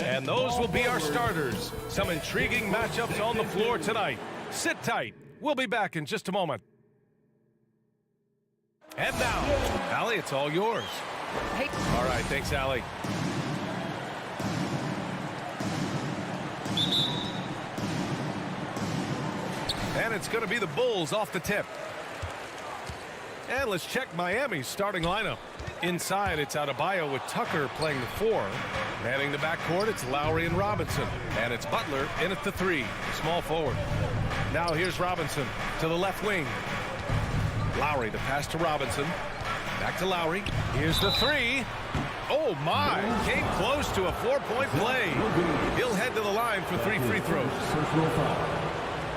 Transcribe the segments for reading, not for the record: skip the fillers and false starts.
And those will be our starters. Some intriguing matchups on the floor tonight. Sit tight. We'll be back in just a moment. And now, Allie, it's all yours. Hey. All right, thanks, Allie. And it's going to be the Bulls off the tip. And let's check Miami's starting lineup. Inside, it's Adebayo with Tucker playing the 4. Manning the backcourt, it's Lowry and Robinson. And it's Butler in at the 3, small forward. Now here's Robinson to the left wing. Lowry, the pass to Robinson. Back to Lowry. Here's the 3. Oh, my. Came close to a 4-point play. He'll head to the line for 3 free throws.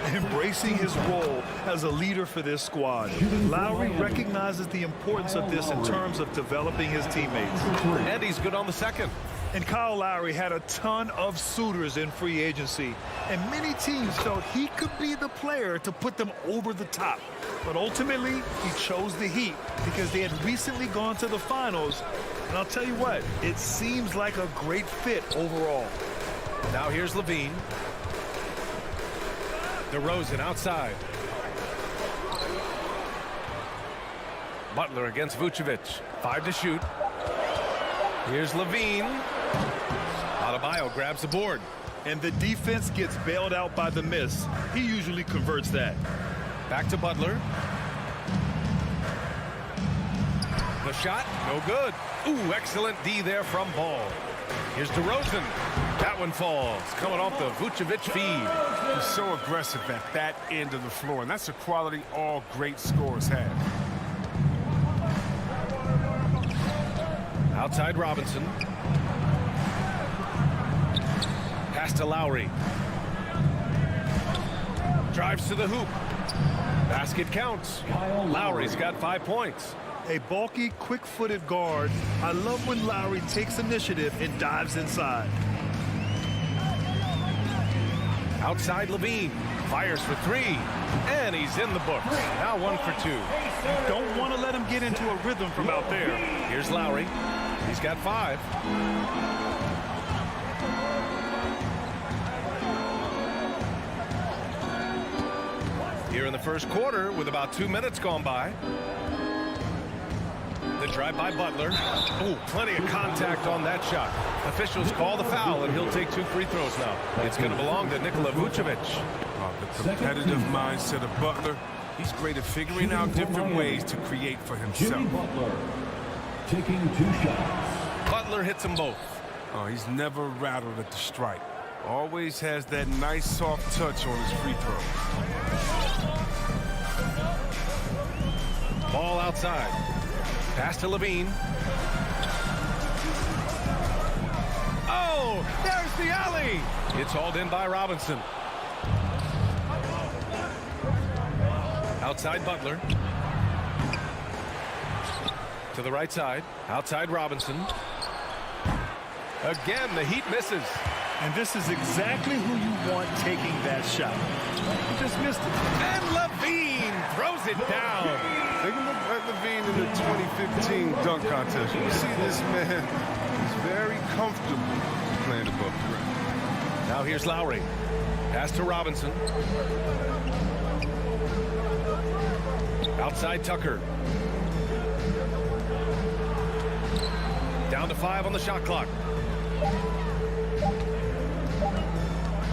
Embracing his role as a leader for this squad. Lowry recognizes the importance of this in terms of developing his teammates. And he's good on the second. And Kyle Lowry had a ton of suitors in free agency, and many teams felt he could be the player to put them over the top. But ultimately, he chose the Heat because they had recently gone to the finals. And I'll tell you what, it seems like a great fit overall. Now here's Levine. DeRozan outside. Butler against Vucevic. 5 to shoot. Here's Levine. Adebayo grabs the board. And the defense gets bailed out by the miss. He usually converts that. Back to Butler. The shot, no good. Ooh, excellent D there from Ball. Here's DeRozan. That one falls, coming off the Vucevic feed. He's so aggressive at that end of the floor, and that's a quality all great scorers have. Outside Robinson. Pass to Lowry. Drives to the hoop. Basket counts. Lowry's got 5 points. A bulky, quick-footed guard. I love when Lowry takes initiative and dives inside. Outside Levine. Fires for 3. And he's in the books. Now 1 for 2. You don't want to let him get into a rhythm from out there. Here's Lowry. He's got 5. Here in the first quarter with about 2 minutes gone by. The drive by Butler. Oh, plenty of contact on that shot. Officials call the foul, and he'll take 2 free throws now. It's going to belong to Nikola Vucevic. The competitive mindset of Butler. He's great at figuring out different ways to create for himself. Jimmy Butler taking 2 shots. Butler hits them both. Oh, he's never rattled at the stripe. Always has that nice soft touch on his free throws. Ball outside. Pass to Levine. Oh, there's the alley. It's hauled in by Robinson. Outside Butler. To the right side. Outside Robinson. Again, the Heat misses. And this is exactly who you want taking that shot. He just missed it. And Levine throws it down. Take a look at Levine in the 2015 dunk contest. You see this man is very comfortable playing above the rim. Now here's Lowry. Pass to Robinson. Outside Tucker. Down to 5 on the shot clock.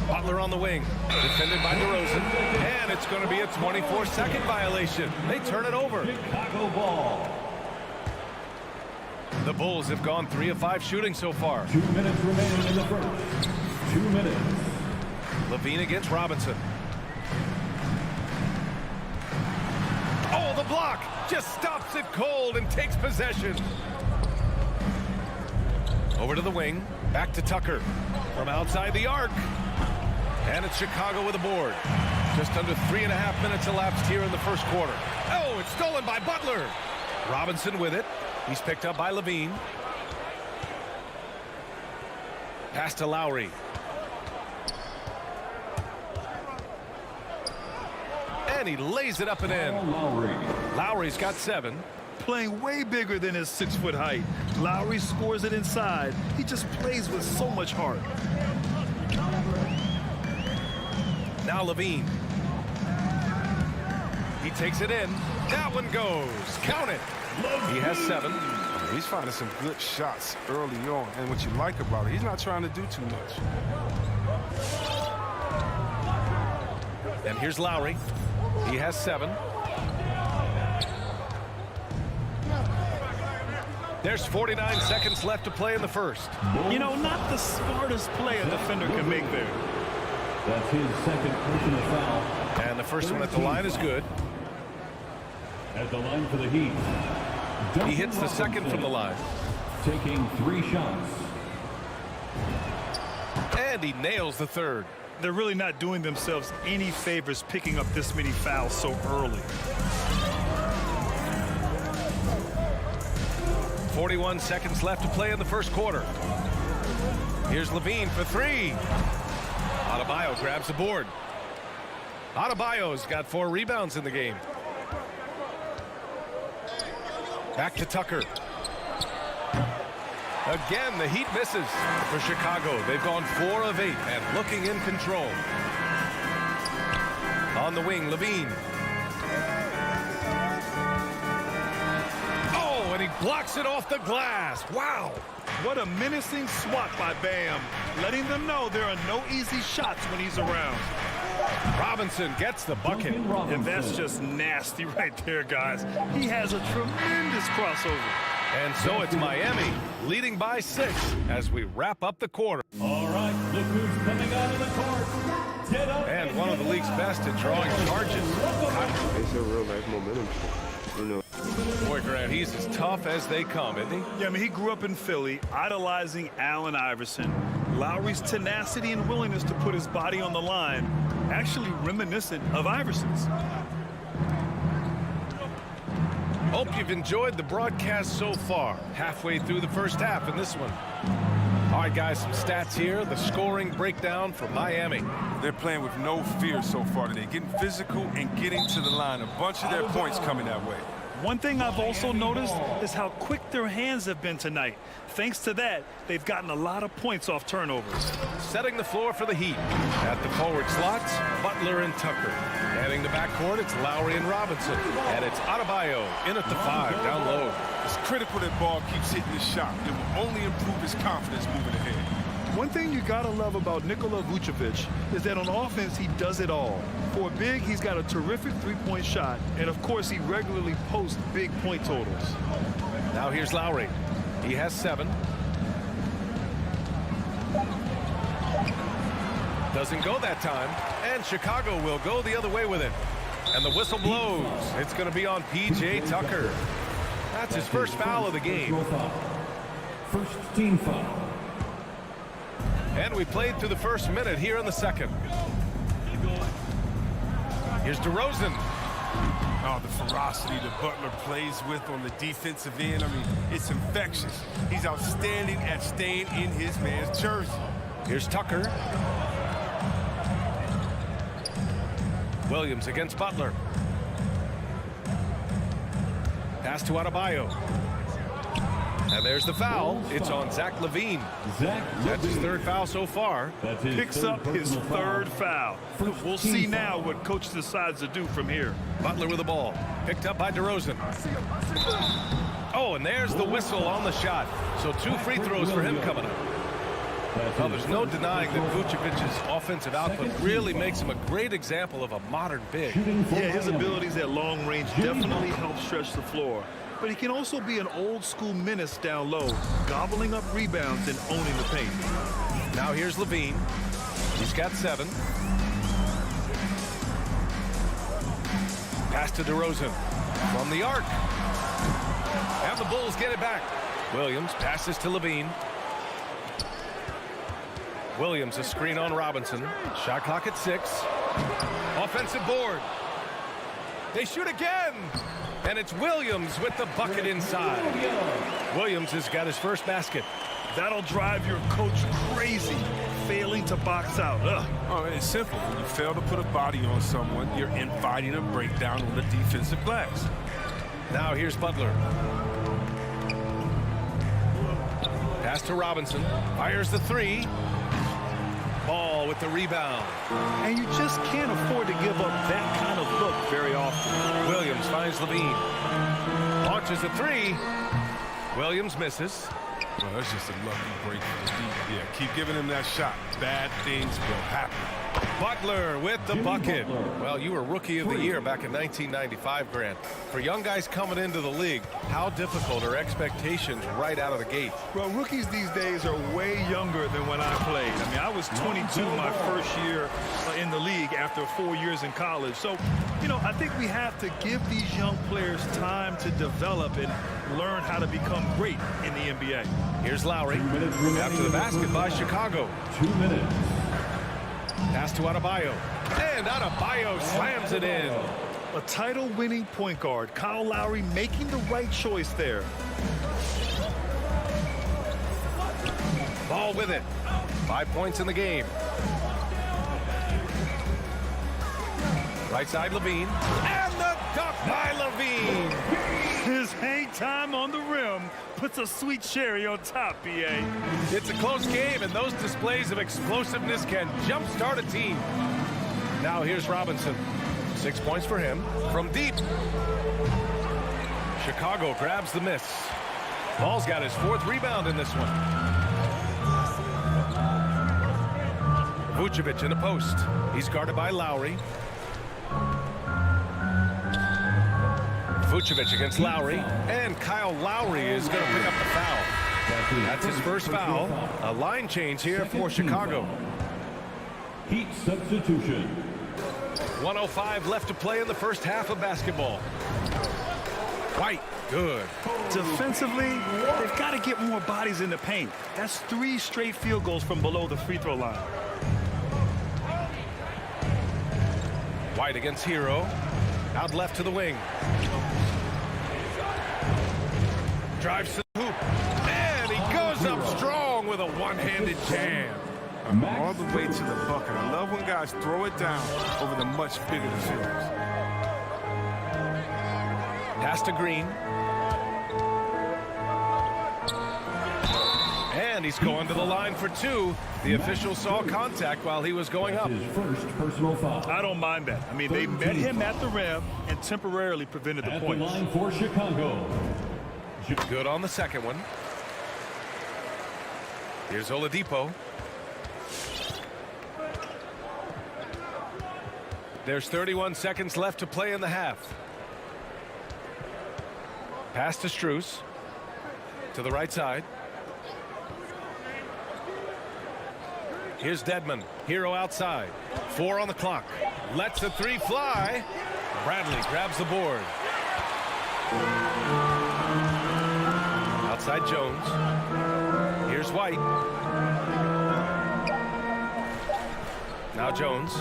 Butler on the wing. Defended by DeRozan. And it's going to be a 24-second violation. They turn it over. Chicago ball. The Bulls have gone 3 of 5 shooting so far. 2 minutes remaining in the first. 2 minutes. Levine against Robinson. Oh, the block just stops it cold and takes possession. Over to the wing. Back to Tucker. From outside the arc. And it's Chicago with a board. Just under 3.5 minutes elapsed here in the first quarter. Oh, it's stolen by Butler. Robinson with it. He's picked up by Levine. Pass to Lowry. And he lays it up and in. Lowry. Lowry's got 7. playing way bigger than his 6-foot height. Lowry scores it inside. He just plays with so much heart. Now Levine. He takes it in. That one goes. Count it. He has 7. He's finding some good shots early on. And what you like about it, he's not trying to do too much. And here's Lowry. He has 7. There's 49 seconds left to play in the first. You know, not the smartest play a defender can make there. That's his second personal foul. And the first one at the line is good. At the line for the Heat. He hits the second from the line. Taking 3 shots. And he nails the third. They're really not doing themselves any favors picking up this many fouls so early. 41 seconds left to play in the first quarter. Here's Levine for 3. Adebayo grabs the board. Adebayo's got 4 rebounds in the game. Back to Tucker. Again, the Heat misses for Chicago. They've gone 4 of 8 and looking in control. On the wing, Levine. Oh, and he blocks it off the glass. Wow. What a menacing swat by Bam, letting them know there are no easy shots when he's around. Robinson gets the bucket. And that's just nasty right there, guys. He has a tremendous crossover. And so it's Miami leading by 6 as we wrap up the quarter. All right, look who's coming out of the court. Get up. And one of the league's best at drawing charges. It's a real life momentum, you know. Boy, Grant, he's as tough as they come, isn't he? Yeah, I mean, he grew up in Philly, idolizing Allen Iverson. Lowry's tenacity and willingness to put his body on the line, actually reminiscent of Iverson's. Hope you've enjoyed the broadcast so far. Halfway through the first half in this one. All right, guys, some stats here. The scoring breakdown for Miami. They're playing with no fear so far today, getting physical and getting to the line. A bunch of their points coming that way. One thing I've also noticed is how quick their hands have been tonight. Thanks to that, they've gotten a lot of points off turnovers. Setting the floor for the Heat. At the forward slots, Butler and Tucker. Heading the backcourt, it's Lowry and Robinson. And it's Adebayo in at the 5, down low. It's critical that Ball keeps hitting his shot. It will only improve his confidence moving ahead. One thing you gotta love about Nikola Vucevic is that on offense, he does it all. For a big, he's got a terrific three-point shot, and of course, he regularly posts big point totals. Now here's Lowry. He has 7. Doesn't go that time, and Chicago will go the other way with it. And the whistle blows. It's going to be on P.J. Tucker. That's his first foul of the game. First team foul. And we played through the first minute here in the second. Here's DeRozan. Oh, the ferocity that Butler plays with on the defensive end. I mean, it's infectious. He's outstanding at staying in his man's jersey. Here's Tucker. Williams against Butler. Pass to Adebayo. And there's the foul. It's on Zach LaVine. That's his 3rd foul so far. Picks up his 3rd foul. We'll see now what coach decides to do from here. Butler with the ball. Picked up by DeRozan. Oh, and there's the whistle on the shot. So 2 free throws for him coming up. Well, there's no denying that Vucevic's offensive output really makes him a great example of a modern big. Yeah, his abilities at long range definitely help stretch the floor. But he can also be an old-school menace down low, gobbling up rebounds and owning the paint. Now here's LaVine. He's got 7. Pass to DeRozan from the arc. And the Bulls get it back. Williams passes to LaVine. Williams, a screen on Robinson. Shot clock at 6. Offensive board. They shoot again. And it's Williams with the bucket inside. Williams has got his first basket. That'll drive your coach crazy, failing to box out. Oh, it's simple. When you fail to put a body on someone, you're inviting a breakdown on the defensive glass. Now here's Butler. Pass to Robinson. Fires the three. Ball with the rebound. And you just can't afford to give up that kind of look very often. Williams finds Levine. Launches a three. Williams misses. Well, that's just a lucky break for the deep. Yeah, keep giving him that shot. Bad things will happen. Butler with the Jimmy bucket. Butler. Well, you were Rookie of the Year back in 1995, Grant. For young guys coming into the league, how difficult are expectations right out of the gate? Well, rookies these days are way younger than when I played. I mean, I was 22 my first year in the league after 4 years in college. So, you know, I think we have to give these young players time to develop and learn how to become great in the NBA. Here's Lowry. 2 minutes remaining After the in basket by first Chicago. 2 minutes. Pass to Adebayo. And Adebayo slams it in. A title-winning point guard, Kyle Lowry, making the right choice there. Ball with it. 5 points in the game. Right side, Levine. And the dunk by Levine. His hang time on the rim puts a sweet cherry on top, B.A. It's a close game, and those displays of explosiveness can jumpstart a team. Now here's Robinson. 6 points for him. From deep. Chicago grabs the miss. Ball's got his 4th rebound in this one. Vucevic in the post. He's guarded by Lowry. Vucevic against Lowry, and Kyle Lowry is going to pick up the foul. That's his first foul. A line change here for Chicago. Heat substitution. 1:05 left to play in the first half of basketball. White, good. Defensively, they've got to get more bodies in the paint. That's 3 straight field goals from below the free throw line. White against Hero. Out left to the wing. Drives to the hoop. And he goes up strong with a one-handed jam. All the way to the bucket. I love when guys throw it down over the much bigger defenders. Pass to Green. And he's going to the line for 2. The official saw contact while he was going up. His first personal foul. I don't mind that. I mean, they met him at the rim and temporarily prevented the At the points. line for Chicago. Good on the second one. Here's Oladipo. There's 31 seconds left to play in the half. Pass to Strus. To the right side. Here's Dedmon. Hero outside. 4 on the clock. Lets the 3 fly. Bradley grabs the board. Outside Jones. Here's White. Now Jones.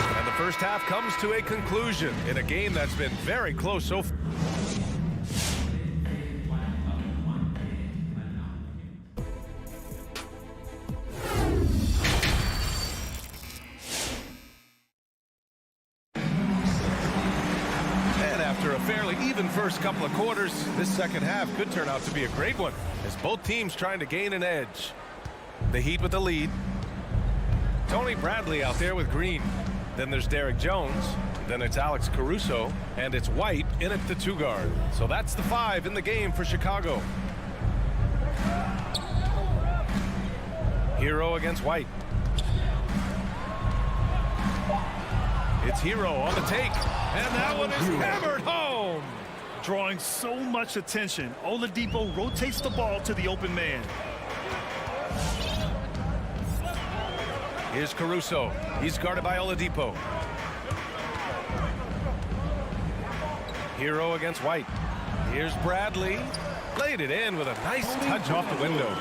And the first half comes to a conclusion in a game that's been very close so far. First couple of quarters, this second half could turn out to be a great one as both teams trying to gain an edge. The Heat with the lead. Tony Bradley out there with Green. Then there's Derek Jones. Then it's Alex Caruso. And it's White in at the 2 guard. So that's the 5 in the game for Chicago. Hero against White. It's Hero on the take. And that one is hammered home. Drawing so much attention, Oladipo rotates the ball to the open man. Here's Caruso. He's guarded by Oladipo. Hero against White. Here's Bradley. Laid it in with a nice touch off the window.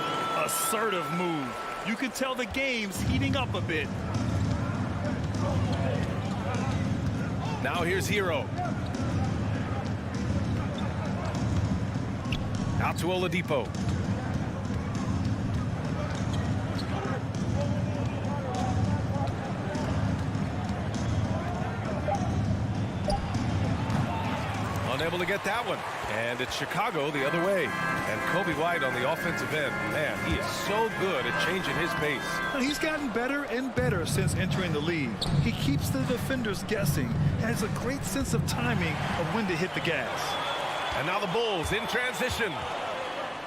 Assertive move. You can tell the game's heating up a bit. Now here's Hero. Out to Oladipo. get that one. And it's Chicago the other way. And Kobe White on the offensive end. Man, he is so good at changing his pace. He's gotten better and better since entering the league. He keeps the defenders guessing, has a great sense of timing of when to hit the gas. And now the Bulls in transition.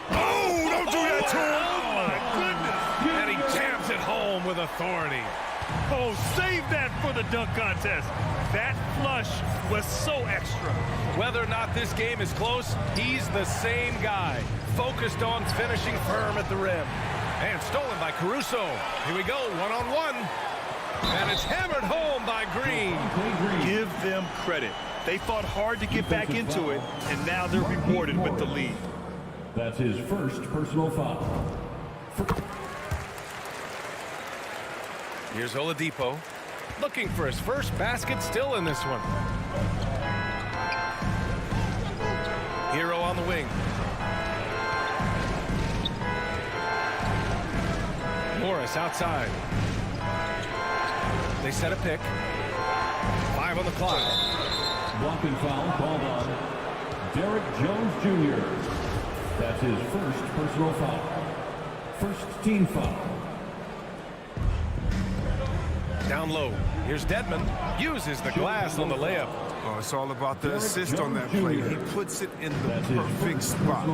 Oh, don't do that to him! Oh, my goodness. And he jams it home with authority. Oh, save that for the dunk contest. That flush was so extra. Whether or not this game is close, he's the same guy. Focused on finishing firm at the rim. And stolen by Caruso. Here we go, one-on-one. And it's hammered home by Green. Give them credit. They fought hard to get back into it, and now they're rewarded with the lead. That's his first personal foul. Here's Oladipo, looking for his first basket, still in this one. Hero on the wing. Morris outside. They set a pick. 5 on the clock. Blocking foul called on Derek Jones Jr. That's his first personal foul. First team foul. Down low. Here's Dedmon. Uses the glass on the layup. Oh, it's all about the assist on that play. He puts it in the perfect spot.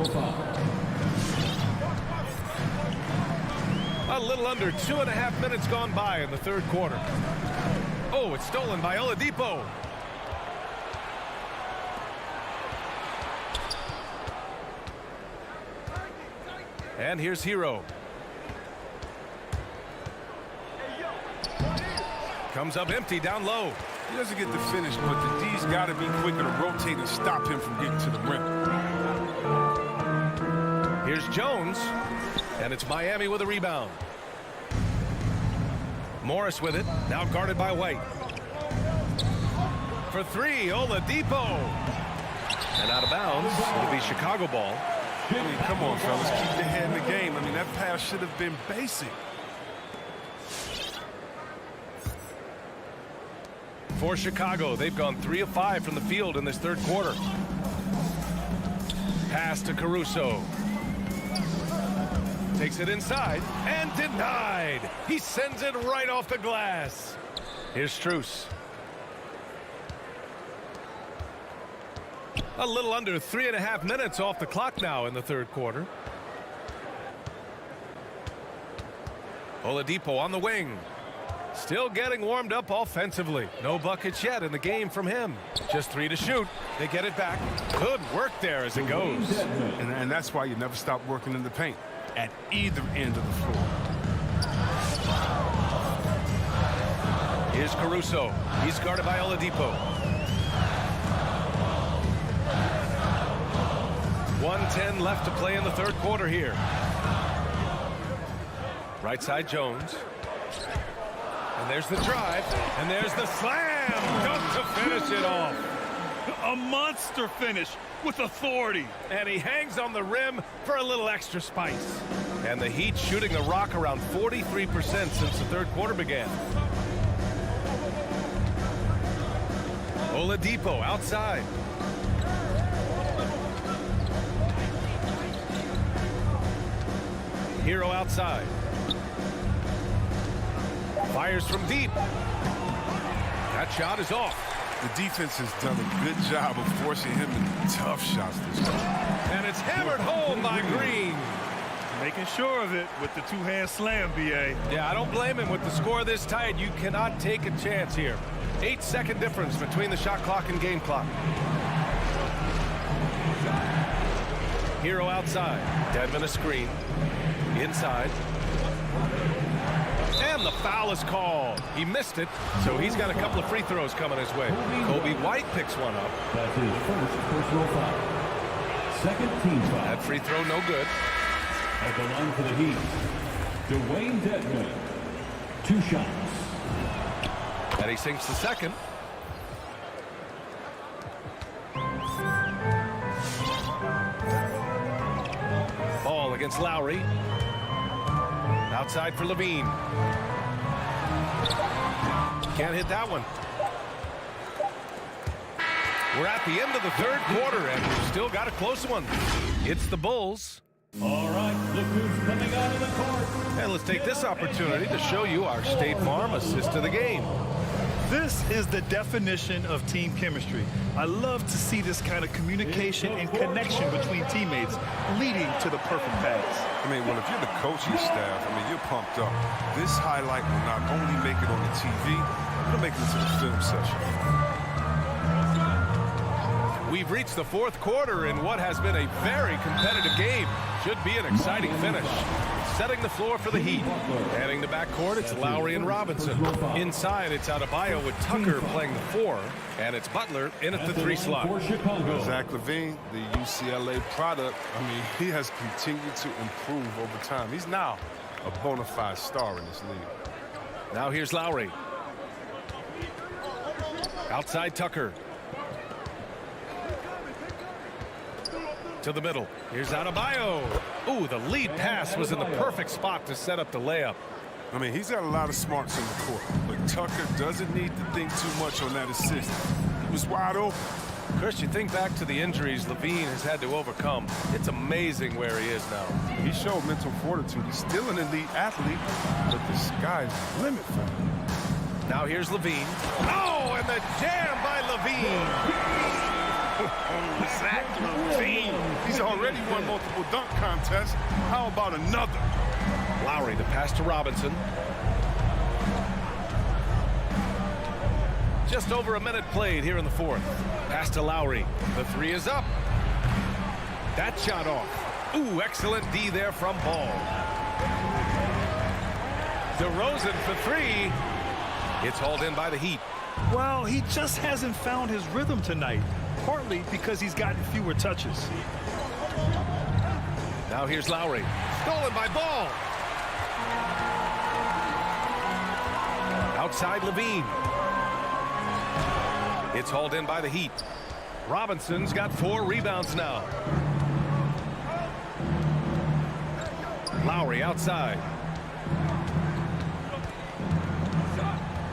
A little under 2.5 minutes gone by in the third quarter. Oh, it's stolen by Oladipo. And here's Hero. Comes up empty down low. He doesn't get the finish, but the D's got to be quicker to rotate and stop him from getting to the rim. Here's Jones, and it's Miami with a rebound. Morris with it, now guarded by White. For 3, Oladipo. And out of bounds, it'll be Chicago ball. I mean, come on, fellas, keep your head in the game. I mean, that pass should have been basic. For Chicago, they've gone 3 of 5 from the field in this third quarter. Pass to Caruso. Takes it inside and denied. He sends it right off the glass. Here's Strus. A little under 3.5 minutes off the clock now in the third quarter. Oladipo on the wing. Still getting warmed up offensively. No buckets yet in the game from him. Just 3 to shoot. They get it back. Good work there as it goes. And that's why you never stop working in the paint at either end of the floor. Here's Caruso. He's guarded by Oladipo. 1:10 left to play in the third quarter here. Right side Jones. And there's the drive, and there's the slam. Dunk to finish it off. A monster finish with authority. And he hangs on the rim for a little extra spice. And the Heat shooting the rock around 43% since the third quarter began. Oladipo outside. Hero outside. Fires from deep. That shot is off. The defense has done a good job of forcing him into tough shots this time. And it's hammered home by Green. Making sure of it with the two-hand slam, B.A. Yeah, I don't blame him. With the score this tight, you cannot take a chance here. 8-second difference between the shot clock and game clock. Hero outside. Dedmon a screen. Inside. And the foul is called. He missed it, so he's got a couple of free throws coming his way. Kobe White picks one up. That's his first personal foul. Second team foul. That free throw no good. At the line for the Heat, Dwayne Dedmon. 2 shots. And he sinks the second. Ball against Lowry. Outside for Levine. Can't hit that one. We're at the end of the third quarter, and we've still got a close one. It's the Bulls. All right, look who's coming out of the court. And let's take this opportunity to show you our State Farm assist of the game. This is the definition of team chemistry. I love to see this kind of communication and connection between teammates leading to the perfect pass. I mean, well, if you're the coaching staff, I mean, you're pumped up. This highlight will not only make it on the TV, it'll make it into the film session. We've reached the fourth quarter in what has been a very competitive game. Should be an exciting finish. Setting the floor for the Heat. Heading the backcourt, it's Lowry and Robinson. Inside, it's Adebayo with Tucker playing the 4. And it's Butler in at the 3 slot. Zach LaVine, the UCLA product, I mean, he has continued to improve over time. He's now a bona fide star in this league. Now here's Lowry. Outside Tucker. To the middle. Here's Adebayo. Ooh, the lead pass was in the perfect spot to set up the layup. I mean, he's got a lot of smarts in the court, but Tucker doesn't need to think too much on that assist. He was wide open. Chris, you think back to the injuries Levine has had to overcome. It's amazing where he is now. He showed mental fortitude. He's still an elite athlete, but the sky's the limit for him. Now here's Levine. Oh, and the jam by Levine. Zach LaVine. He's already won multiple dunk contests. How about another? Lowry, the pass to Robinson. Just over a minute played here in the fourth. Pass to Lowry. The 3 is up. That shot off. Ooh, excellent D there from Ball. DeRozan for 3. It's hauled in by the Heat. Well, he just hasn't found his rhythm tonight, partly because he's gotten fewer touches. Now here's Lowry. Stolen by Ball. Outside Levine. It's hauled in by the Heat. Robinson's got 4 rebounds now. Lowry outside.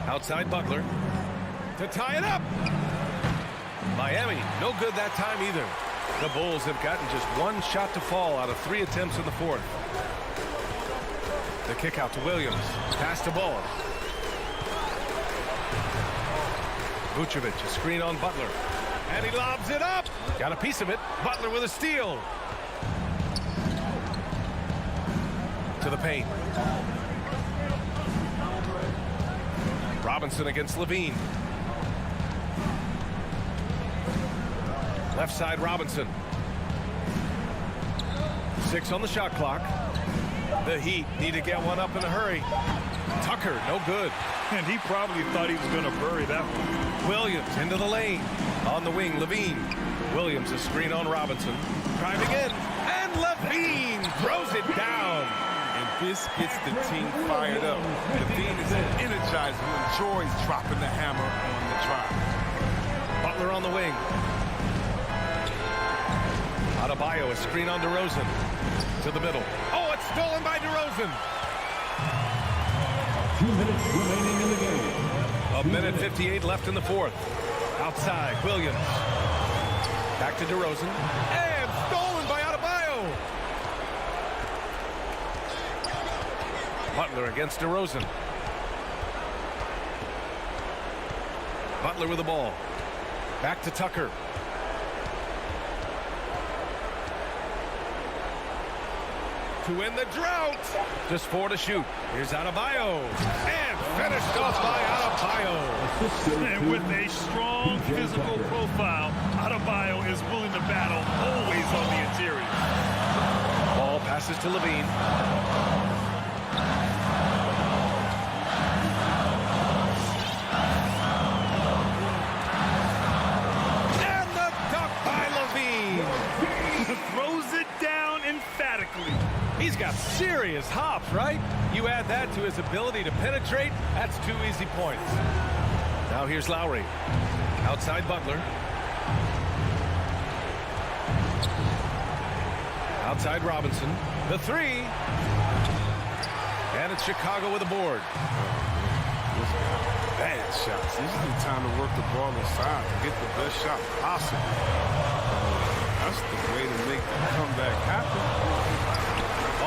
Outside Butler. To tie it up. Miami, no good that time either. The Bulls have gotten just 1 shot to fall out of 3 attempts in the fourth. The kick out to Williams. Pass to Ball. Vucevic, a screen on Butler. And he lobs it up. Got a piece of it. Butler with a steal. To the paint. Robinson against Levine. Left side Robinson. 6 on the shot clock. The Heat need to get one up in a hurry. Tucker, no good. And he probably thought he was going to bury that one. Williams into the lane. On the wing, Levine. Williams a screen on Robinson. Driving in. And Levine throws it down. And this gets the team fired up. Levine is energized and enjoys dropping the hammer on the drive. Butler on the wing. Adebayo, a screen on DeRozan. To the middle. Oh, it's stolen by DeRozan. 2 minutes remaining in the game. A minute 58 left in the fourth. Outside, Williams. Back to DeRozan. And stolen by Adebayo. Butler against DeRozan. Butler with the ball. Back to Tucker. To win the drought. Just 4 to shoot. Here's Adebayo. And finished off by Adebayo. And with a strong physical profile, Adebayo is willing to battle always on the interior. Ball passes to Levine. And the dunk by Levine. Throws it down emphatically. He's got serious hops, right? You add that to his ability to penetrate, that's 2 easy points. Now here's Lowry. Outside Butler. Outside Robinson. The 3. And it's Chicago with a board. bad shots. This is the time to work the ball inside and get the best shot possible. That's the way to make the comeback happen.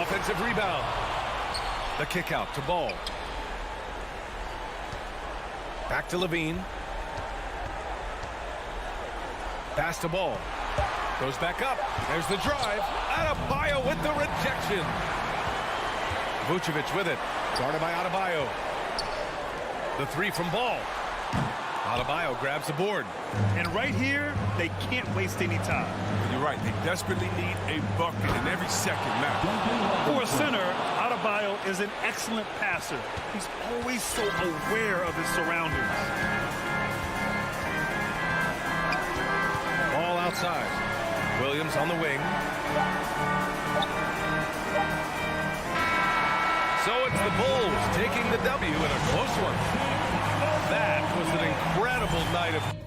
Offensive rebound. The kick out to Ball. Back to Levine. Pass to Ball. Goes back up. There's the drive. Adebayo with the rejection. Vucevic with it. Guarded by Adebayo. The three from Ball. Adebayo grabs the board. And right here, they can't waste any time. You're right. They desperately need a bucket, and every second matters. For a center, Adebayo is an excellent passer. He's always so aware of his surroundings. Ball outside. Williams on the wing. So it's the Bulls taking the W in a close one. That was an incredible night of...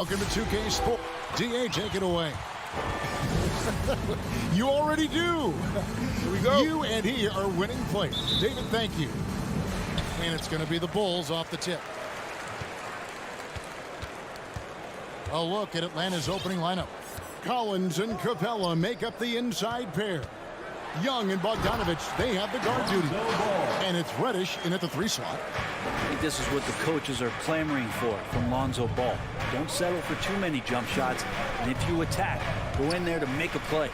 Welcome to 2K Sports. DA, take it away. You already do. Here we go. You and he are winning players. David, thank you. And it's going to be the Bulls off the tip. A look at Atlanta's opening lineup. Collins and Capella make up the inside pair. Young and Bogdanovich, they have the guard duty. And it's Reddish in at the 3 slot. I think this is what the coaches are clamoring for from Lonzo Ball. Don't settle for too many jump shots. And if you attack, go in there to make a play.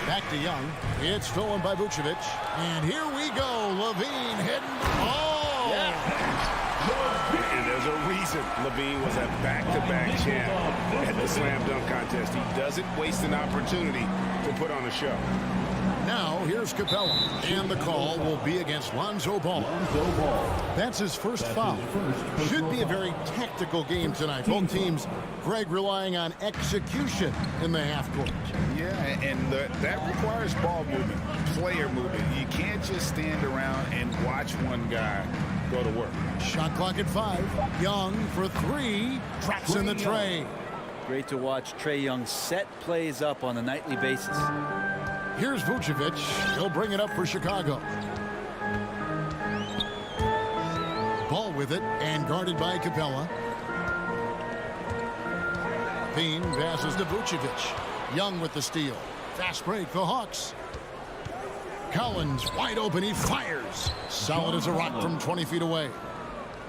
Back to Young. It's stolen by Vucevic. And here we go. Levine hitting. Oh! And there's a reason Levine was a back-to-back champ at the slam dunk contest. He doesn't waste an opportunity to put on a show. Now, here's Capella. And the call will be against Lonzo Ball. That's his first foul. Should be a very tactical game tonight. Both teams, Greg, relying on execution in the half court. Yeah, and that requires ball movement, player movement. You can't just stand around and watch one guy go to work. Shot clock at 5. Young for 3. Drops in the tray. Great to watch Trae Young set plays up on a nightly basis. Here's Vucevic. He'll bring it up for Chicago. Ball with it and guarded by Capella. Bean passes to Vucevic. Young with the steal. Fast break, the Hawks. Collins wide open. He fires. Solid as a rock from 20 feet away.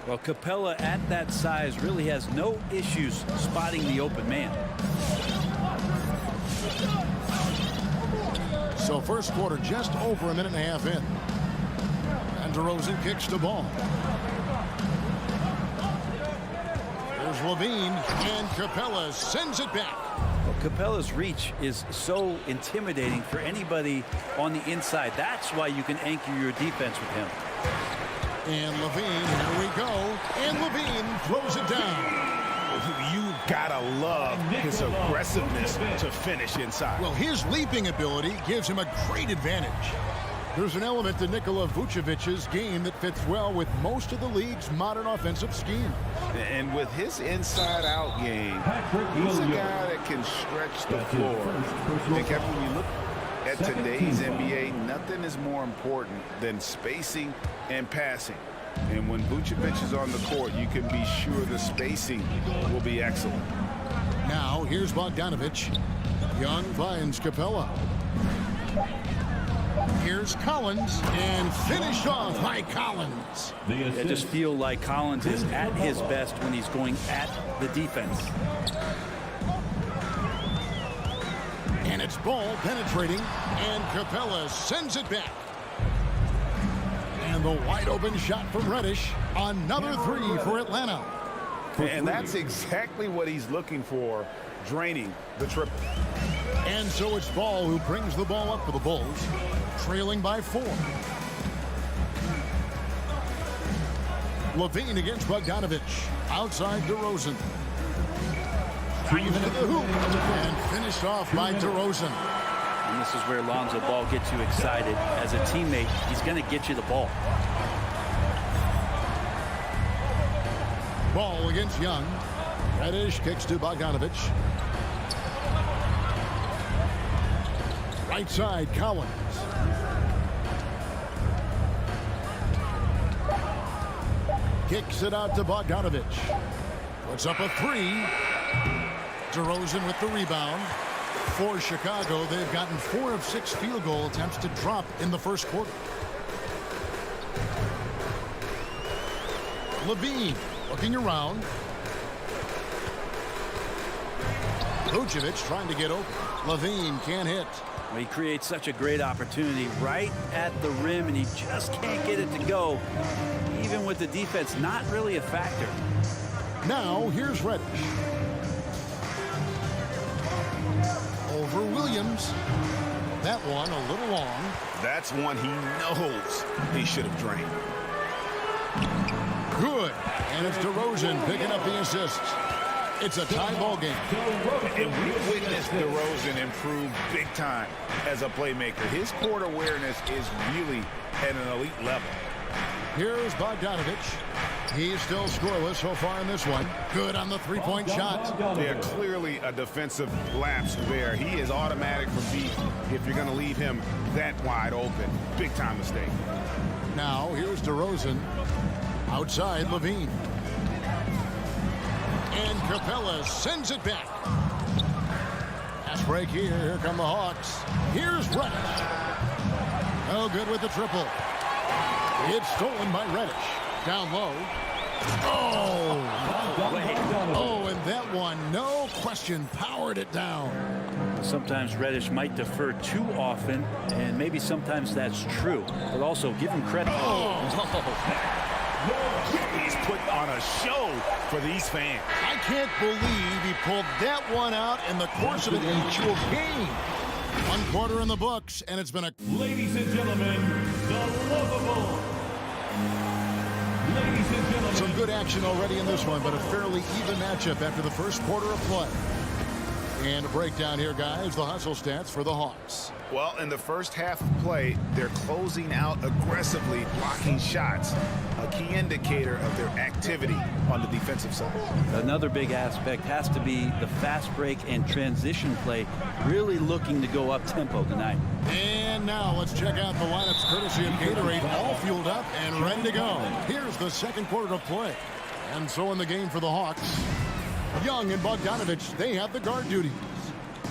Well, Capella at that size really has no issues spotting the open man. So first quarter just over a minute and a half in. And DeRozan kicks the ball. There's Levine, and Capella sends it back. Well, Capella's reach is so intimidating for anybody on the inside. That's why you can anchor your defense with him. And Levine, here we go. And Levine throws it down. You gotta love his aggressiveness to finish inside. Well, his leaping ability gives him a great advantage. There's an element to Nikola Vucevic's game that fits well with most of the league's modern offensive scheme. And with his inside-out game, he's a guy that can stretch the floor. And Kevin, when you look at today's NBA, nothing is more important than spacing and passing. And when Vucevic is on the court, you can be sure the spacing will be excellent. Now, here's Bogdanovich. Young finds Capella. Here's Collins, and finished off by Collins. I just feel like Collins is at his best when he's going at the defense. And it's Ball penetrating, and Capella sends it back. And the wide open shot from Reddish. Another 3 for Atlanta. And that's exactly what he's looking for, draining the triple. And so it's Ball who brings the ball up for the Bulls, trailing by 4. Levine against Bogdanovich. Outside DeRozan. Into the hoop. And finished off by DeRozan. And this is where Lonzo Ball gets you excited. As a teammate, he's going to get you the ball. Ball against Young. Reddish kicks to Bogdanovich. Right side, Collins. Kicks it out to Bogdanovich. Puts up a 3. DeRozan with the rebound. For Chicago, they've gotten 4 of 6 field goal attempts to drop in the first quarter. Levine looking around. Vucevic trying to get open. Levine can't hit. Well, he creates such a great opportunity right at the rim, and he just can't get it to go. Even with the defense not really a factor. Now, here's Reddish. Over Williams. That one a little long. That's one he knows he should have drained. Good. And it's DeRozan picking up the assists. It's a tie ball game. And we witnessed DeRozan improve big time as a playmaker. His court awareness is really at an elite level. Here's Bogdanovich. He's still scoreless so far in this one. Good on the three-point shot. Yeah, clearly a defensive lapse there. He is automatic for beat if you're going to leave him that wide open. Big time mistake. Now here's DeRozan. Outside Levine. And Capella sends it back. Pass break here. Here come the Hawks. Here's Reddish. Oh, good with the triple. It's stolen by Reddish. Down low. Oh! Oh, and that one, no question, powered it down. Sometimes Reddish might defer too often, and maybe sometimes that's true. But also, give him credit. He's put on a show for these fans. I can't believe he pulled that one out in the course of an actual game. 1 quarter in the books, and it's been a... Ladies and gentlemen, the lovable. Ladies and gentlemen. Some good action already in this one, but a fairly even matchup after the first quarter of play. And a breakdown here, guys, the hustle stats for the Hawks. Well, in the first half of play, they're closing out aggressively, blocking shots, a key indicator of their activity on the defensive side. Another big aspect has to be the fast break and transition play, really looking to go up-tempo tonight. And now let's check out the lineups courtesy of Gatorade, all fueled up and ready to go. Here's the second quarter of play. And so in the game for the Hawks, Young and Bogdanovich, they have the guard duties.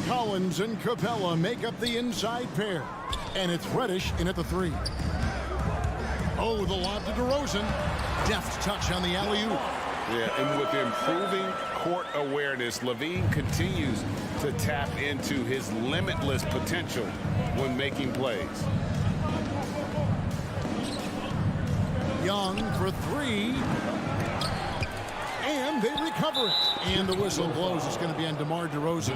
Collins and Capella make up the inside pair. And it's Reddish in at the 3. Oh, the lob to DeRozan. Deft touch on the alley-oop. Yeah, and with improving court awareness, Levine continues to tap into his limitless potential when making plays. Young for 3. And they recover it. And the whistle blows. It's going to be on DeMar DeRozan.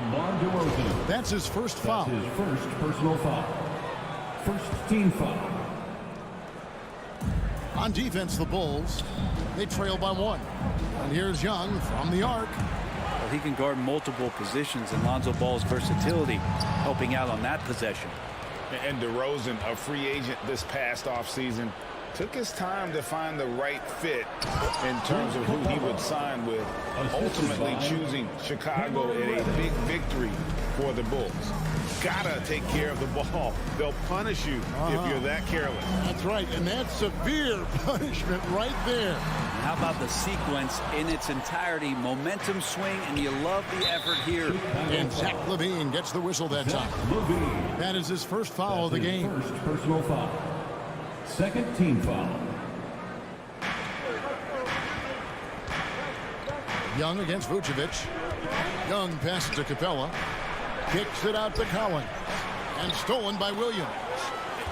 That's his first foul. That's his first personal foul. First team foul. On defense, the Bulls, they trail by 1. And here's Young from the arc. Well, he can guard multiple positions, and Lonzo Ball's versatility helping out on that possession. And DeRozan, a free agent this past offseason, took his time to find the right fit in terms of who he would sign with, ultimately choosing Chicago in a big victory for the Bulls. Gotta take care of the ball. They'll punish you if you're that careless. That's right, and that's severe punishment right there. How about the sequence in its entirety? Momentum swing, and you love the effort here. And Zach LaVine gets the whistle that time. That is his first foul of the game. First personal foul. Second team foul. Young against Vucevic. Young passes to Capella. Kicks it out to Collins. And stolen by Williams.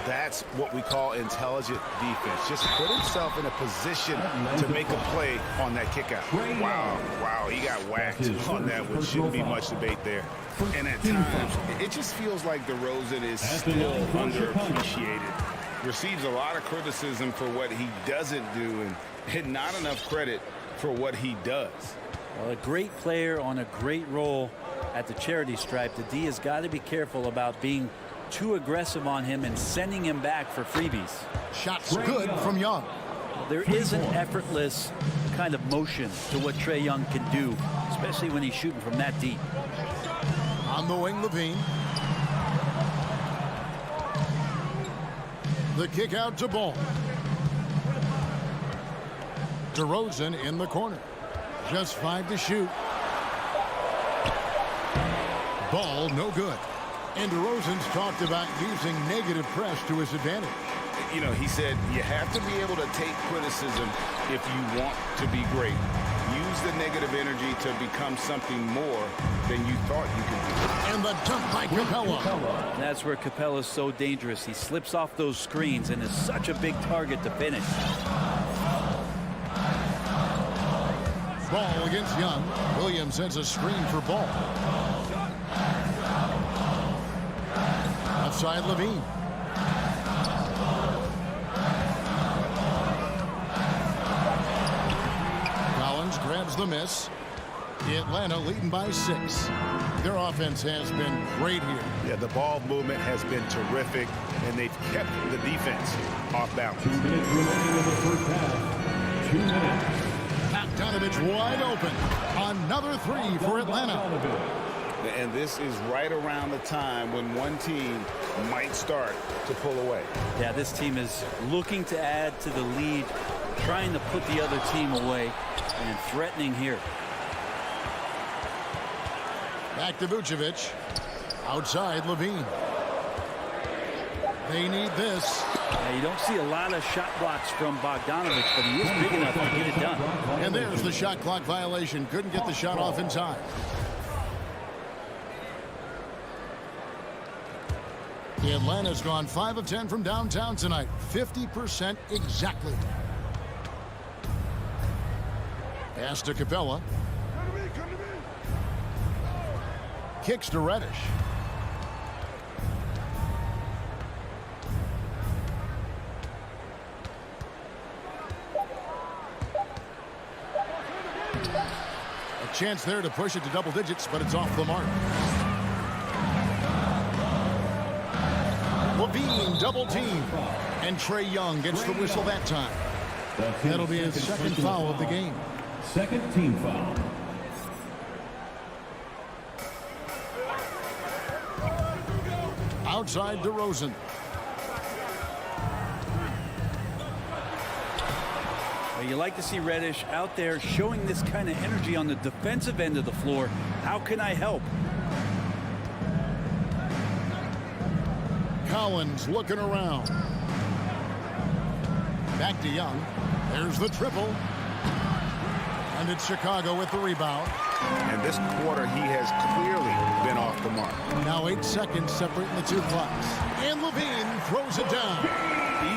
That's what we call intelligent defense. Just put himself in a position to make a play on that kick out. Wow, he got whacked on that, which shouldn't be much debate there. And at times, it just feels like DeRozan is still underappreciated. Receives a lot of criticism for what he doesn't do and not enough credit for what he does. Well, a great player on a great role at the charity stripe. The D has got to be careful about being too aggressive on him and sending him back for freebies. Shots good from Young. There is an effortless kind of motion to what Trae Young can do, especially when he's shooting from that deep. On the wing, Levine. The kick out to Ball. DeRozan in the corner. Just 5 to shoot. Ball no good. And DeRozan's talked about using negative press to his advantage. You know, he said you have to be able to take criticism if you want to be great. Use the negative energy to become something more than you thought you could be. And the dunk by Capella. That's where Capella's so dangerous. He slips off those screens and is such a big target to finish. Ball against Young. Williams sends a screen for Ball. Outside Levine. Collins grabs the miss. Atlanta leading by 6. Their offense has been great here. Yeah, the ball movement has been terrific, and they've kept the defense off balance. 2 minutes remaining in the first half. 2 minutes. Bogdanovich wide open. Another 3 for Atlanta. And this is right around the time when one team might start to pull away. Yeah, this team is looking to add to the lead, trying to put the other team away, and threatening here. Back to Vucevic. Outside Levine. They need this. Now, you don't see a lot of shot blocks from Bogdanovich, but he is big enough to get it done. And there's the shot clock violation. Couldn't get the shot off in time. Atlanta's gone 5 of 10 from downtown tonight. 50% exactly. Pass to Capella. Kicks to Reddish. A chance there to push it to double digits, but it's off the mark. Levine double team. And Trae Young gets the whistle that time. That'll be his second foul of the game. Second team foul. Outside DeRozan. Well, you like to see Reddish out there showing this kind of energy on the defensive end of the floor. How can I help? Collins looking around. Back to Young. There's the triple. And it's Chicago with the rebound. And this quarter, he has clearly been off the mark. Now 8 seconds separating the two clocks. And Levine throws it down.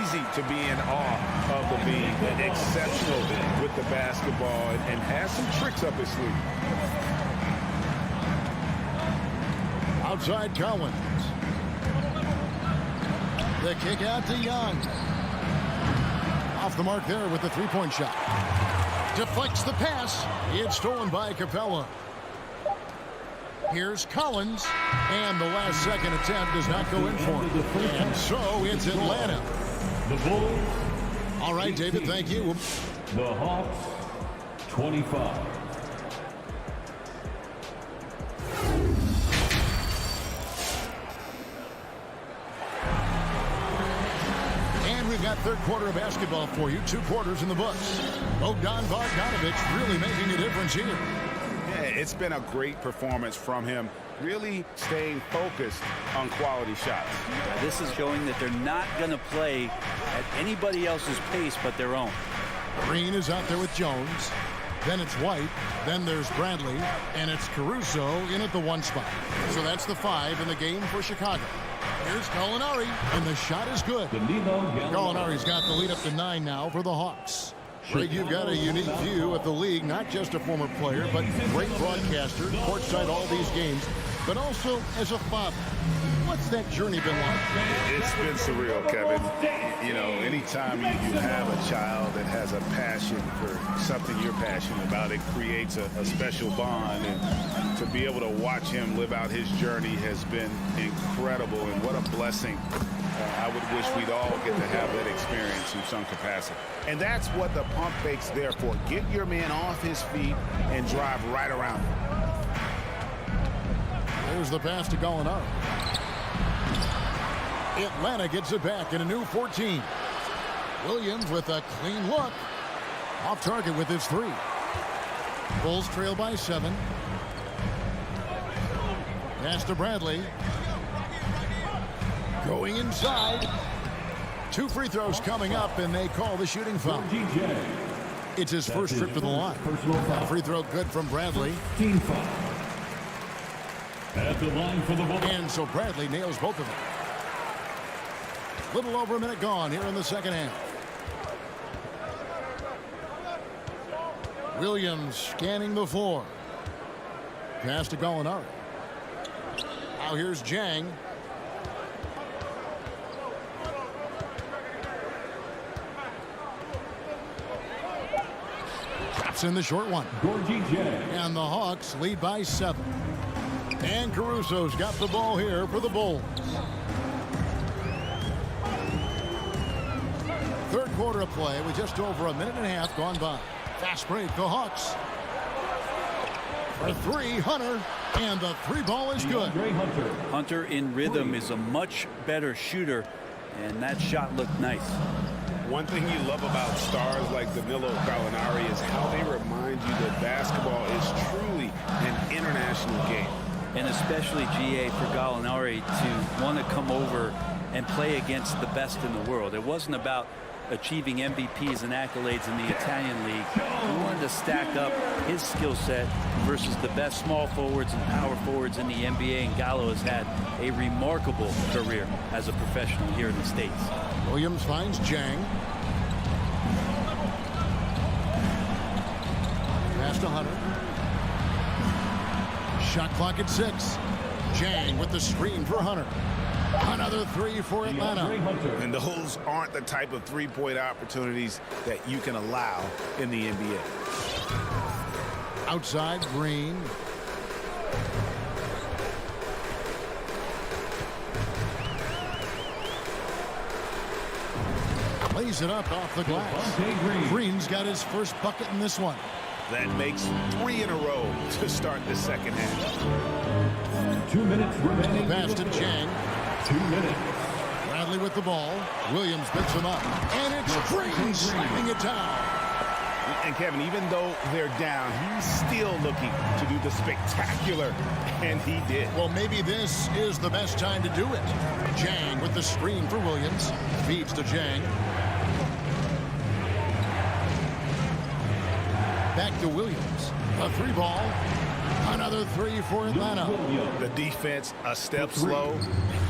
Easy to be in awe of Levine. Exceptional with the basketball and has some tricks up his sleeve. Outside Collins. The kick out to Young. Off the mark there with the three-point shot. Deflects the pass. It's stolen by Capella. Here's Collins. And the last second attempt does not go in for him. And so it's Atlanta. The Bulls. All right, David, thank you. The Hawks, 25. We've got third quarter of basketball for you. 2 quarters in the books. Bogdanovich really making a difference here. Yeah, it's been a great performance from him. Really staying focused on quality shots. This is showing that they're not going to play at anybody else's pace but their own. Green is out there with Jones. Then it's White. Then there's Bradley. And it's Caruso in at the 1 spot. So that's the 5 in the game for Chicago. Here's Gallinari, and the shot is good. Gallinari's got the lead up to 9 now for the Hawks. Greg, you've got a unique view of the league, not just a former player, but great broadcaster, courtside all these games, but also as a father. What's that journey been like? It's been surreal, Kevin. You know, anytime you have a child that has a passion for something you're passionate about, it creates a special bond. And to be able to watch him live out his journey has been incredible. And what a blessing. I would wish we'd all get to have that experience in some capacity. And that's what the pump fake's there for. Get your man off his feet and drive right around him. There's the pass to Gallinari. Atlanta gets it back in a new 14. Williams with a clean look. Off target with his 3. Bulls trail by 7. Pass to Bradley. Going inside. 2 free throws coming up, and they call the shooting foul. It's his first trip to the line. Free throw good from Bradley. Team foul. At the line for the Bulls. And so Bradley nails both of them. Little over a minute gone here in the second half. Williams scanning the floor. Pass to Gallinari. Now here's Jang. Puts in the short one. Gorgie J. And the Hawks lead by 7. And Caruso's got the ball here for the Bulls. Third quarter of play with just over a minute and a half gone by. Fast break, the Hawks. For 3, Hunter. And the 3 ball is good. Hunter in rhythm is a much better shooter, and that shot looked nice. One thing you love about stars like Danilo Gallinari is how they remind you that basketball is truly an international game. And especially, GA, for Gallinari to want to come over and play against the best in the world. It wasn't about achieving MVPs and accolades in the Italian league. He wanted to stack up his skill set versus the best small forwards and power forwards in the NBA, and Gallo has had a remarkable career as a professional here in the States. Williams finds Jang. Pass to Hunter. Shot clock at 6. Jang with the screen for Hunter. Another 3 for Atlanta. And those aren't the type of three-point opportunities that you can allow in the NBA. Outside, Green. Lays it up off the glass. Green's got his first bucket in this one. That makes 3 in a row to start the second half. 2 minutes remaining. Pass to Jang. 2 minutes. Bradley with the ball. Williams picks him up. And it's Green slapping it down. And Kevin, even though they're down, he's still looking to do the spectacular, and he did. Well, maybe this is the best time to do it. Jang with the screen for Williams. Feeds to Jang. Back to Williams. A 3 ball. Another 3 for Atlanta. The defense a step slow.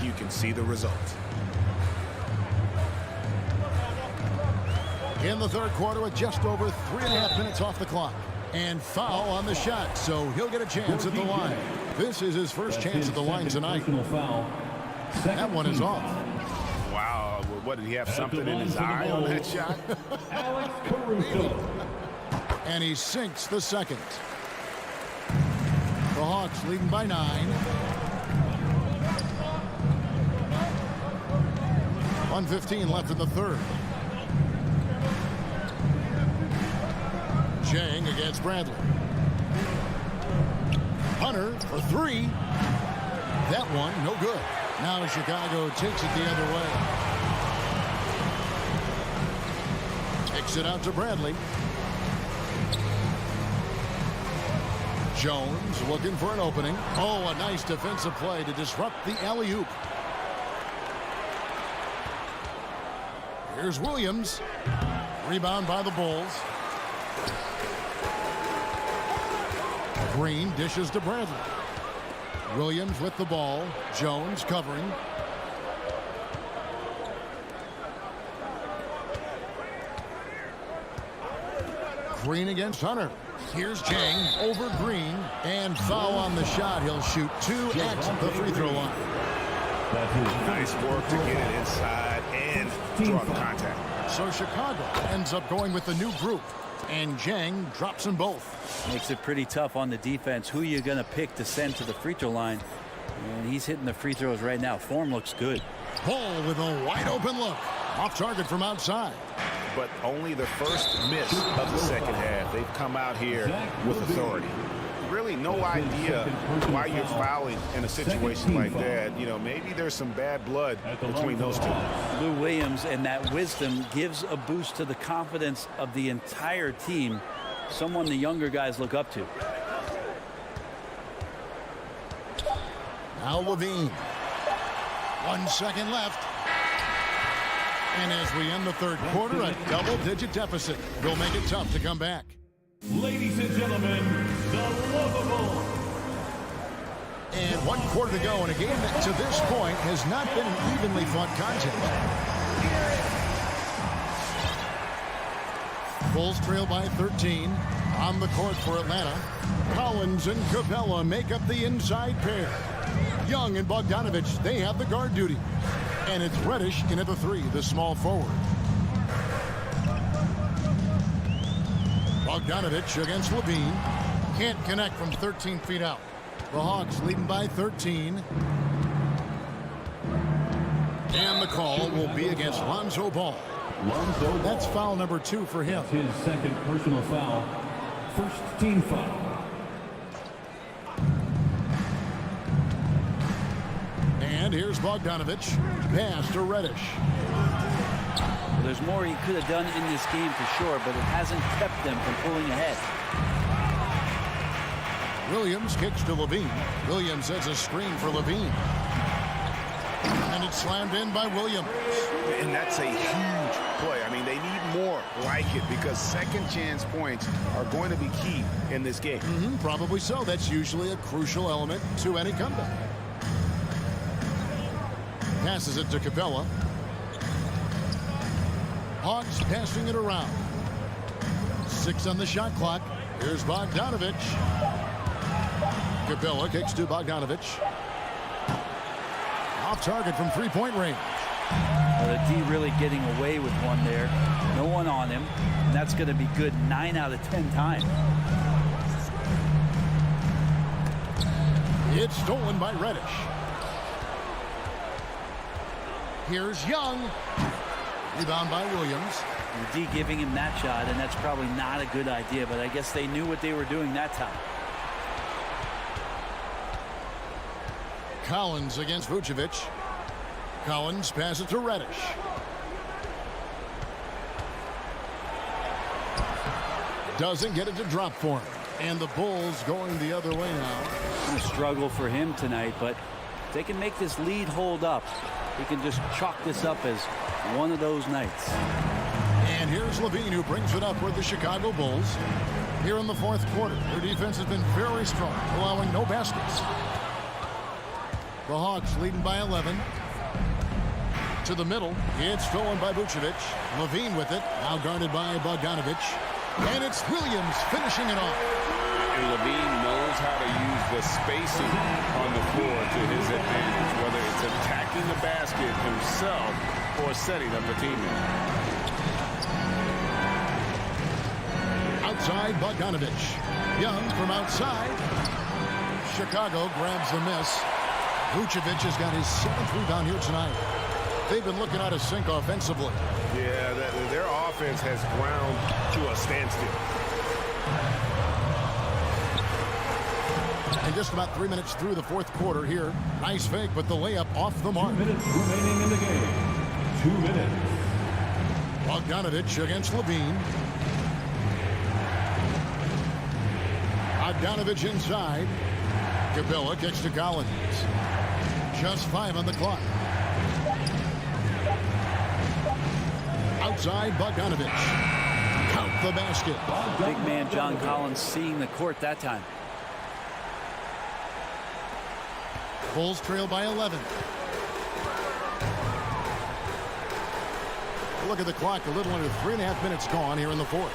You can see the result. In the third quarter with just over 3.5 minutes off the clock. And foul on the shot, so he'll get a chance at the line. This is his first chance at the line tonight. That one is off. Wow, what, did he have something in his eye on that shot? Alex Caruso. And he sinks the second. The Hawks leading by 9. .115 left in the third. Jang against Bradley. Hunter for 3. That one, no good. Now Chicago takes it the other way. Kicks it out to Bradley. Jones looking for an opening. Oh, a nice defensive play to disrupt the alley-oop. Here's Williams. Rebound by the Bulls. Green dishes to Bradley. Williams with the ball. Jones covering. Green against Hunter. Here's Jang over Green, and foul on the shot. He'll shoot 2 at the free throw line. Nice work to get it inside and draw the contact. So Chicago ends up going with the new group, and Jang drops them both. Makes it pretty tough on the defense. Who you're going to pick to send to the free throw line, and he's hitting the free throws right now. Form looks good. Paul with a wide open look. Off target from outside. But only the first miss of the second half. They've come out here with authority. Really no idea why you're fouling in a situation like that. You know, maybe there's some bad blood between those two. Lou Williams and that wisdom gives a boost to the confidence of the entire team. Someone the younger guys look up to. Now Levine. 1 second left. And as we end the third quarter, a double-digit deficit will make it tough to come back. Ladies and gentlemen, the lovable. And 1 quarter to go in a game that to this point has not been an evenly fought contest. Bulls trail by 13. On the court for Atlanta. Collins and Capella make up the inside pair. Young and Bogdanovich, they have the guard duty. And it's Reddish in at the 3, the small forward. Bogdanovich against Levine. Can't connect from 13 feet out. The Hawks leading by 13. And the call will be against Lonzo Ball. That's foul number 2 for him. His second personal foul. First team foul. And here's Bogdanovich. Pass to Reddish. Well, there's more he could have done in this game for sure, but it hasn't kept them from pulling ahead. Williams kicks to Levine. Williams has a screen for Levine. And it's slammed in by Williams. And that's a huge play. I mean, they need more like it because second chance points are going to be key in this game. Probably so. That's usually a crucial element to any comeback. Passes it to Capella. Hawks passing it around. 6 on the shot clock. Here's Bogdanovich. Capella kicks to Bogdanovich. Off target from three-point range. Well, the D really getting away with one there. No one on him. And that's going to be good 9 out of 10 times. It's stolen by Reddish. Here's Young. Rebound by Williams. The D giving him that shot, and that's probably not a good idea, but I guess they knew what they were doing that time. Collins against Vucevic. Collins passes to Reddish. Doesn't get it to drop for him. And the Bulls going the other way now. A struggle for him tonight, but if they can make this lead hold up, he can just chalk this up as one of those nights. And here's Levine, who brings it up for the Chicago Bulls. Here in the fourth quarter, their defense has been very strong, allowing no baskets. The Hawks leading by 11. To the middle. It's stolen by Vucevic. Levine with it. Now guarded by Bogdanovich. And it's Williams finishing it off. And Levine knows how to use the spacing on the floor to his advantage, whether it's attacking the basket himself or setting up a teammate. Outside, Bogdanovich. Young from outside. Chicago grabs the miss. Vucevic has got his 7th rebound here tonight. They've been looking out of sync offensively. Yeah, their offense has ground to a standstill. And just about 3 minutes through the fourth quarter here. Nice fake, but the layup off the mark. 2 minutes remaining in the game. 2 minutes. Bogdanovich against Levine. Bogdanovich inside. Capella kicks to Collins. Just 5 on the clock. Outside, Bogdanovich. Count the basket. Big man John Collins seeing the court that time. Bulls trail by 11. Look at the clock. A little under 3.5 minutes gone here in the fourth.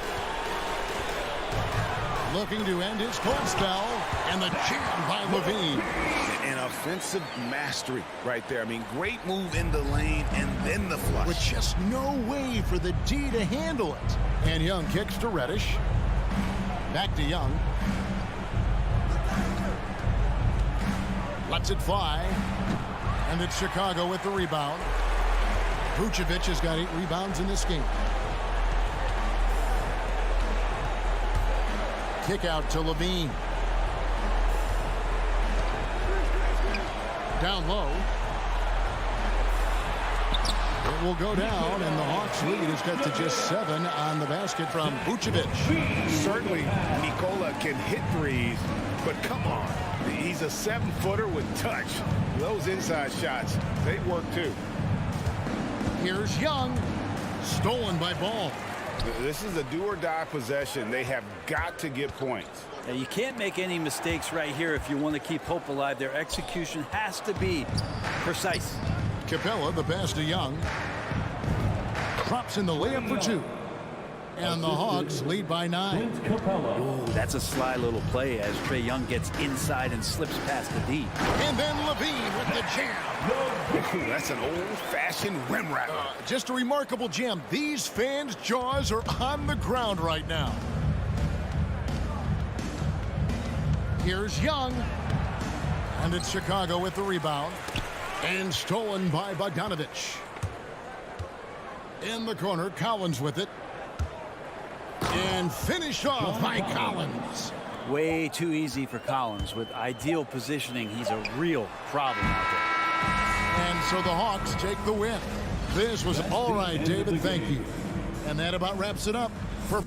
Looking to end his court spell. And the jam by Levine. An offensive mastery right there. I mean, great move in the lane and then the flush. With just no way for the D to handle it. And Young kicks to Reddish. Back to Young. Lets it fly. And it's Chicago with the rebound. Vucevic has got 8 rebounds in this game. Kick out to Levine. Down low. It will go down, and the Hawks lead has got to just 7 on the basket from Vucevic. Certainly, Nikola can hit threes, but come on. He's a 7-footer with touch. Those inside shots, they work too. Here's Young. Stolen by Ball. This is a do-or-die possession. They have got to get points. Now, you can't make any mistakes right here if you want to keep hope alive. Their execution has to be precise. Capella, the pass to Young. Drops in the layup for 2. And the Hawks lead by 9. Ooh, that's a sly little play as Trae Young gets inside and slips past the D. And then Levine with the jam. That's an old-fashioned rim rattler. Just a remarkable jam. These fans' jaws are on the ground right now. Here's Young. And it's Chicago with the rebound. And stolen by Bogdanovich. In the corner, Collins with it. And finished off by Collins. Way too easy for Collins. With ideal positioning, he's a real problem out there. And so the Hawks take the win. This was all right, David. Thank you. And that about wraps it up for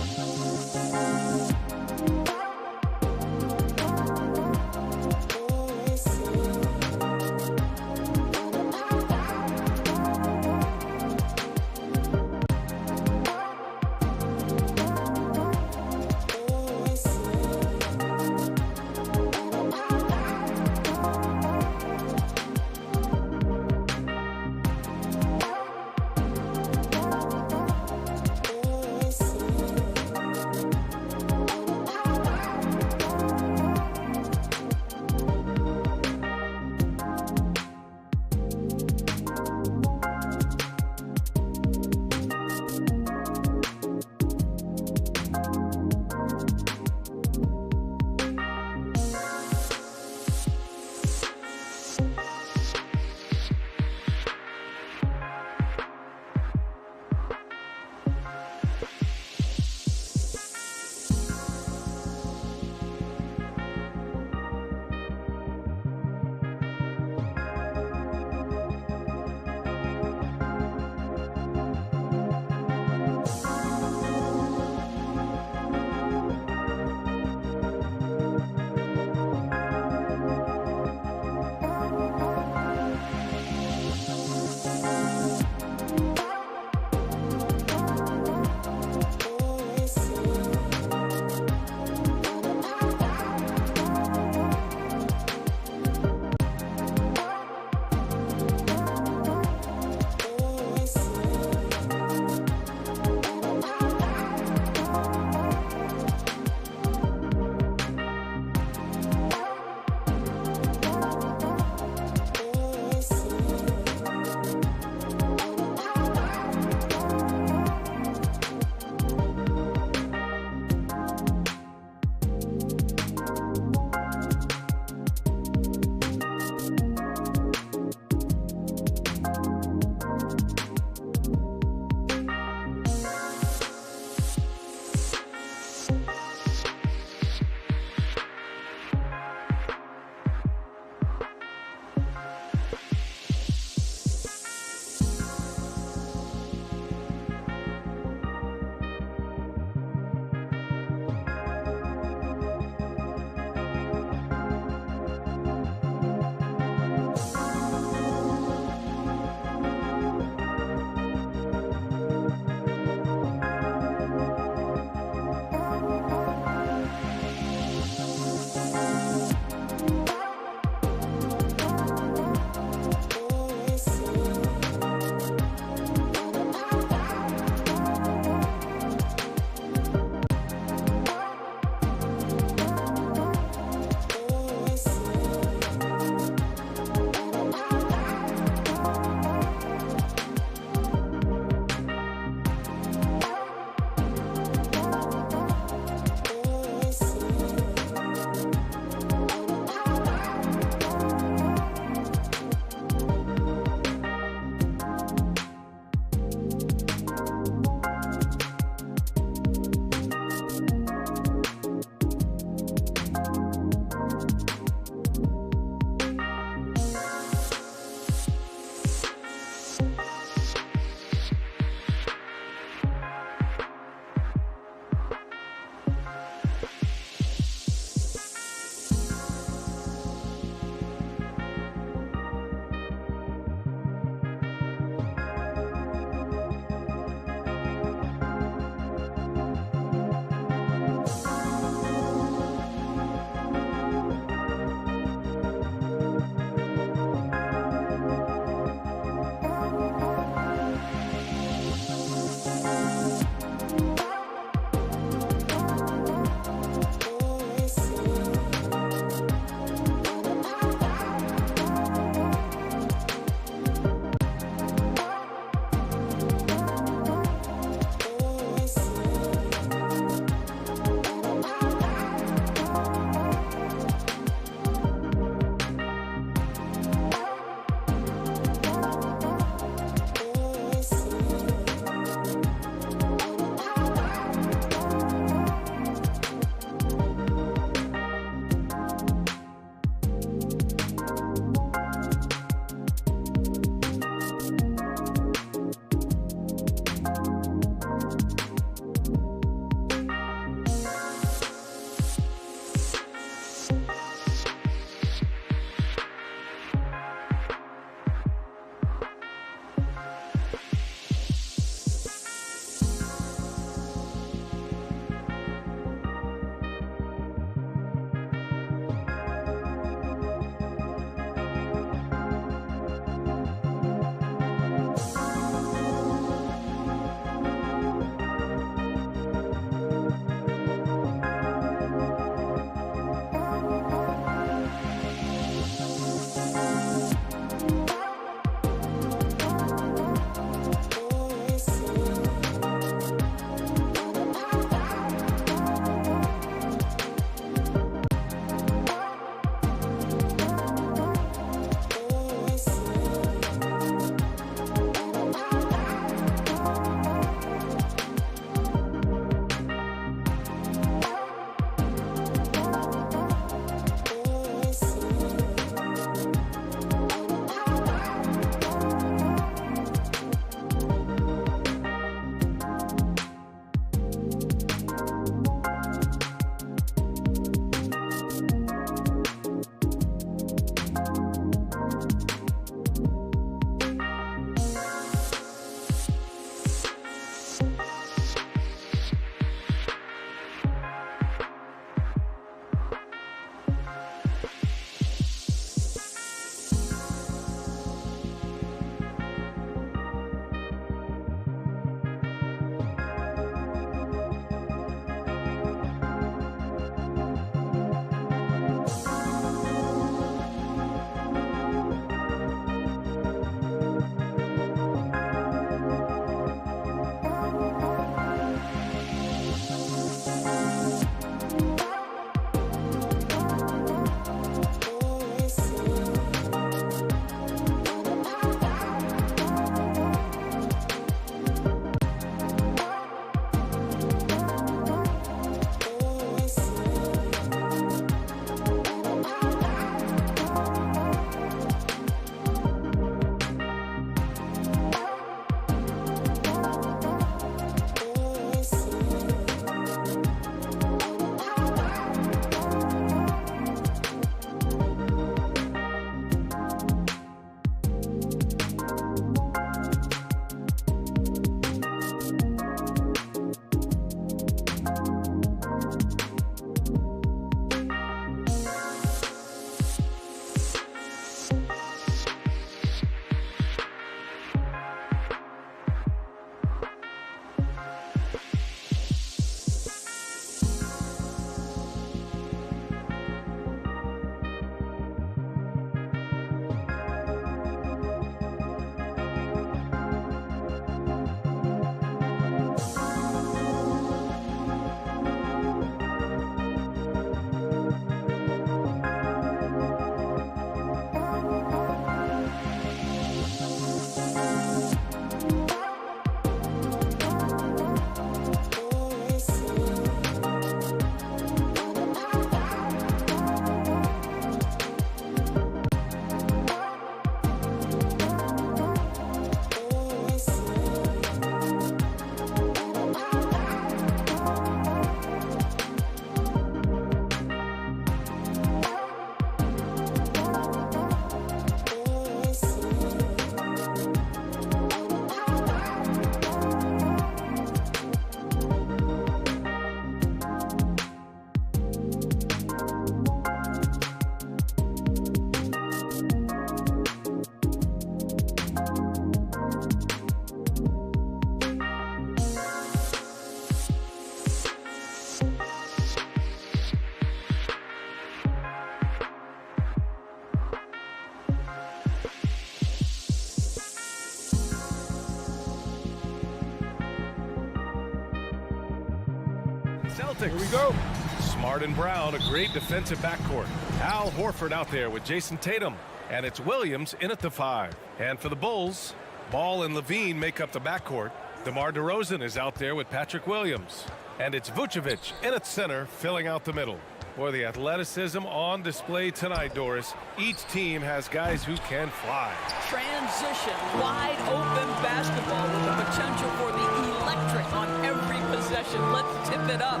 Celtics. Here we go. Smart and Brown, a great defensive backcourt. Al Horford out there with Jason Tatum. And it's Williams in at the 5. And for the Bulls, Ball and Levine make up the backcourt. DeMar DeRozan is out there with Patrick Williams. And it's Vucevic in at center, filling out the middle. Boy, the athleticism on display tonight, Doris. Each team has guys who can fly. Transition, wide open basketball with the potential for the electric on every possession. Let's tip it up.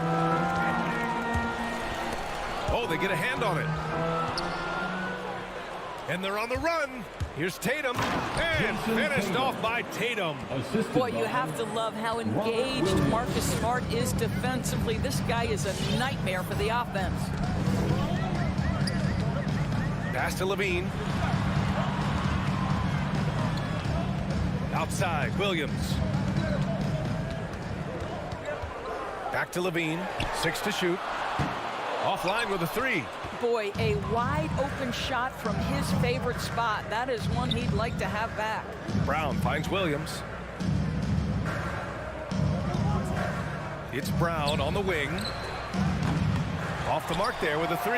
Oh, they get a hand on it. And they're on the run. Here's Tatum. And finished off by Tatum. Boy, you have to love how engaged Marcus Smart is defensively. This guy is a nightmare for the offense. Pass to Levine. Outside, Williams. Back to Levine. 6 to shoot. Offline with a 3. Boy, a wide open shot from his favorite spot. That is one he'd like to have back. Brown finds Williams. It's Brown on the wing. Off the mark there with a 3.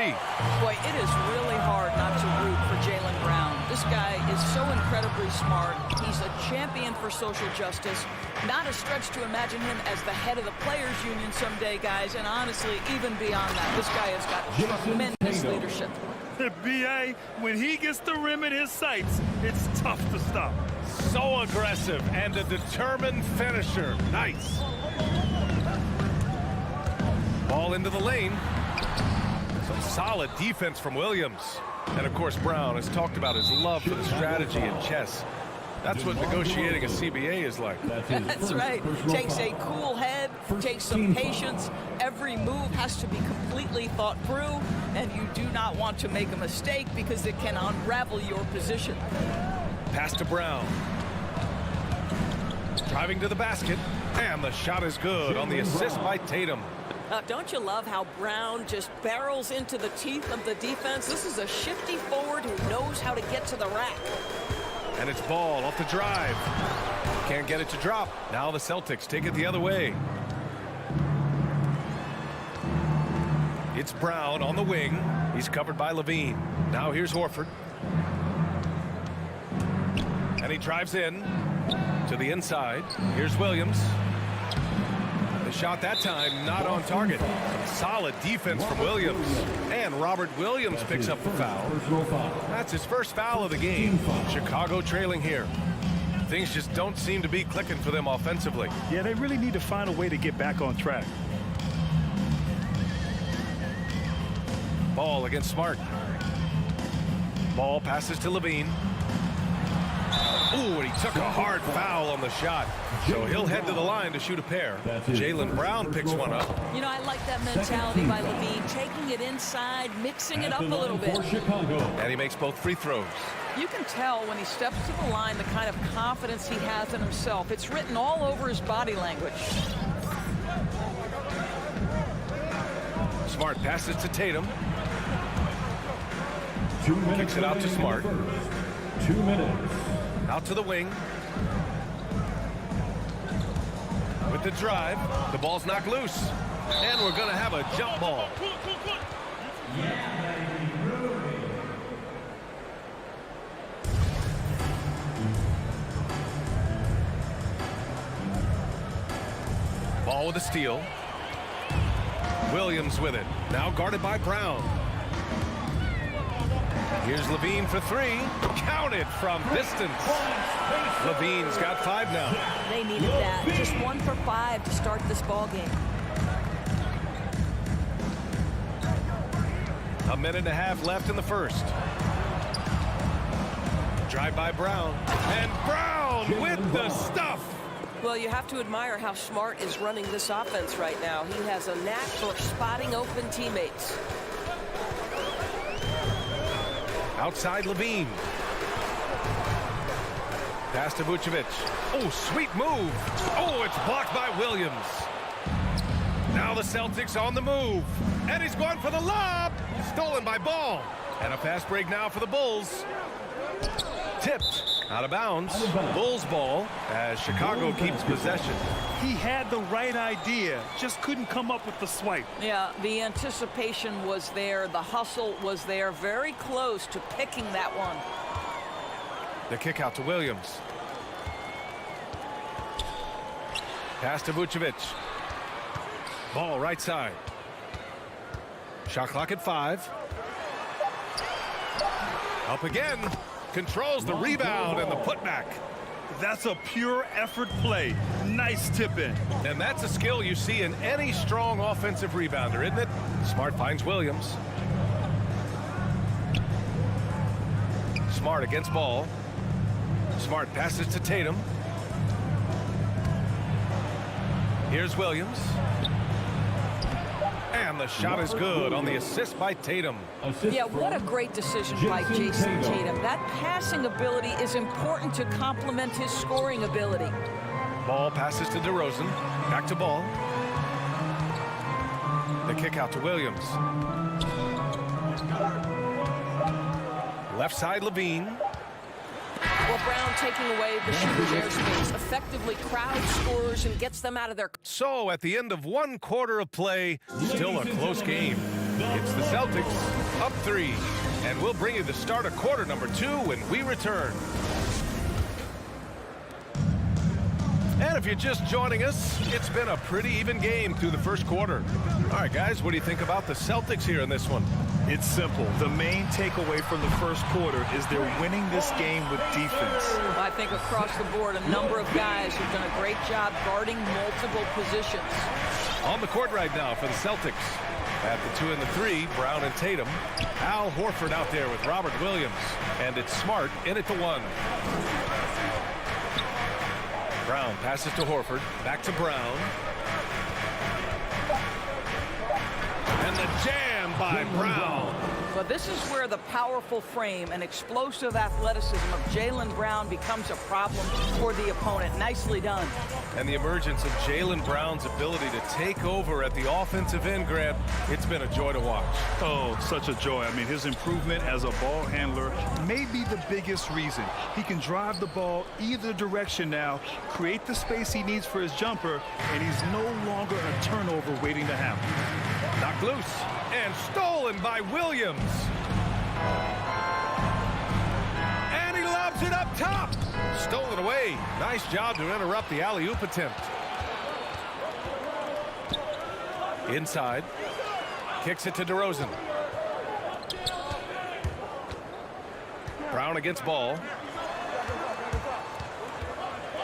Boy, it is really hard not to root for Jaylen Brown. This guy is so incredibly smart. He's a champion for social justice. Not a stretch to imagine him as the head of the Players Union someday, guys. And honestly, even beyond that, this guy has got tremendous leadership. B.A., when he gets the rim in his sights, it's tough to stop. So aggressive and a determined finisher. Nice. Ball into the lane. Some solid defense from Williams. And of course, Brown has talked about his love for the strategy in chess. That's what negotiating a CBA is like. That's right. Takes a cool head, takes some patience. Every move has to be completely thought through, and you do not want to make a mistake because it can unravel your position. Pass to Brown. Driving to the basket, and the shot is good on the assist by Tatum. Don't you love how Brown just barrels into the teeth of the defense? This is a shifty forward who knows how to get to the rack. And it's Ball off the drive. Can't get it to drop. Now the Celtics take it the other way. It's Brown on the wing. He's covered by Levine. Now here's Horford. And he drives in to the inside. Here's Williams. The shot that time not on target. Solid defense from Williams. And Robert Williams picks up the foul. That's his first foul of the game. Chicago trailing here. Things just don't seem to be clicking for them offensively. Yeah, they really need to find a way to get back on track. Ball against Smart. Ball passes to Levine. Ooh, and he took a hard foul on the shot. So he'll head to the line to shoot a pair. Jaylen Brown picks one up. You know, I like that mentality by Levine, taking it inside, mixing it up a little bit. And he makes both free throws. You can tell when he steps to the line the kind of confidence he has in himself. It's written all over his body language. Smart passes to Tatum. Kicks it out to Smart. 2 minutes. Out to the wing. With the drive, the ball's knocked loose. And we're going to have a jump ball. Ball with a steal. Williams with it. Now guarded by Brown. Here's Levine for 3. Counted from distance. Levine's got 5 now. They needed that. Just 1 for 5 to start this ball game. A minute and a half left in the first. Drive by Brown. And Brown with the stuff. Well, you have to admire how Smart is running this offense right now. He has a knack for spotting open teammates. Outside Levine. Pass to Vucevic. Oh, sweet move. Oh, it's blocked by Williams. Now the Celtics on the move. And he's going for the lob. Stolen by Ball. And a fast break now for the Bulls. Tipped. Out of bounds. Bulls ball as Chicago keeps possession. He had the right idea, just couldn't come up with the swipe. Yeah, the anticipation was there. The hustle was there. Very close to picking that one. The kick out to Williams. Pass to Vucevic. Ball right side. Shot clock at 5. Up again. Controls the rebound and the putback. That's a pure effort play. Nice tip in. And that's a skill you see in any strong offensive rebounder, isn't it? Smart finds Williams. Smart against ball. Smart passes to Tatum. Here's Williams. And the shot is good on the assist by Tatum. Yeah, what a great decision by Jason Tatum. That passing ability is important to complement his scoring ability. Ball passes to DeRozan. Back to Ball. The kick out to Williams. Left side, Levine. Well, Brown taking away the shooter's airspace, effectively crowd scorers and gets them out of their... So at the end of 1 quarter of play, still a close game. It's the Celtics up 3. And we'll bring you the start of quarter number 2 when we return. And if you're just joining us, it's been a pretty even game through the first quarter. All right, guys, what do you think about the Celtics here in this one? It's simple. The main takeaway from the first quarter is they're winning this game with defense. I think across the board, a number of guys have done a great job guarding multiple positions. On the court right now for the Celtics. At the 2 and the 3, Brown and Tatum. Al Horford out there with Robert Williams. And it's Smart in at the 1. Brown passes to Horford. Back to Brown. And the jam by Brown. But this is where the powerful frame and explosive athleticism of Jaylen Brown becomes a problem for the opponent. Nicely done. And the emergence of Jaylen Brown's ability to take over at the offensive end, Grant, it's been a joy to watch. Oh, such a joy. I mean, his improvement as a ball handler may be the biggest reason. He can drive the ball either direction now, create the space he needs for his jumper, and he's no longer a turnover waiting to happen. Knocked loose and stolen by Williams. And he lobs it up top. Stolen away. Nice job to interrupt the alley-oop attempt. Inside. Kicks it to DeRozan. Brown against Ball.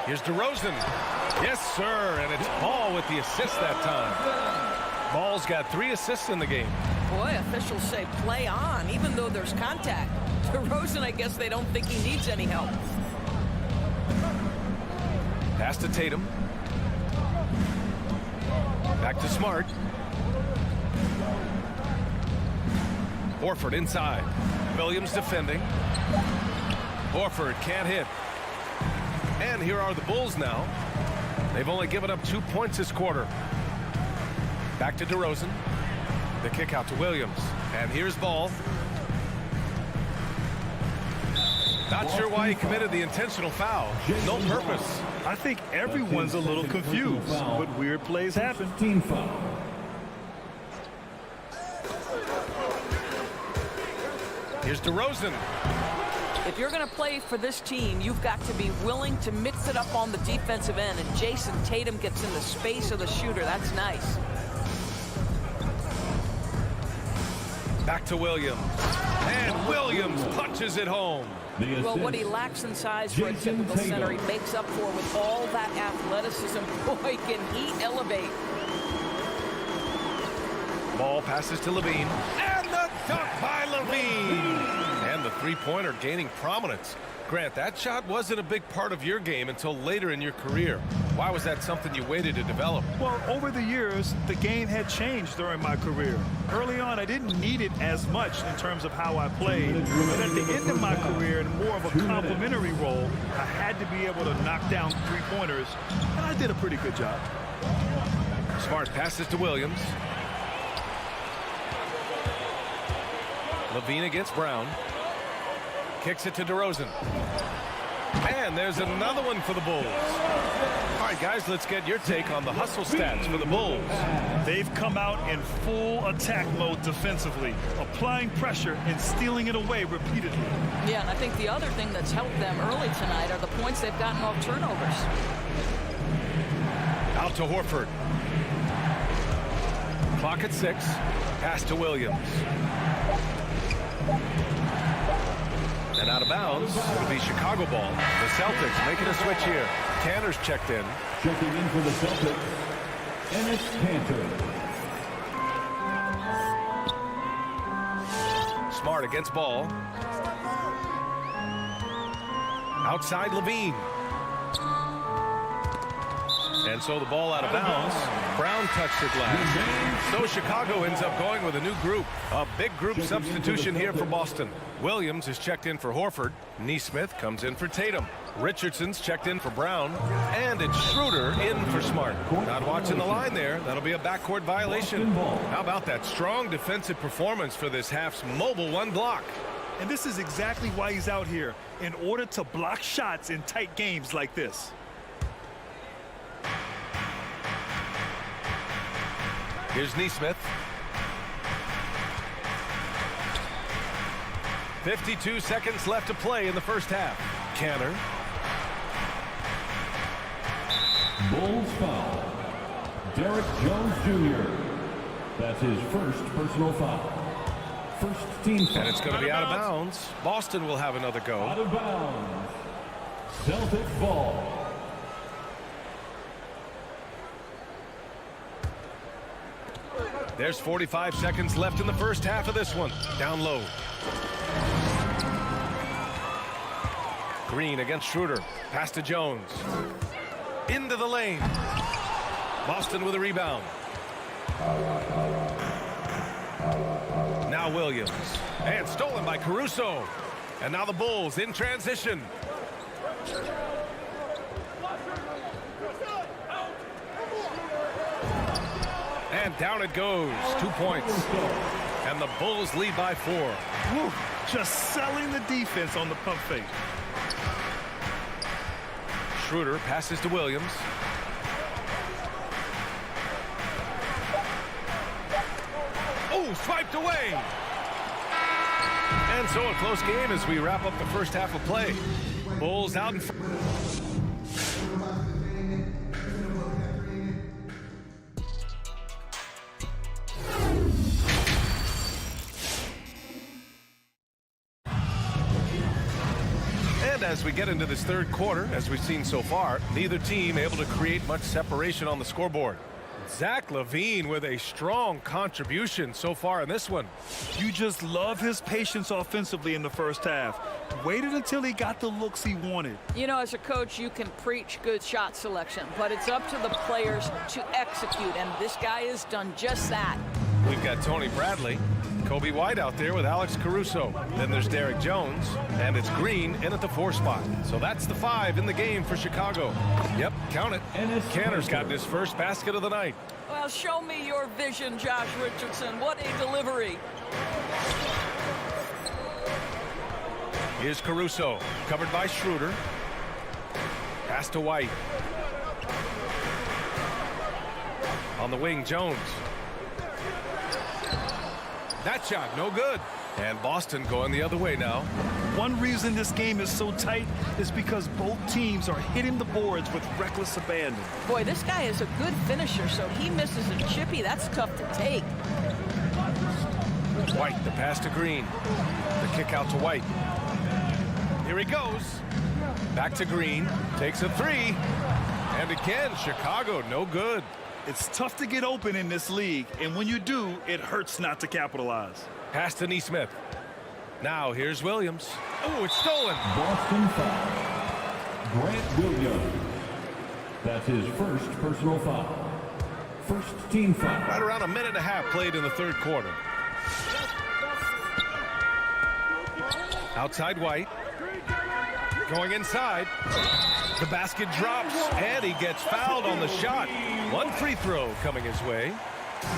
Here's DeRozan. Yes, sir. And it's Ball with the assist that time. Ball's got 3 assists in the game. Boy, officials say play on, even though there's contact. DeRozan, I guess they don't think he needs any help. Pass to Tatum. Back to Smart. Horford inside. Williams defending. Horford can't hit. And here are the Bulls now. They've only given up 2 points this quarter. Back to DeRozan. The kick out to Williams. And here's Ball. Not sure why he committed the intentional foul. No purpose. I think everyone's a little confused, but weird plays happen. Team foul. Here's DeRozan. If you're going to play for this team, you've got to be willing to mix it up on the defensive end. And Jason Tatum gets in the space of the shooter. That's nice. Back to Williams. And Williams punches it home. Well, what he lacks in size for a typical center, he makes up for with all that athleticism. Boy, can he elevate. Ball passes to Levine. And the dunk by Levine. And the three-pointer gaining prominence. Grant, that shot wasn't a big part of your game until later in your career. Why was that something you waited to develop? Well, over the years, the game had changed during my career. Early on, I didn't need it as much in terms of how I played. But at the end of my career, in more of a complementary role, I had to be able to knock down three-pointers, and I did a pretty good job. Smart passes to Williams. Levine against Brown. Kicks it to DeRozan. And there's another one for the Bulls. All right, guys, let's get your take on the hustle stats for the Bulls. They've come out in full attack mode defensively, applying pressure and stealing it away repeatedly. Yeah, and I think the other thing that's helped them early tonight are the points they've gotten off turnovers. Out to Horford. Clock at 6. Pass to Williams. And out of bounds, it'll be Chicago ball. The Celtics making a switch here. Cantor's checked in. Checking in for the Celtics, Enes Kanter. Smart against ball. Outside Levine. And so the ball out of bounds. Brown touched it last. So Chicago ends up going with a new group. A big group substitution here for Boston. Williams is checked in for Horford. Nesmith comes in for Tatum. Richardson's checked in for Brown. And it's Schroeder in for Smart. Not watching the line there. That'll be a backcourt violation. How about that strong defensive performance for this half's mobile one block? And this is exactly why he's out here, in order to block shots in tight games like this. Here's Nesmith. 52 seconds left to play in the first half. Cantor. Bulls foul. Derek Jones Jr. That's his first personal foul. First team foul. And it's going to be out of bounds. Boston will have another go. Out of bounds. Celtic ball. There's 45 seconds left in the first half of this one. Down low. Green against Schroeder. Pass to Jones. Into the lane. Boston with a rebound. Now Williams. And stolen by Caruso. And now the Bulls in transition. And down it goes. 2 points. And the Bulls lead by 4. Whew, just selling the defense on the pump fake. Schroeder passes to Williams. Oh, swiped away. And so a close game as we wrap up the first half of play. Bulls out in front. As we get into this third quarter, as we've seen so far, neither team able to create much separation on the scoreboard. Zach LaVine with a strong contribution so far in this one. You just love his patience offensively in the first half. Waited until he got the looks he wanted. You know, as a coach, you can preach good shot selection, but it's up to the players to execute, and this guy has done just that. We've got Tony Bradley, Kobe White out there with Alex Caruso. Then there's Derek Jones, and it's Green in at the 4 spot. So that's the 5 in the game for Chicago. Yep, count it. Cantor's gotten his first basket of the night. Well, show me your vision, Josh Richardson. What a delivery. Here's Caruso, covered by Schroeder. Pass to White. On the wing, Jones. That shot, no good. And Boston going the other way now. One reason this game is so tight is because both teams are hitting the boards with reckless abandon. Boy, this guy is a good finisher, so he misses a chippy. That's tough to take. White, the pass to Green. The kick out to White. Here he goes. Back to Green. Takes a 3. And again, Chicago, no good. It's tough to get open in this league, and when you do, it hurts not to capitalize. Pass to Nesmith. Now here's Williams. Oh, it's stolen. Boston foul. Grant Williams. That's his first personal foul. First team foul. Right around a minute and a half played in the third quarter. Outside White. Going inside. The basket drops, and he gets fouled on the shot. One free throw coming his way.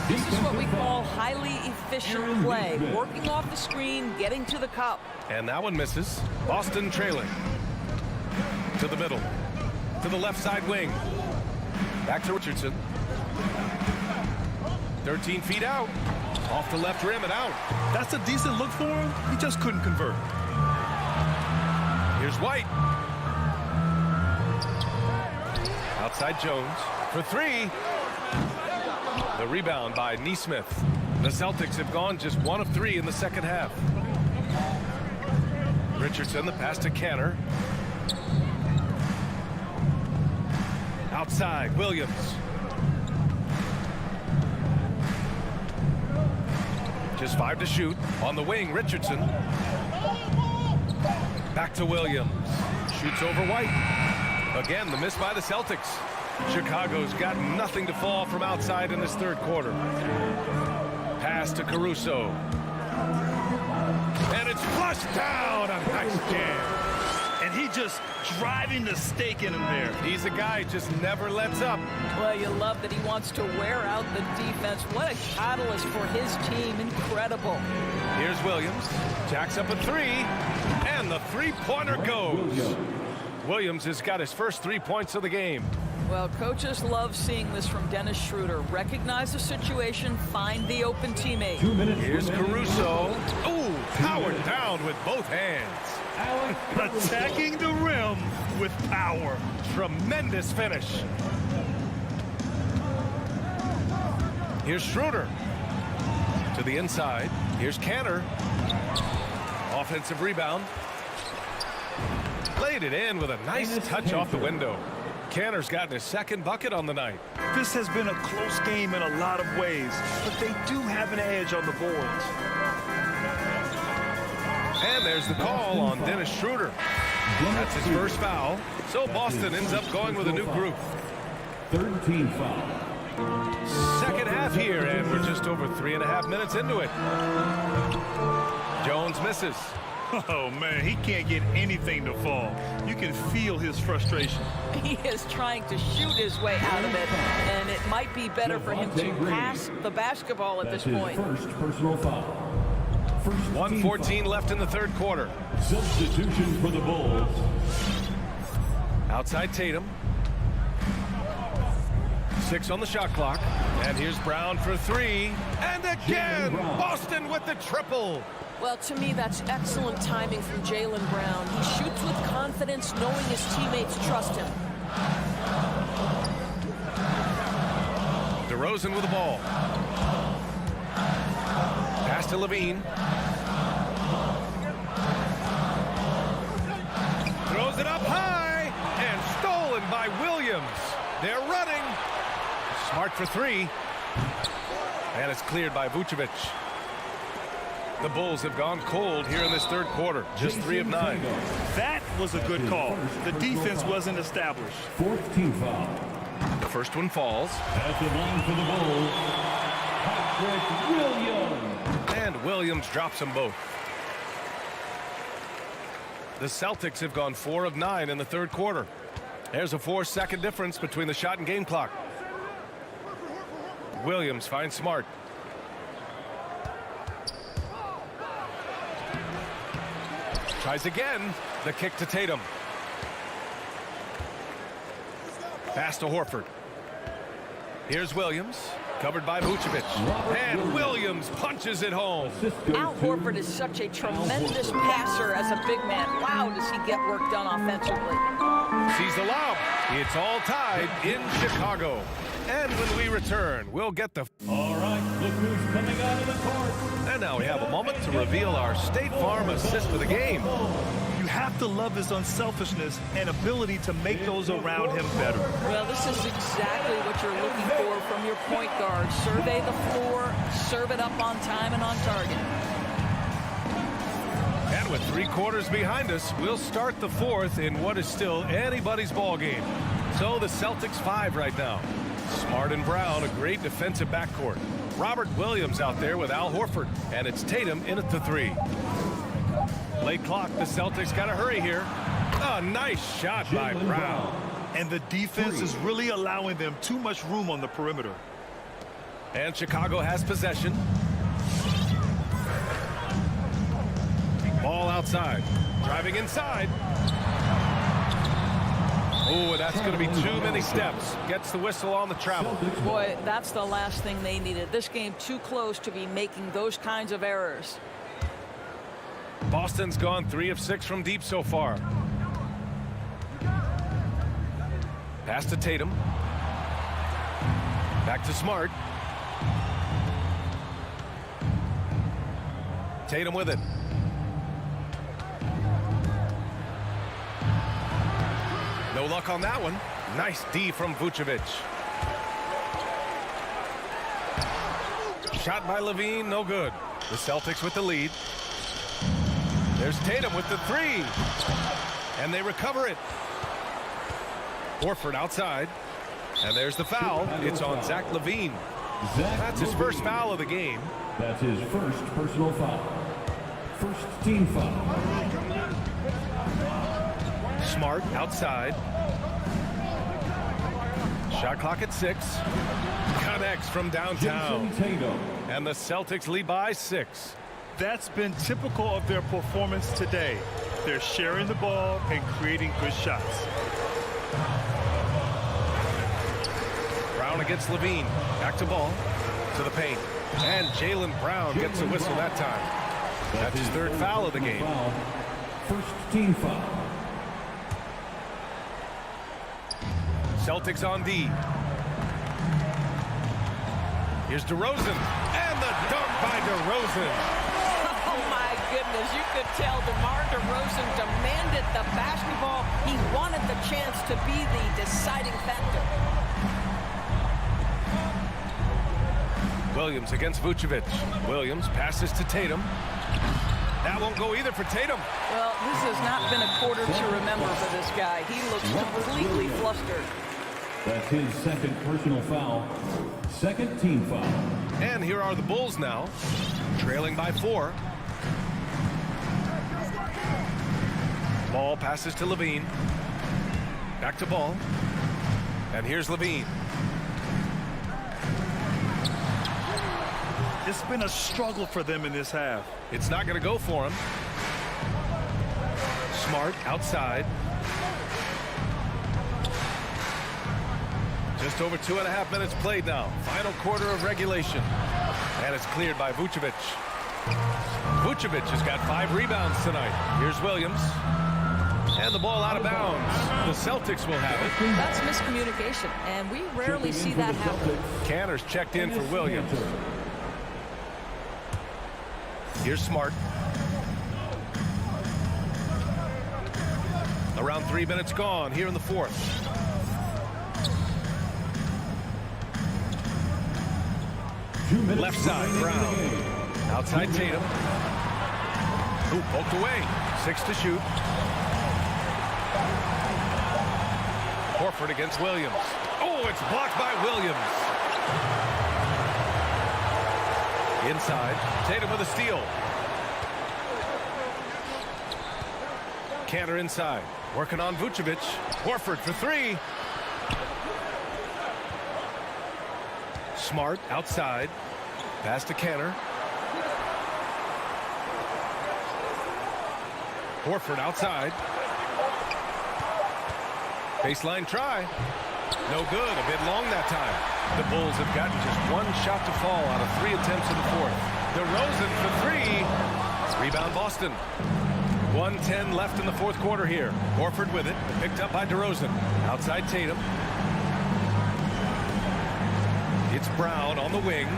This is what we call highly efficient play. Working off the screen, getting to the cup. And that one misses. Boston trailing. To the middle. To the left side wing. Back to Richardson. 13 feet out. Off the left rim and out. That's a decent look for him. He just couldn't convert. Here's White. Outside Jones for three. The rebound by Nesmith. The Celtics have gone just 1 of 3 in the second half. Richardson, the pass to Canner. Outside, Williams. Just 5 to shoot. On the wing, Richardson. Back to Williams. Shoots over White. Again, the miss by the Celtics. Chicago's got nothing to fall from outside in this third quarter. Pass to Caruso. And it's flushed down. A nice jam. And he just driving the stake in him there. He's a guy who just never lets up. Well, you love that he wants to wear out the defense. What a catalyst for his team. Incredible. Here's Williams. Jacks up a 3. And the three-pointer goes. Williams has got his first 3 points of the game. Well, coaches love seeing this from Dennis Schroeder. Recognize the situation, find the open teammate. Here's Caruso. Ooh, powered down with both hands. Attacking the rim with power. Tremendous finish. Here's Schroeder. To the inside. Here's Canner. Offensive rebound. Laid it in with a nice touch off the window. Canner's gotten his second bucket on the night. This has been a close game in a lot of ways, but they do have an edge on the boards. And there's the call on Dennis Schroeder. That's his first foul. So Boston ends up going with a new group. 13 foul. Second half here, and we're just over 3.5 minutes into it. Jones misses. Oh, man, he can't get anything to fall. You can feel his frustration. He is trying to shoot his way out of it, and it might be better for him to pass the basketball at this point. First personal foul. 1:14 left in the third quarter. Substitution for the Bulls. Outside Tatum. 6 on the shot clock. And here's Brown for 3. And again, Boston with the triple. Well, to me, that's excellent timing from Jaylen Brown. He shoots with confidence, knowing his teammates trust him. DeRozan with the ball. Pass to Levine. Throws it up high and stolen by Williams. They're running. Smart for 3. And it's cleared by Vucevic. The Bulls have gone cold here in this third quarter. Just 3 of 9. That was a good call. The defense wasn't established. 4th team foul. The first one falls. At the line for the Bulls, Patrick Williams. And Williams drops them both. The Celtics have gone 4 of 9 in the third quarter. There's a 4-second difference between the shot and game clock. Williams finds Smart. Tries again. The kick to Tatum. Pass to Horford. Here's Williams. Covered by Vucevic. And Williams punches it home. Al Horford is such a tremendous passer as a big man. Wow, does he get work done offensively. Sees the lob. It's all tied in Chicago. And when we return, we'll get the... All right, look who's coming out of the court. And now we have a moment to reveal our State Farm assist of the game. You have to love his unselfishness and ability to make those around him better. Well, this is exactly what you're looking for from your point guard. Survey the floor, serve it up on time and on target. And with 3 quarters behind us, we'll start the fourth in what is still anybody's ball game. So the Celtics 5 right now. Smart and Brown, a great defensive backcourt. Robert Williams out there with Al Horford, and it's Tatum in at the 3. Late clock, the Celtics got to hurry here. A nice shot by Brown. And the defense is really allowing them too much room on the perimeter. And Chicago has possession. Ball outside. Driving inside. Oh, that's going to be too many steps. Gets the whistle on the travel. Boy, that's the last thing they needed. This game too close to be making those kinds of errors. Boston's gone 3 of 6 from deep so far. Pass to Tatum. Back to Smart. Tatum with it. No luck on that one. Nice D from Vucevic. Shot by Levine, no good. The Celtics with the lead. There's Tatum with the 3. And they recover it. Horford outside. And there's the foul. It's on Zach LaVine. That's his first foul of the game. That's his first personal foul. First team foul. Smart outside. Shot clock at 6. Connects from downtown. And the Celtics lead by 6. That's been typical of their performance today. They're sharing the ball and creating good shots. Brown against Levine. Back to ball. To the paint. And Jaylen Brown gets a whistle that time. That's his third foul of the game. First team foul. Celtics on D. Here's DeRozan. And the dunk by DeRozan. Oh, my goodness. You could tell DeMar DeRozan demanded the basketball. He wanted the chance to be the deciding factor. Williams against Vucevic. Williams passes to Tatum. That won't go either for Tatum. Well, this has not been a quarter to remember for this guy. He looks completely flustered. That's his second personal foul. Second team foul. And here are the Bulls now, trailing by 4. Ball passes to Levine. Back to Ball. And here's Levine. It's been a struggle for them in this half. It's not going to go for him. Smart outside. Just over 2.5 minutes played now. Final quarter of regulation. And it's cleared by Vucevic. Vucevic has got 5 rebounds tonight. Here's Williams. And the ball out of bounds. The Celtics will have it. That's miscommunication, and we rarely see that happen. Cantor's checked in for Williams. Here's Smart. Around 3 minutes gone here in the 4th. Left side, Brown. Outside Tatum. Ooh, poked away. 6 to shoot. Horford against Williams. Oh, it's blocked by Williams. Inside. Tatum with a steal. Cantor inside. Working on Vucevic. Horford for 3. Smart outside. Pass to Cantor. Horford outside. Baseline try. No good. A bit long that time. The Bulls have gotten just 1 shot to fall out of 3 attempts in the 4th. DeRozan for 3. Rebound Boston. 1:10 left in the 4th quarter here. Horford with it. Picked up by DeRozan. Outside Tatum. It's Brown on the wing.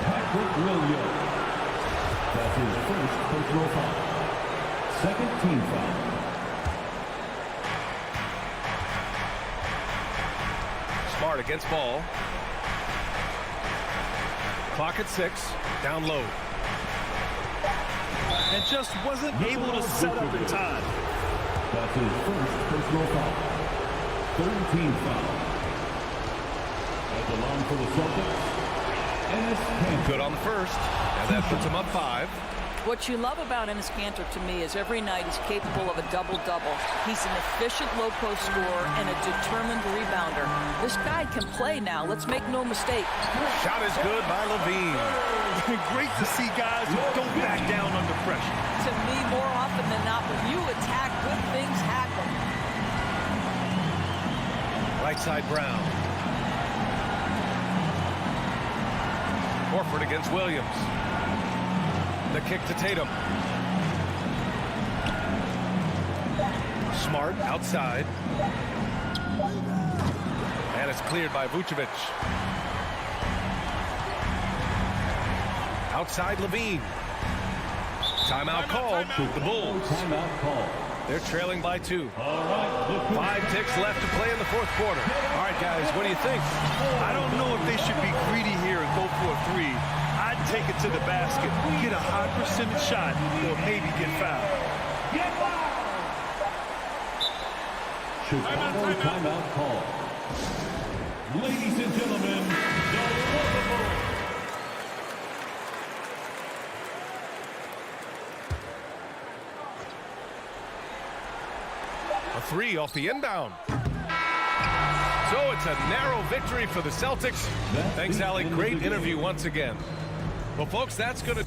Patrick Williams. That's his first personal foul. Second team foul. Smart against Ball. Clock at 6. Down low. And just wasn't able to set up in time. That's his first personal foul. Third team foul. At the line for the Celtics. Good on the first. And that puts him up 5. What you love about Enes Kanter to me is every night he's capable of a double-double. He's an efficient low-post scorer and a determined rebounder. This guy can play now. Let's make no mistake. Shot is good by Levine. Great to see guys who don't back down under pressure. To me, more often than not, when you attack, good things happen. Right side Brown. Horford against Williams. The kick to Tatum. Smart outside. And it's cleared by Vucevic. Outside Levine. Timeout called. The Bulls. Timeout call. They're trailing by 2. All right. 5 ticks left to play in the fourth quarter. All right, guys, what do you think? I don't know if they should be greedy here and go for a 3. I'd take it to the basket, get a high percentage shot, or maybe get fouled. Chicago timeout call. Ladies and gentlemen, A 3 off the inbound. So it's a narrow victory for the Celtics. Thanks, Allie. Great interview once again. Well, folks, that's going to...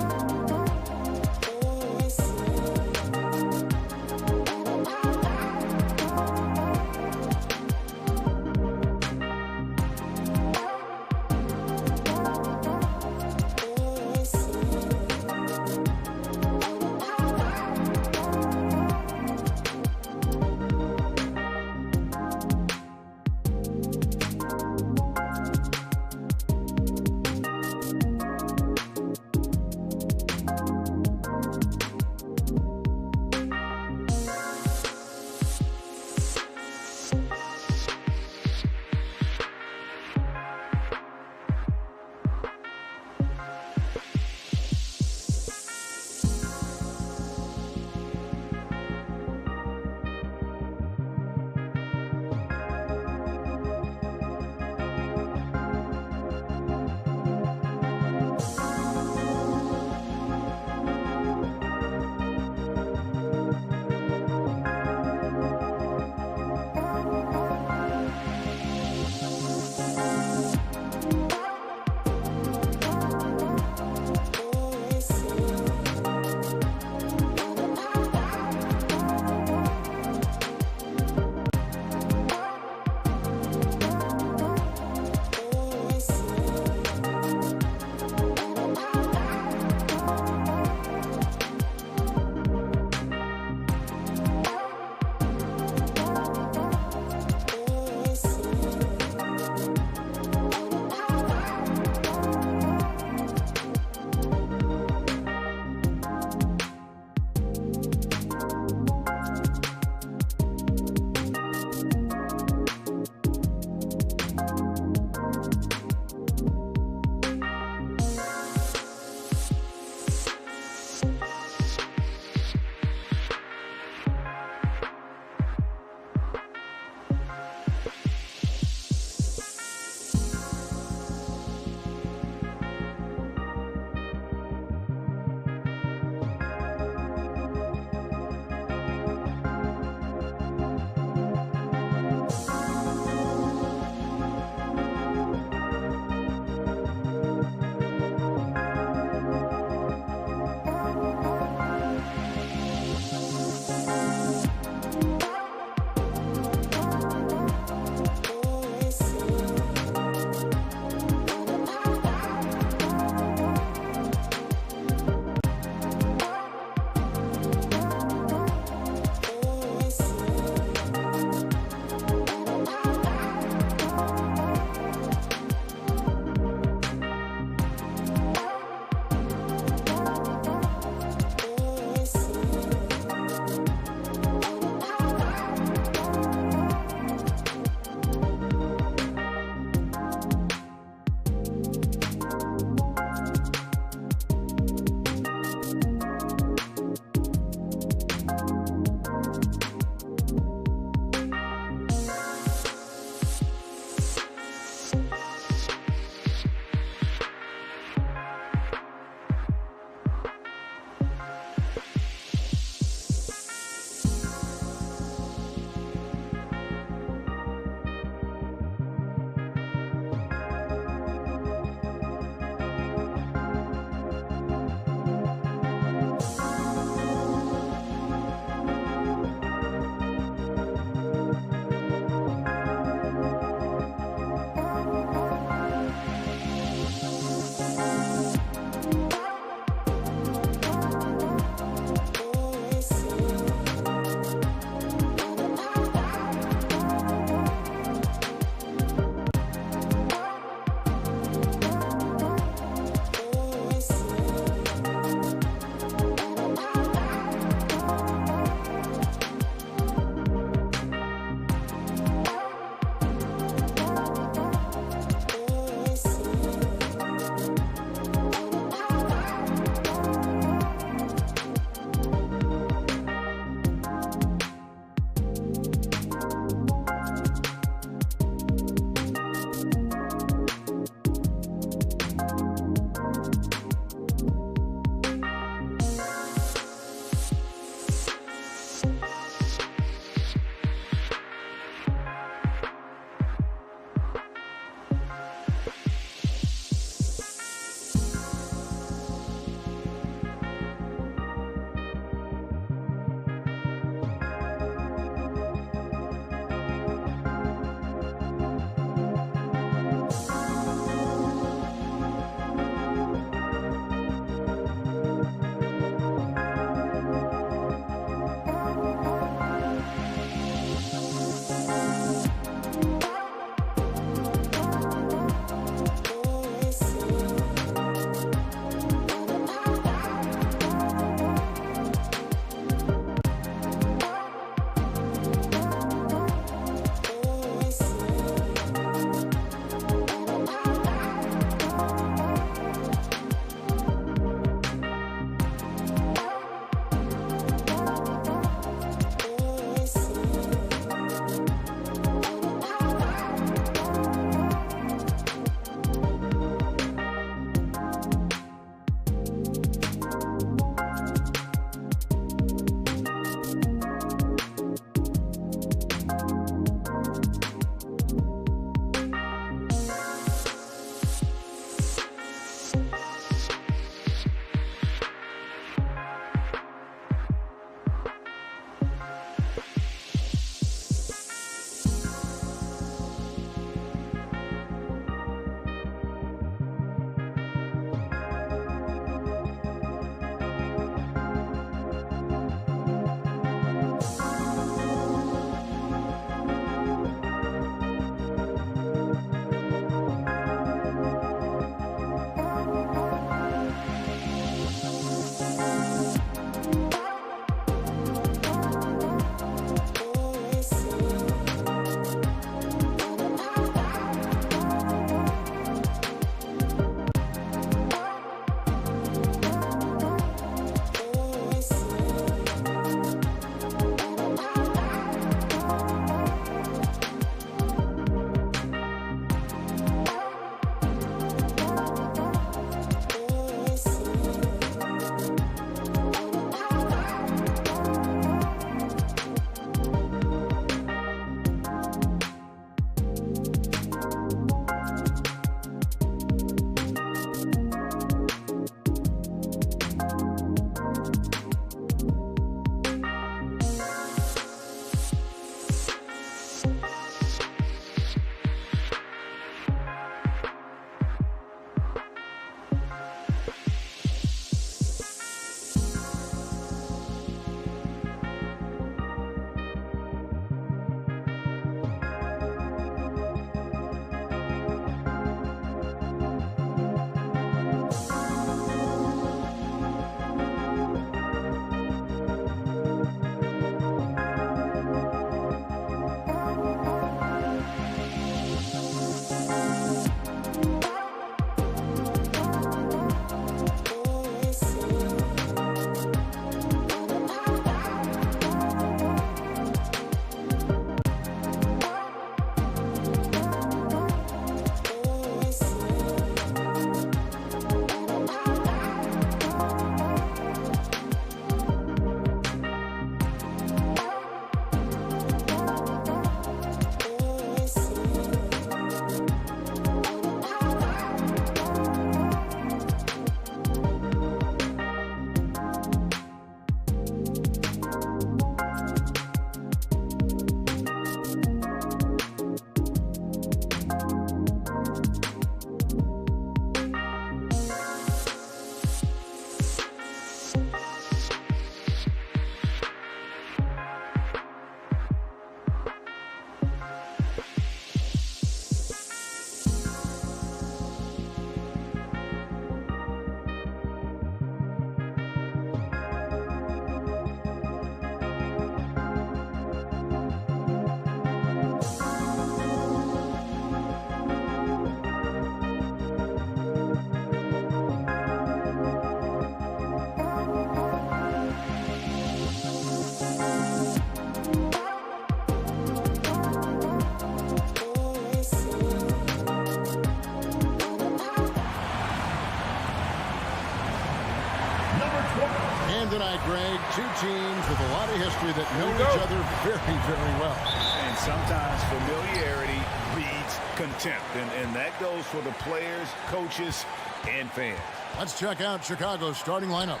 And tonight, Greg, two teams with a lot of history that know each other very, very well. And sometimes familiarity breeds contempt. And that goes for the players, coaches, and fans. Let's check out Chicago's starting lineup.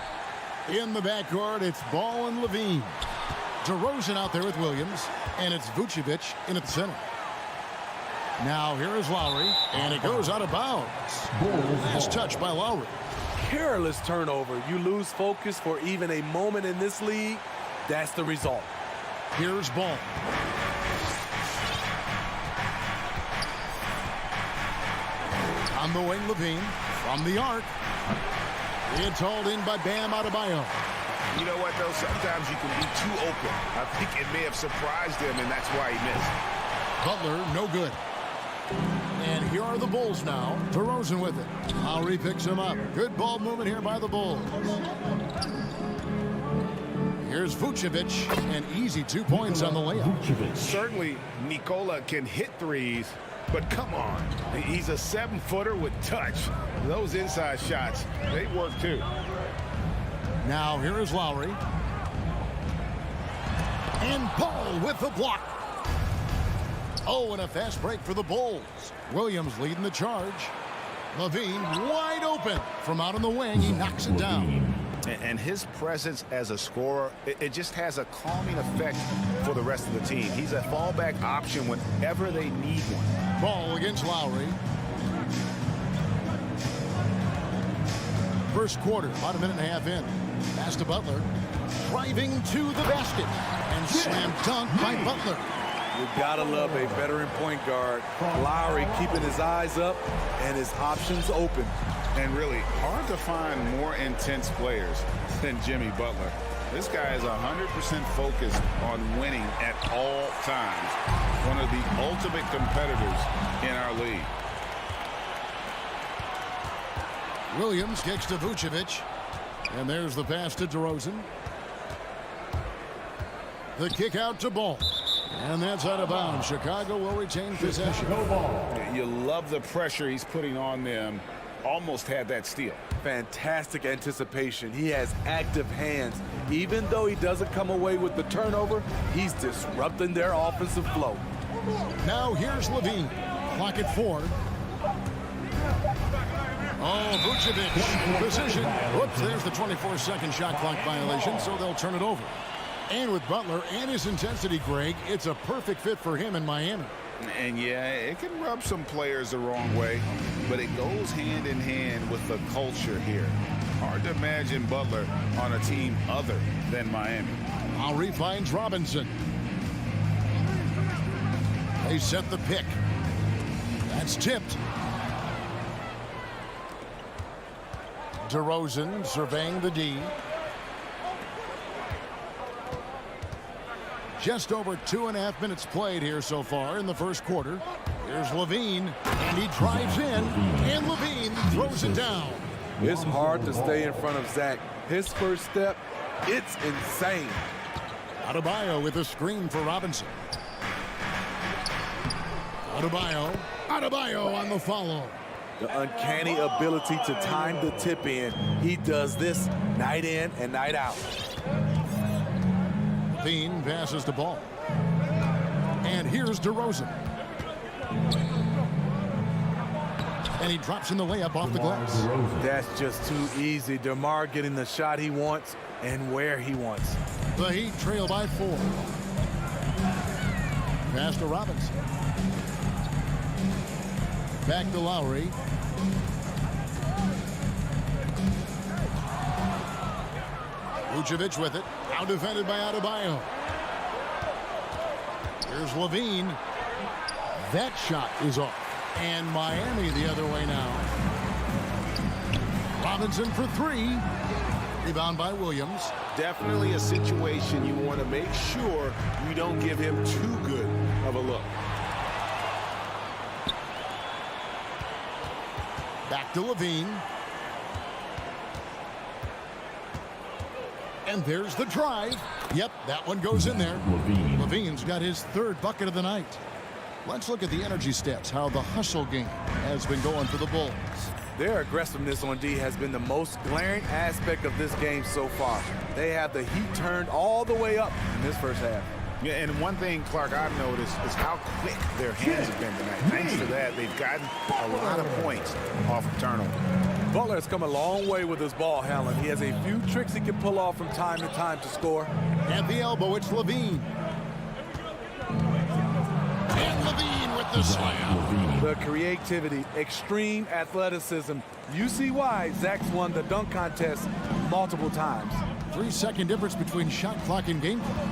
In the backcourt, it's Ball and Levine. DeRozan out there with Williams. And it's Vucevic in at the center. Now here is Lowry. And it goes out of bounds. Last touch by Lowry. Careless turnover. You lose focus for even a moment in this league. That's the result. Here's Ball. On the wing, Levine. From the arc. It's hauled in by Bam Adebayo. You know what, though? Sometimes you can be too open. I think it may have surprised him, and that's why he missed. Butler, no good. And here are the Bulls now. DeRozan with it. Lowry picks him up. Good ball movement here by the Bulls. Here's Vucevic. And easy 2 points on the layup. Certainly, Nikola can hit threes, but come on. He's a 7-footer with touch. Those inside shots, they work too. Now here is Lowry. And Ball with the block. Oh, and a fast break for the Bulls. Williams leading the charge. Levine wide open. From out on the wing, he knocks it down. And his presence as a scorer, it just has a calming effect for the rest of the team. He's a fallback option whenever they need one. Ball against Lowry. First quarter, about a minute and a half in. Pass to Butler. Driving to the basket. And slam dunk by Butler. You gotta love a veteran point guard. Lowry keeping his eyes up and his options open. And really, hard to find more intense players than Jimmy Butler. This guy is 100% focused on winning at all times. One of the ultimate competitors in our league. Williams kicks to Vucevic. And there's the pass to DeRozan. The kick out to Ball. And that's out of bounds. Chicago will retain possession. You love the pressure he's putting on them. Almost had that steal. Fantastic anticipation. He has active hands. Even though he doesn't come away with the turnover, he's disrupting their offensive flow. Now here's Levine. Clock at 4. Oh, Vucevic. Precision. Whoops, there's the 24-second shot clock violation, so they'll turn it over. And with Butler and his intensity, Greg, it's a perfect fit for him in Miami. And yeah, it can rub some players the wrong way, but it goes hand in hand with the culture here. Hard to imagine Butler on a team other than Miami. Lowry finds Robinson. They set the pick. That's tipped. DeRozan surveying the D. Just over 2.5 minutes played here so far in the first quarter. Here's Levine, and he drives in, and Levine throws it down. It's hard to stay in front of Zach. His first step, it's insane. Adebayo with a screen for Robinson. Adebayo on the follow. The uncanny ability to time the tip in. He does this night in and night out. Levine passes the ball. And here's DeRozan. And he drops in the layup off the glass. That's just too easy. DeMar getting the shot he wants and where he wants. The Heat trail by 4. Pass to Robinson. Back to Lowry. Vucevic with it. Now defended by Adebayo. Here's Levine. That shot is off. And Miami the other way now. Robinson for 3. Rebound by Williams. Definitely a situation you want to make sure you don't give him too good of a look. Back to Levine. And there's the drive. Yep, that one goes in there. Levine's got his 3rd bucket of the night. Let's look at the energy stats, how the hustle game has been going for the Bulls. Their aggressiveness on D has been the most glaring aspect of this game so far. They have the heat turned all the way up in this first half. Yeah, and one thing, Clark, I've noticed is how quick their hands have been tonight. Thanks to that, they've gotten a lot of points off of turnover. Butler has come a long way with his ball handling. He has a few tricks he can pull off from time to time to score. At the elbow, it's Levine. And Levine with the slam. The creativity, extreme athleticism. You see why Zach's won the dunk contest multiple times. 3-second difference between shot clock and game clock.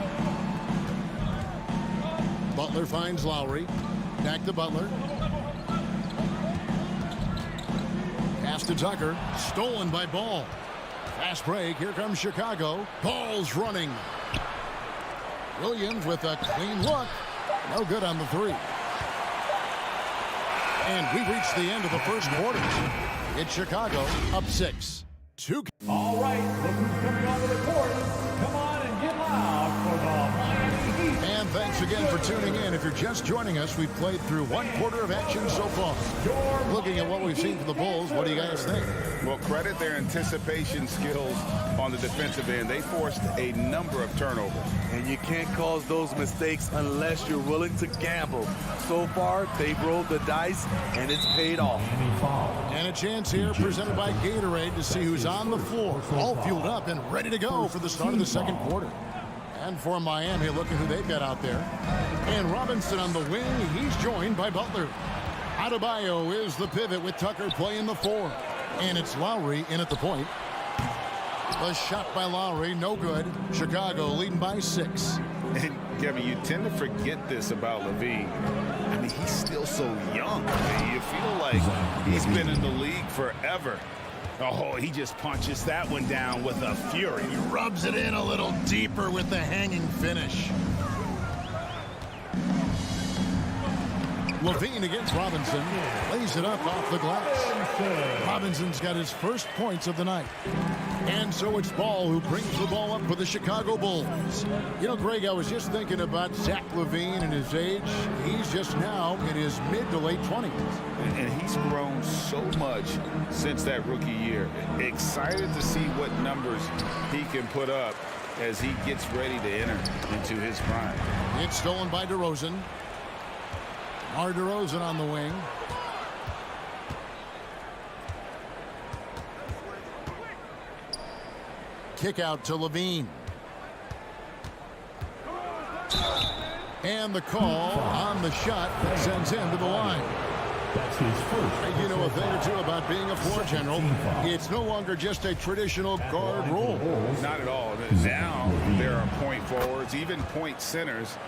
Butler finds Lowry. Back to Butler. Pass to Tucker. Stolen by Ball. Fast break. Here comes Chicago. Ball's running. Williams with a clean look. No good on the three. And we've reached the end of the first quarter. It's Chicago up 6. All right, look who's coming onto the court. Come on and get loud for the Miami Heat. And thanks again for tuning in. If you're just joining us, we've played through one quarter of action so far. Looking at what we've seen from the Bulls, what do you guys think? Well, credit their anticipation skills on the defensive end. They forced a number of turnovers. And you can't cause those mistakes unless you're willing to gamble. So far, they've rolled the dice, and it's paid off. And a chance here presented by Gatorade to see who's on the floor. All fueled up and ready to go for the start of the second quarter. And for Miami, look at who they've got out there. And Robinson on the wing. He's joined by Butler. Adebayo is the pivot with Tucker playing the 4. And it's Lowry in at the point. The shot by Lowry, no good. Chicago leading by 6. And, Kevin, you tend to forget this about Levine. I mean, he's still so young. I mean, you feel like he's been in the league forever. Oh, he just punches that one down with a fury. He rubs it in a little deeper with the hanging finish. Levine against Robinson. Lays it up off the glass. Robinson's got his first points of the night. And so it's Ball who brings the ball up for the Chicago Bulls. You know, Greg, I was just thinking about Zach LaVine and his age. He's just now in his mid to late 20s. And he's grown so much since that rookie year. Excited to see what numbers he can put up as he gets ready to enter into his prime. It's stolen by DeRozan. DeRozan on the wing. Kick out to Levine. And the call on the shot that sends him to the line. That's his first. You know a thing or two about being a floor general. It's no longer just a traditional guard role. Not at all. Now there are point forwards, even point centers.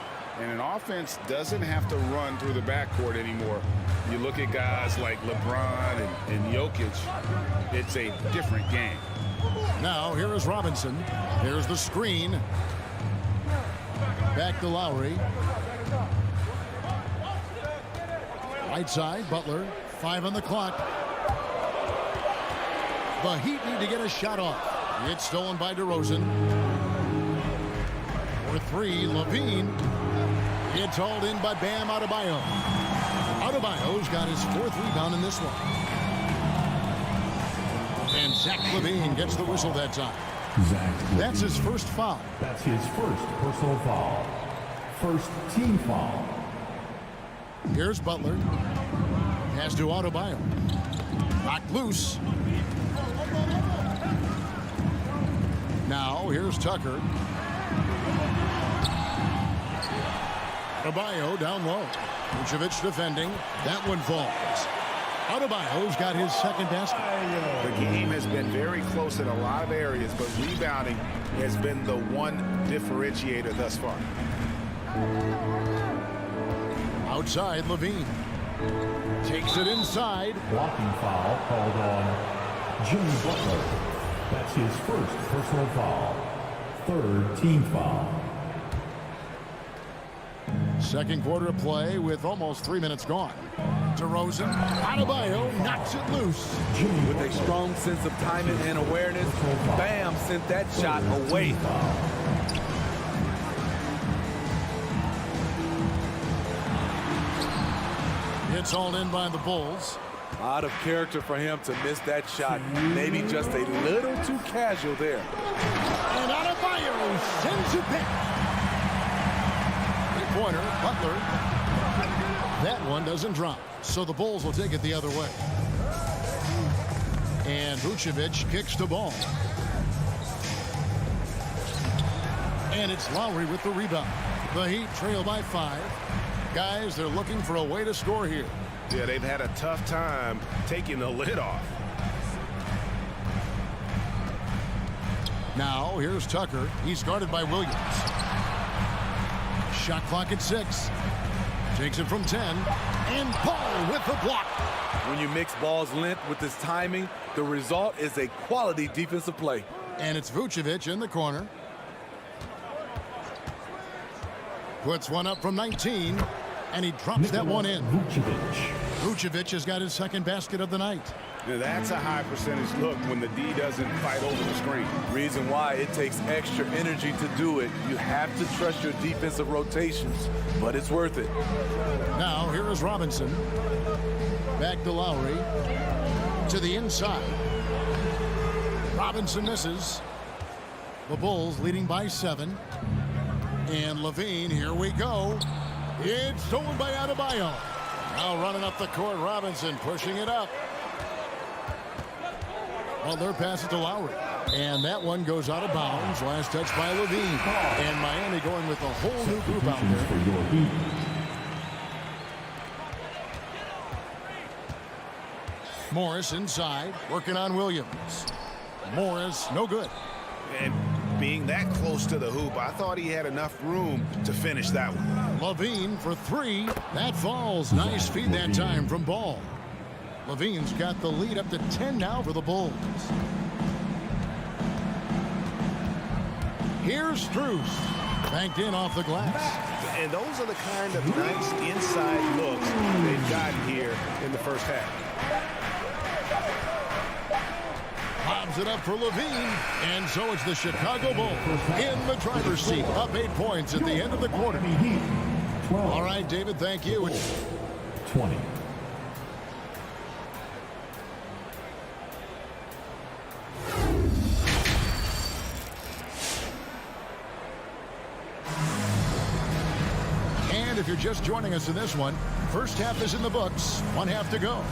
And an offense doesn't have to run through the backcourt anymore. You look at guys like LeBron and Jokic, it's a different game. Now, here is Robinson. Here's the screen. Back to Lowry. Right side, Butler. 5 on the clock. The Heat need to get a shot off. It's stolen by DeRozan. For 3, Levine. It's hauled in by Bam Adebayo. Adebayo's got his 4th rebound in this one. And Zach LaVine gets the whistle that time. That's his first foul. That's his first personal foul. First team foul. Here's Butler. Pass to Adebayo. Knocked loose. Now here's Tucker. Adebayo down low. Vucevic defending. That one falls. Adebayo's got his second basket. The game has been very close in a lot of areas, but rebounding has been the one differentiator thus far. Outside, Levine. Takes it inside. Blocking foul called on Jimmy Butler. That's his first personal foul. Third team foul. Second quarter of play with almost 3 minutes gone. DeRozan. Adebayo knocks it loose. With a strong sense of timing and awareness, Bam sent that shot away. It's hauled in by the Bulls. Out of character for him to miss that shot. Maybe just a little too casual there. And Adebayo sends it back. Three-pointer, Butler. That one doesn't drop. So the Bulls will take it the other way. And Vucevic kicks the ball. And it's Lowry with the rebound. The Heat trail by 5. Guys, they're looking for a way to score here. Yeah, they've had a tough time taking the lid off. Now, here's Tucker. He's guarded by Williams. Shot clock at 6. Takes it from 10. And Paul with the block. When you mix ball's length with his timing, the result is a quality defensive play. And it's Vucevic in the corner. Puts one up from 19. And he drops that one in. Vucevic has got his second basket of the night. Now that's a high percentage look when the D doesn't fight over the screen. Reason why it takes extra energy to do it. You have to trust your defensive rotations, but it's worth it. Now here is Robinson. Back to Lowry. To the inside. Robinson misses. The Bulls leading by 7. And Levine, here we go. It's stolen by Adebayo. Now running up the court, Robinson pushing it up. Well, their pass it to Lowry. And that one goes out of bounds. Last touch by Levine. And Miami going with a whole new group out there. Morris inside, working on Williams. Morris, no good. And being that close to the hoop, I thought he had enough room to finish that one. Levine for 3. That falls. Nice feed that time from Ball. Levine's got the lead up to 10 now for the Bulls. Here's Strus. Banked in off the glass. And those are the kind of nice inside looks they've gotten here in the first half. Bobs it up for Levine. And so it's the Chicago Bulls in the driver's seat. Up 8 points at the end of the quarter. All right, David, thank you. It's 20. And if you're just joining us in this one, first half is in the books. 1 half to go.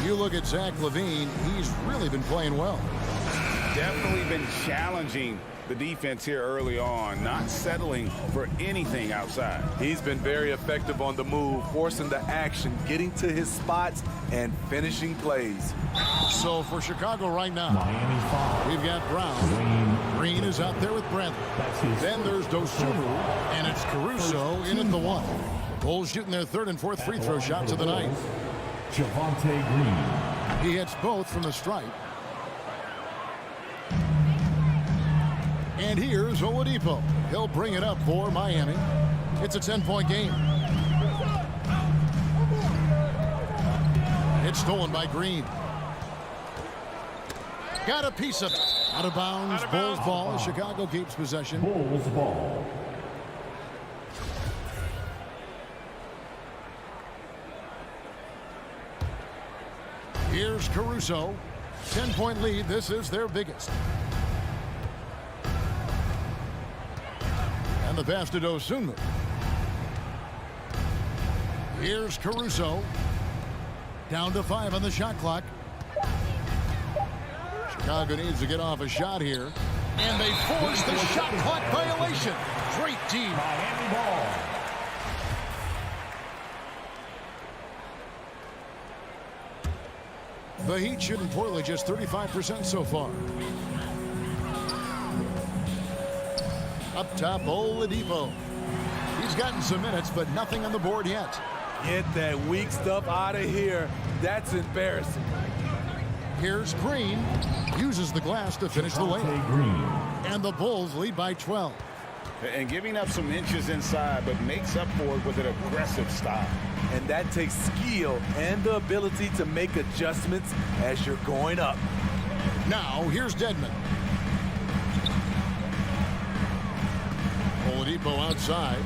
You look at Zach LaVine, he's really been playing well. Definitely been challenging the defense here early on, not settling for anything outside. He's been very effective on the move, forcing the action, getting to his spots, and finishing plays. So for Chicago right now, we've got Brown. Green is out there with Bradley. Then there's Dosunmu, and it's Caruso in at the 1. Bulls shooting their 3rd and 4th free throw shots of the night. Javonte Green. He hits both from the stripe. And here's Oladipo. He'll bring it up for Miami. It's a 10-point game. It's stolen by Green. Got a piece of it. Out of bounds. Bulls ball. Chicago keeps possession. Bulls ball. Here's Caruso. 10-point lead. This is their biggest. And the pass to Dosunmu. Here's Caruso. Down to 5 on the shot clock. Chicago needs to get off a shot here. And they force the shot clock violation. Great team. Miami ball. The Heat shooting poorly, just 35% so far. Up top, Oladipo. He's gotten some minutes, but nothing on the board yet. Get that weak stuff out of here. That's embarrassing. Here's Green. Uses the glass to finish the layup. And the Bulls lead by 12. And giving up some inches inside, but makes up for it with an aggressive style. And that takes skill and the ability to make adjustments as you're going up. Now, here's Dedmon. Oladipo outside.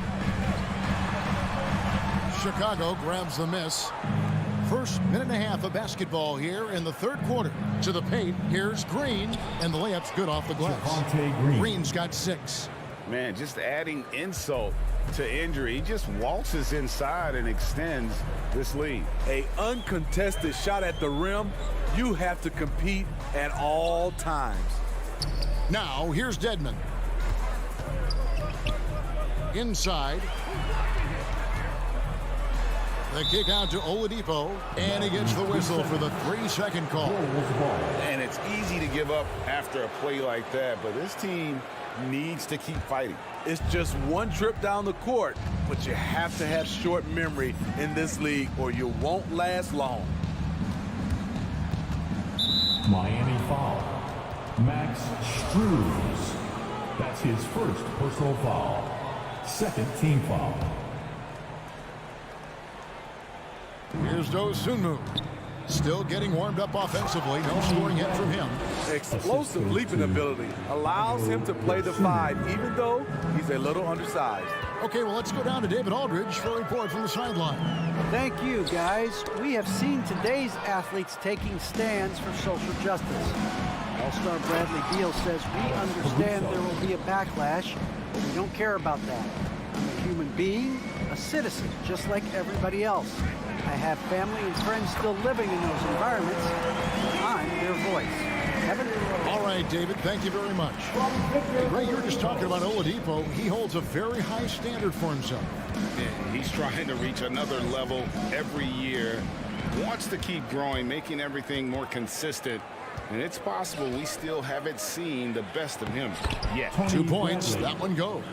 Chicago grabs the miss First minute and a half of basketball here in the third quarter. To the paint, here's Green, and the layup's good off the glass. Green's got 6. Man, just adding insult to injury. He just waltzes inside and extends this lead. A uncontested shot at the rim, you have to compete at all times. Now, here's Dedmon. Inside. The kick out to Oladipo, and he gets the whistle for the 3-second call. And it's easy to give up after a play like that, but this team needs to keep fighting. It's just one trip down the court, but you have to have short memory in this league or you won't last long. Miami foul. Max Struz. That's his first personal foul. Second team foul. Here's Dosunmu. Still getting warmed up offensively. No scoring yet from him. Explosive leaping ability allows him to play the 5, even though he's a little undersized. Okay, well, let's go down to David Aldridge for a report from the sideline. Thank you, guys. We have seen today's athletes taking stands for social justice. All-Star Bradley Beal says, we understand there will be a backlash, but we don't care about that. I'm a human being, a citizen, just like everybody else. I have family and friends still living in those environments. I'm their voice. Kevin? All right, David, thank you very much. Ray, you were just talking about Oladipo. He holds a very high standard for himself. Yeah, he's trying to reach another level every year. Wants to keep growing, making everything more consistent. And it's possible we still haven't seen the best of him yet. 2 points. That one goes.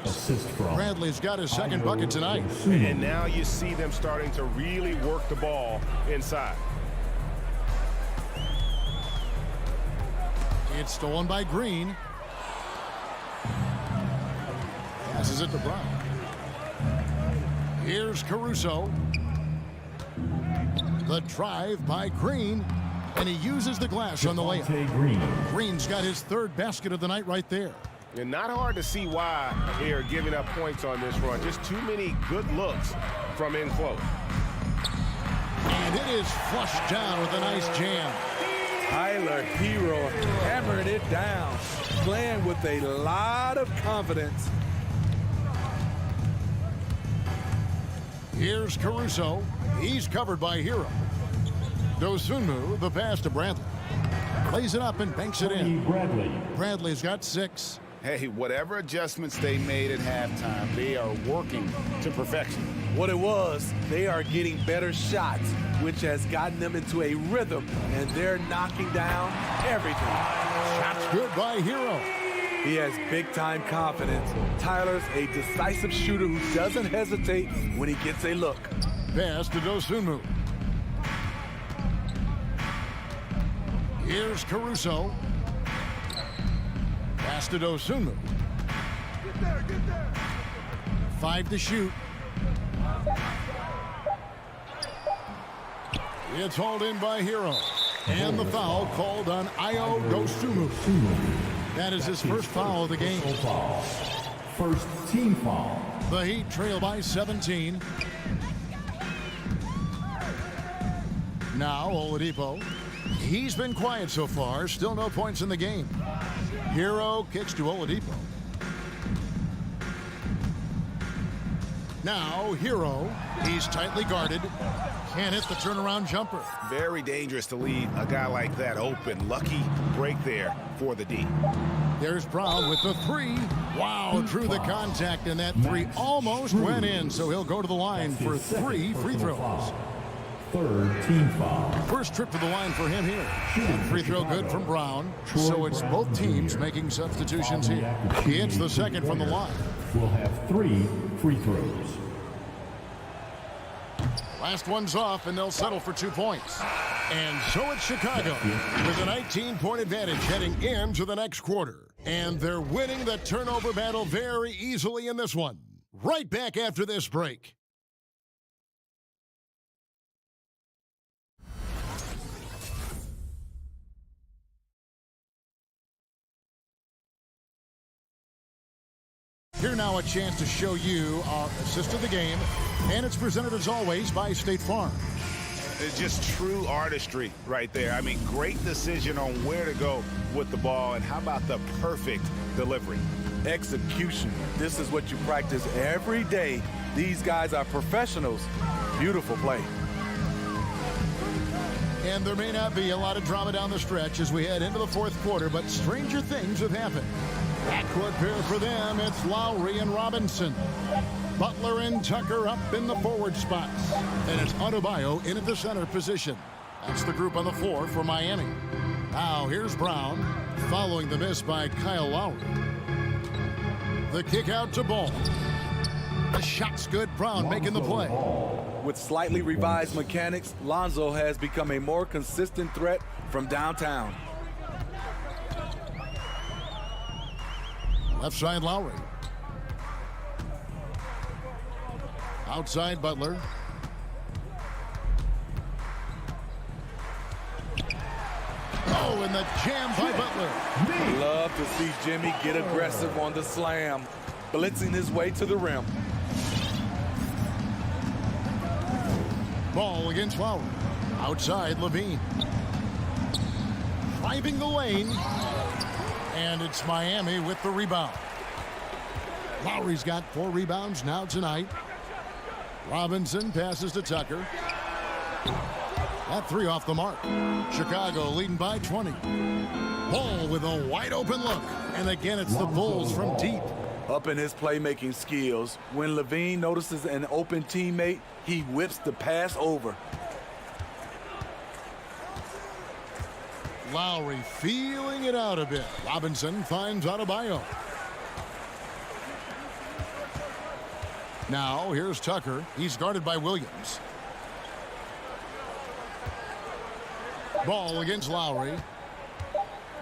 Bradley's got his second bucket tonight. And now you see them starting to really work the ball inside. It's stolen by Green. Passes it to Brown. Here's Caruso. The drive by Green. And he uses the glass on the layup. Green's got his 3rd basket of the night right there. And not hard to see why they are giving up points on this run. Just too many good looks from in close. And it is flushed down with a nice jam. Tyler Hero hammering it down, playing with a lot of confidence. Here's Caruso. He's covered by Hero. Dosunmu, the pass to Bradley. Plays it up and banks it in. Bradley's got 6. Hey, whatever adjustments they made at halftime, they are working to perfection. What it was, they are getting better shots, which has gotten them into a rhythm, and they're knocking down everything. Shots good by Hero. He has big-time confidence. Tyler's a decisive shooter who doesn't hesitate when he gets a look. Pass to Dosunmu. Here's Caruso. Pass to Dosunmu. Get there. 5 to shoot. It's hauled in by Hero. And the foul called on Ayo Dosunmu. That is his first foul of the game. First team foul. The Heat trail by 17. Now Oladipo. He's been quiet so far. Still no points in the game. Hero kicks to Oladipo. Now Hero. He's tightly guarded. Can't hit the turnaround jumper. Very dangerous to leave a guy like that open. Lucky break there for the D. There's Brown with the 3. Wow, drew the contact, and that 3 almost went in, so he'll go to the line for 3 free throws. 3rd team foul. First trip to the line for him here. And free throw good from Brown. So it's both teams making substitutions here. He hits the second from the line. We'll have 3 free throws. Last one's off, and they'll settle for 2 points. And so it's Chicago with a 19-point advantage heading into the next quarter. And they're winning the turnover battle very easily in this one. Right back after this break. Here now a chance to show you our assist of the game, and it's presented as always by State Farm. It's just true artistry right there. I mean, great decision on where to go with the ball, and how about the perfect delivery? Execution. This is what you practice every day. These guys are professionals. Beautiful play. And there may not be a lot of drama down the stretch as we head into the fourth quarter, but stranger things have happened. Backcourt pair for them, it's Lowry and Robinson. Butler and Tucker up in the forward spots. And it's Adebayo in at the center position. That's the group on the floor for Miami. Now here's Brown, following the miss by Kyle Lowry. The kick out to Ball. The shot's good. Brown making the play. With slightly revised mechanics, Lonzo has become a more consistent threat from downtown. Left side Lowry. Outside Butler. Oh, and the jam by Butler. Love to see Jimmy get aggressive on the slam, blitzing his way to the rim. Ball against Lowry. Outside Levine. Driving the lane. And it's Miami with the rebound. Lowry's got 4 rebounds now tonight. Robinson passes to Tucker. That 3 off the mark. Chicago leading by 20. Ball with a wide open look. And again, it's the Bulls from deep. Up in his playmaking skills, when Levine notices an open teammate, he whips the pass over. Lowry feeling it out a bit. Robinson finds Adebayo. Now here's Tucker. He's guarded by Williams. Ball against Lowry.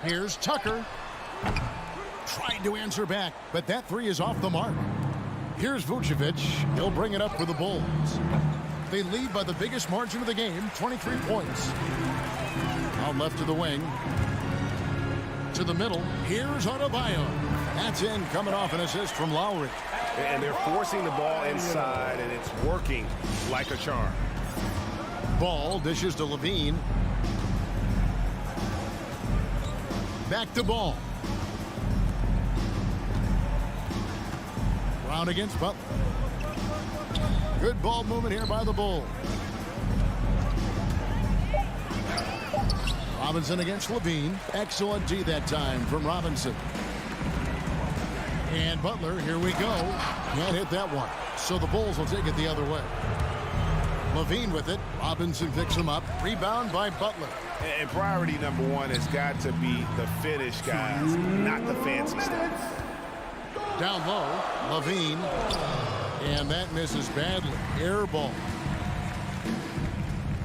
Here's Tucker. Tried to answer back, but that 3 is off the mark. Here's Vucevic. He'll bring it up for the Bulls. They lead by the biggest margin of the game, 23 points. Out left to the wing. To the middle. Here's Adebayo. That's in, coming off an assist from Lowry. And they're forcing the ball inside, and it's working like a charm. Ball dishes to Levine. Back to Ball. Brown against Butler. Good ball movement here by the Bulls. Robinson against Levine. Excellent D that time from Robinson. And Butler, here we go. Can't hit that one. So the Bulls will take it the other way. Levine with it. Robinson picks him up. Rebound by Butler. And priority number 1 has got to be the finish, guys, not the fancy stuff. Down low, Levine. And that misses badly. Air ball.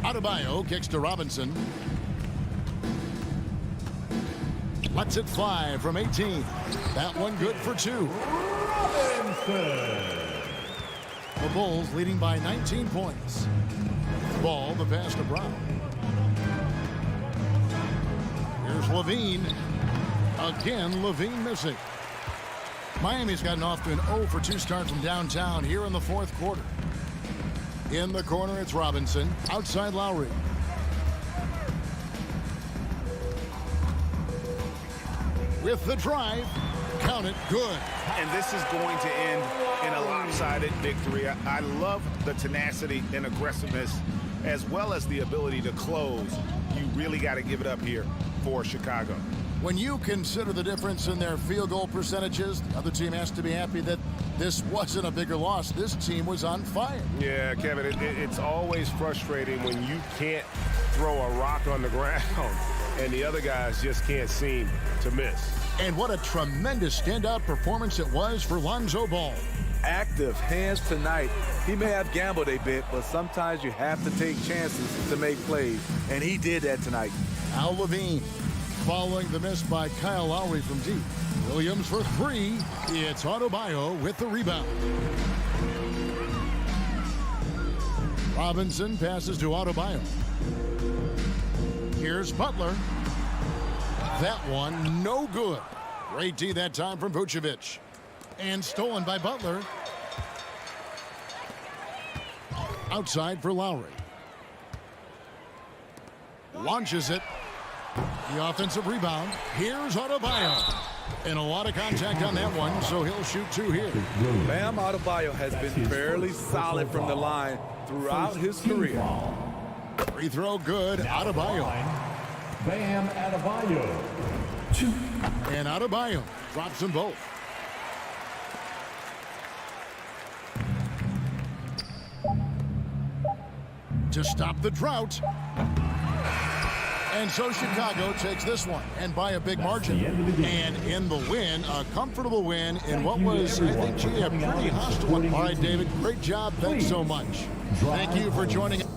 Adebayo kicks to Robinson. Lets it fly from 18. That one good for 2. The Bulls leading by 19 points. Ball, the pass to Brown. Here's Levine. Again, Levine missing. Miami's gotten off to an 0 for 2 start from downtown here in the fourth quarter. In the corner, it's Robinson. Outside Lowry. With the drive. Count it. Good. And this is going to end in a lopsided victory. I love the tenacity and aggressiveness as well as the ability to close. You really got to give it up here for Chicago. When you consider the difference in their field goal percentages, the other team has to be happy that this wasn't a bigger loss. This team was on fire. Yeah, Kevin, it's always frustrating when you can't throw a rock on the ground and the other guys just can't seem to miss. And what a tremendous standout performance it was for Lonzo Ball. Active hands tonight. He may have gambled a bit, but sometimes you have to take chances to make plays, and he did that tonight. Al Levine. Following the miss by Kyle Lowry from deep. Williams for 3. It's Adebayo with the rebound. Robinson passes to Adebayo. Here's Butler. That one no good. Great D that time from Vucevic. And stolen by Butler. Outside for Lowry. launches it. The offensive rebound. Here's Adebayo. And a lot of contact on that one, so he'll shoot 2 here. Bam Adebayo has been fairly solid from the line throughout his career. Free throw good. Adebayo. Bam Adebayo. 2. And Adebayo drops them both. To stop the drought. And so Chicago takes this one, and by a big margin. And in the win, a comfortable win in what was, I think, a pretty hostile one. All right, David, great job. Thanks so much. Thank you for joining us.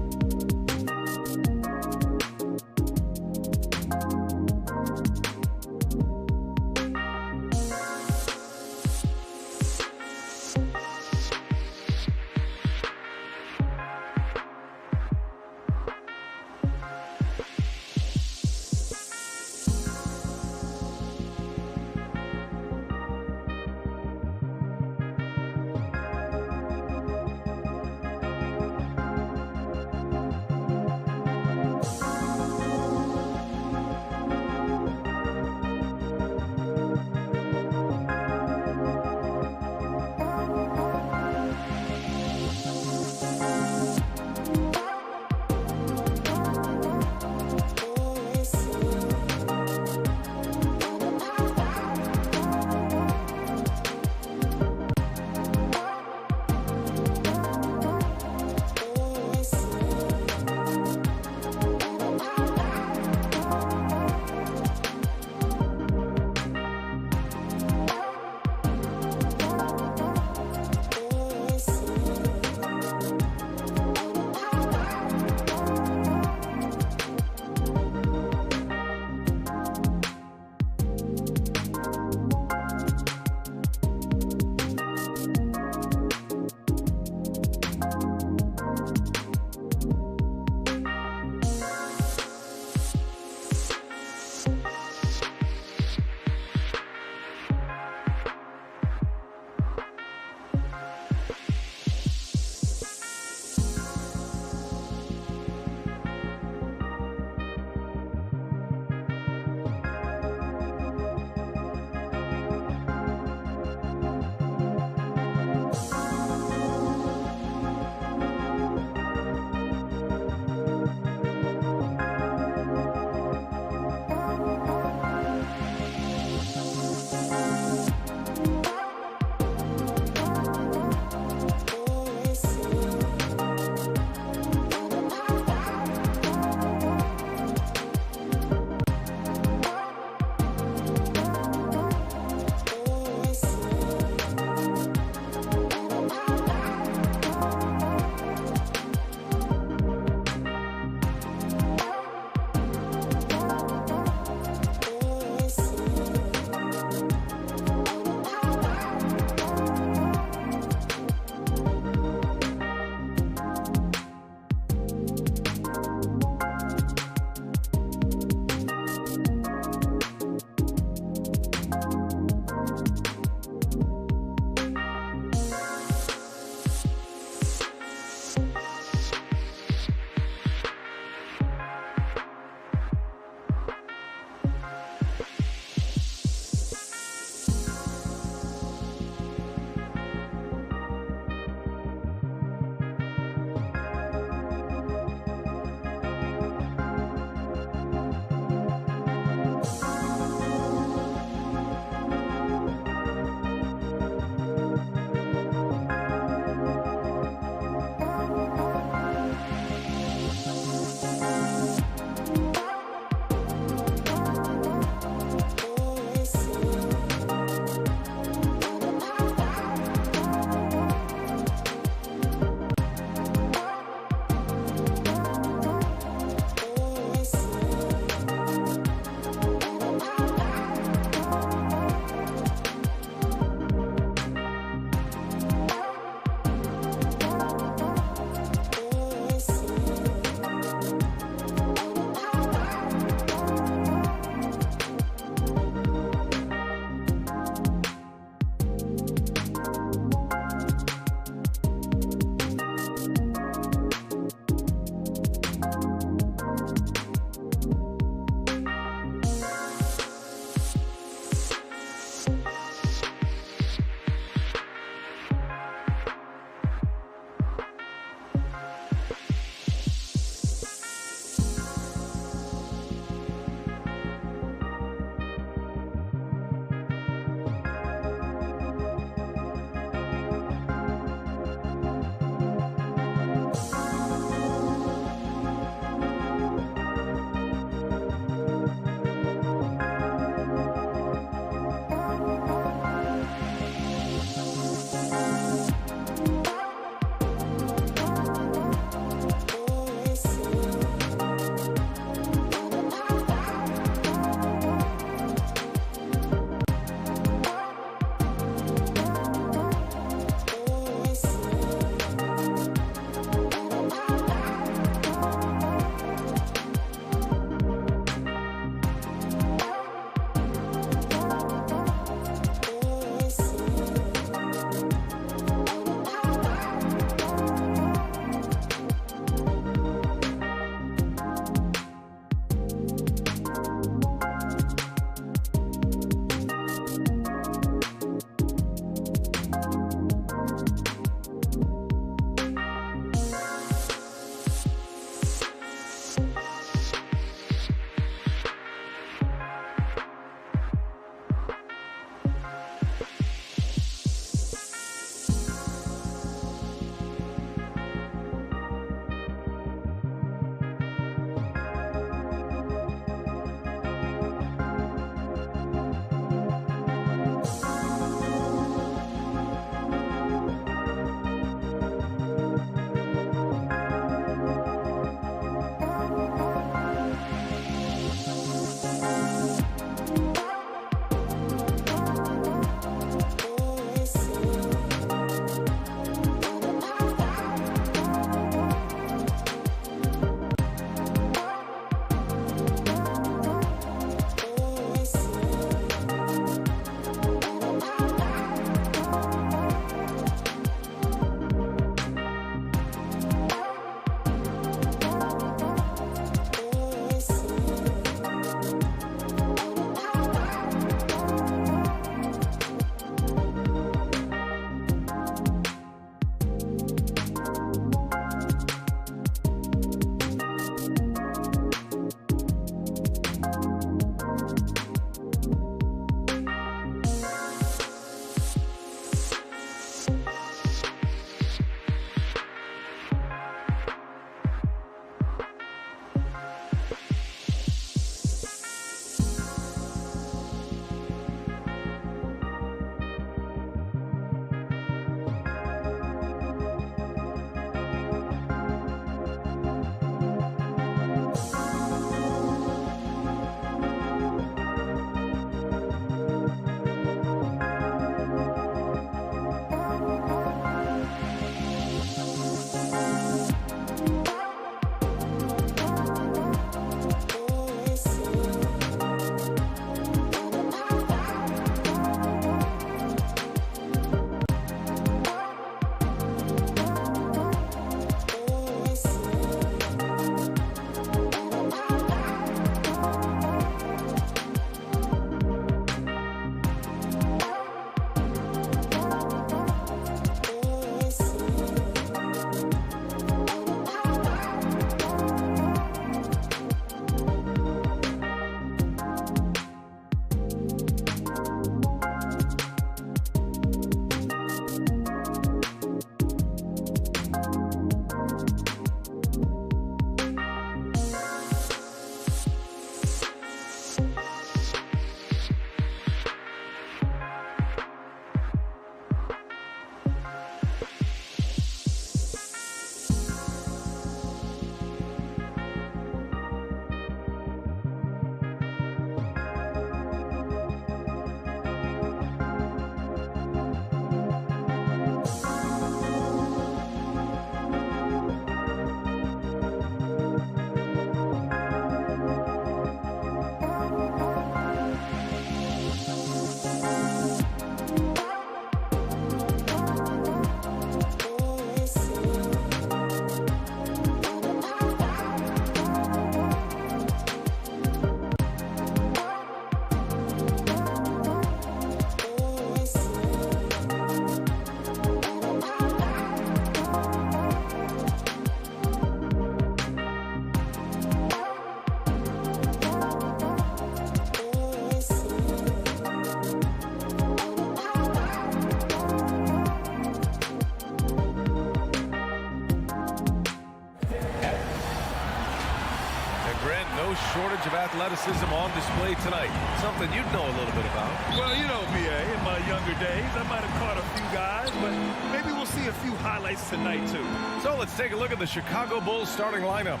Grant, no shortage of athleticism on display tonight. Something you'd know a little bit about. Well, you know, B.A., in my younger days, I might have caught a few guys, but maybe we'll see a few highlights tonight, too. So let's take a look at the Chicago Bulls starting lineup.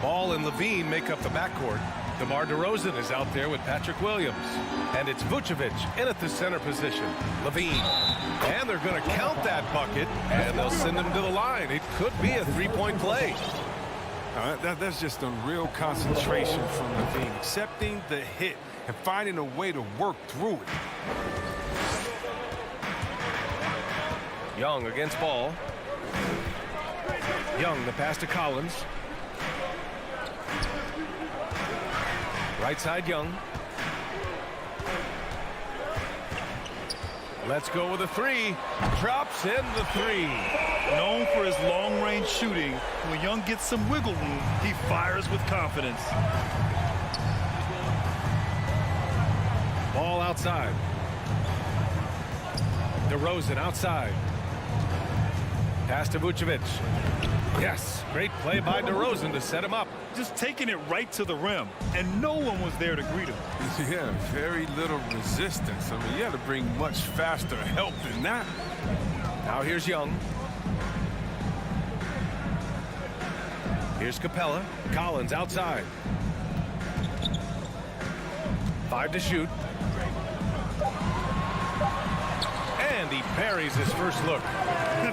Ball and Levine make up the backcourt. DeMar DeRozan is out there with Patrick Williams. And it's Vucevic in at the center position. Levine. And they're going to count that bucket, and they'll send him to the line. It could be a three-point play. That's just a real concentration from Levine. Accepting the hit and finding a way to work through it. Young against Ball. Young, the pass to Collins. Right side, Young. Let's go with a three. Drops in the three. Known for his long-range shooting, when Young gets some wiggle room, he fires with confidence. Ball outside. DeRozan outside. Pass to Vucevic. Yes, great play by DeRozan to set him up. Just taking it right to the rim, and no one was there to greet him. Yeah, very little resistance. I mean, you had to bring much faster help than that. Now here's Young. Here's Capella. Collins outside. 5 to shoot. And he buries his first look.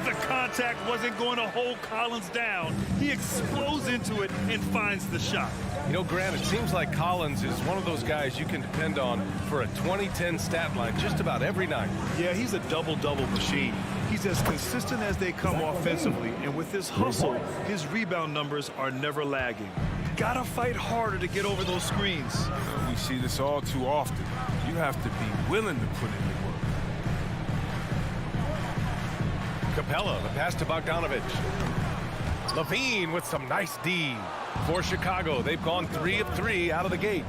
The contact wasn't going to hold Collins down. He explodes into it and finds the shot. You know, Grant, it seems like Collins is one of those guys you can depend on for a 2010 stat line just about every night. Yeah, he's a double-double machine. He's as consistent as they come offensively, and with his hustle, his rebound numbers are never lagging. Gotta fight harder to get over those screens. We see this all too often. You have to be willing to put in the work. Capella, the pass to Bogdanovic. Levine with some nice D. For Chicago, they've gone 3 of 3 out of the gate.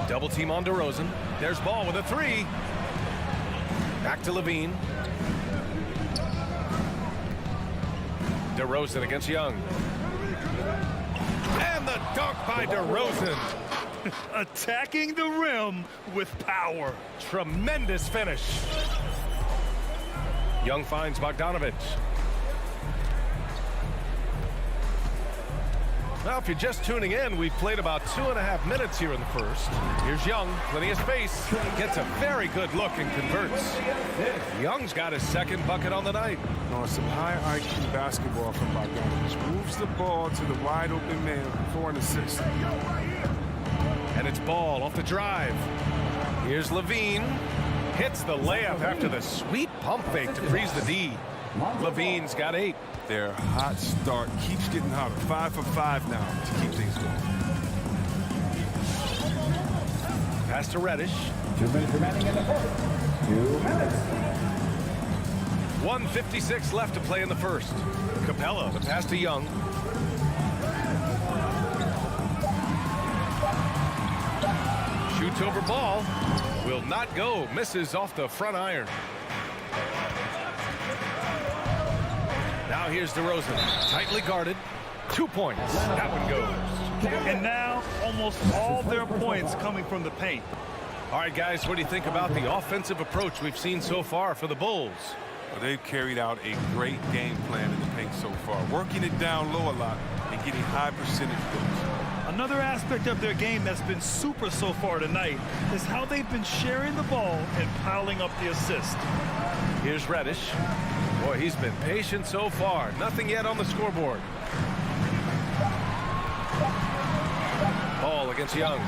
Double team on DeRozan. There's Ball with a 3. Back to Levine. DeRozan against Young. And the dunk by DeRozan. Attacking the rim with power. Tremendous finish. Young finds Bogdanovic. Now, if you're just tuning in, we've played about 2.5 minutes here in the first. Here's Young, plenty of space. Gets a very good look and converts. Young's got his second bucket on the night. Some high IQ basketball from Bogdanovic. Moves the ball to the wide open man for an assist. And it's Ball off the drive. Here's Levine. Hits the layup after the sweet pump fake to freeze the D. Levine's got 8. Their hot start keeps getting hotter. 5 for 5 now to keep things going. Pass to Reddish. 2 minutes remaining in the first. 2 minutes. 1:56 left to play in the first. Capella, the pass to Young. Shoots over Ball. Will not go. Misses off the front iron. Now here's DeRozan. Tightly guarded. 2 points. That one goes. And now almost all their points coming from the paint. All right, guys, what do you think about the offensive approach we've seen so far for the Bulls? Well, they've carried out a great game plan in the paint so far. Working it down low a lot and getting high percentage goals. Another aspect of their game that's been super so far tonight is how they've been sharing the ball and piling up the assist. Here's Reddish. Boy, he's been patient so far. Nothing yet on the scoreboard. Ball against Young.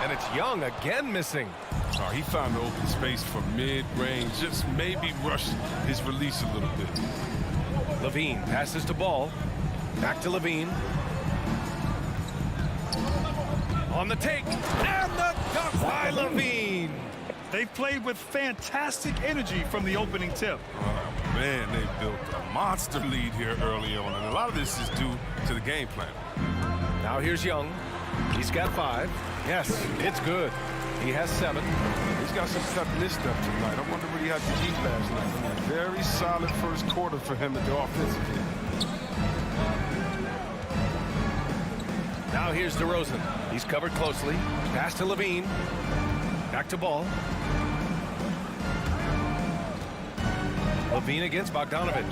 And it's Young again missing. Oh, he found the open space for mid-range. Just maybe rush his release a little bit. Levine passes to Ball. Back to Levine. On the take. And the dunk by Levine. They've played with fantastic energy from the opening tip. Oh, man, they built a monster lead here early on. And a lot of this is due to the game plan. Now here's Young. He's got 5. Yes, it's good. He has 7. He's got some cut-missed stuff tonight. I wonder what he had to eat last night. I mean, very solid first quarter for him at the offensive end. Now here's DeRozan. He's covered closely. Pass to Levine. Back to Ball. Levine against Bogdanovich.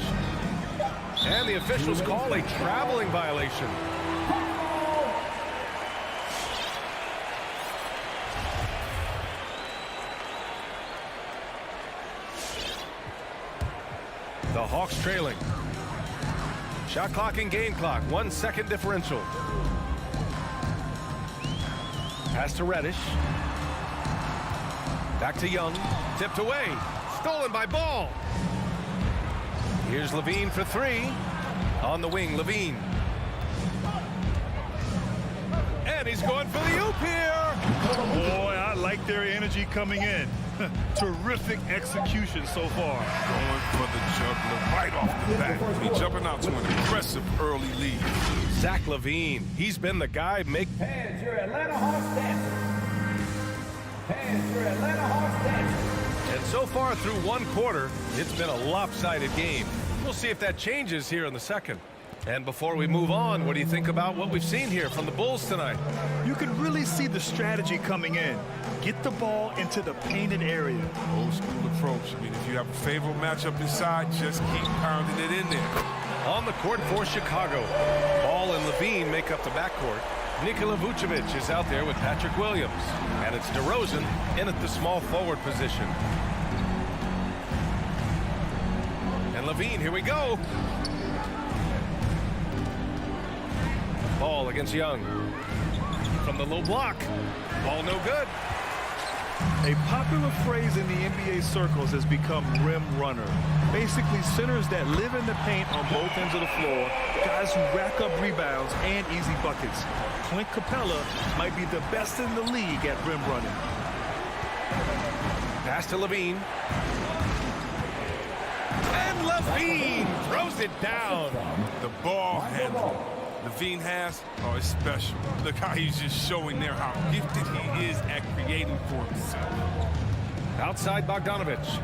And the officials call a traveling violation. The Hawks trailing. Shot clock and game clock. 1 second differential. Pass to Reddish. Back to Young. Tipped away. Stolen by Ball. Here's Levine for three. On the wing, Levine. And he's going for the oop here. Boy, I like their energy coming in. Terrific execution so far. Going for the juggler right off the bat. I mean, jumping out to an impressive early lead. Zach LaVine, he's been the guy make... Fans, your Atlanta Hawks dancing. Fans, your Atlanta Hawks dancing. And so far through one quarter, it's been a lopsided game. We'll see if that changes here in the second. And before we move on, what do you think about what we've seen here from the Bulls tonight? You can really see the strategy coming in. Get the ball into the painted area. Old school approach. I mean, if you have a favorable matchup inside, just keep pounding it in there. On the court for Chicago, Ball and Levine make up the backcourt. Nikola Vucevic is out there with Patrick Williams. And it's DeRozan in at the small forward position. And Levine, here we go. Ball against Young. From the low block. Ball no good. A popular phrase in the NBA circles has become rim runner. Basically, centers that live in the paint on both ends of the floor, guys who rack up rebounds and easy buckets. Clint Capella might be the best in the league at rim running. Pass to Levine. And Levine throws it down. The ball handle Levine has, oh, it's special. Look how he's just showing there how gifted he is at creating for himself. Outside Bogdanovich.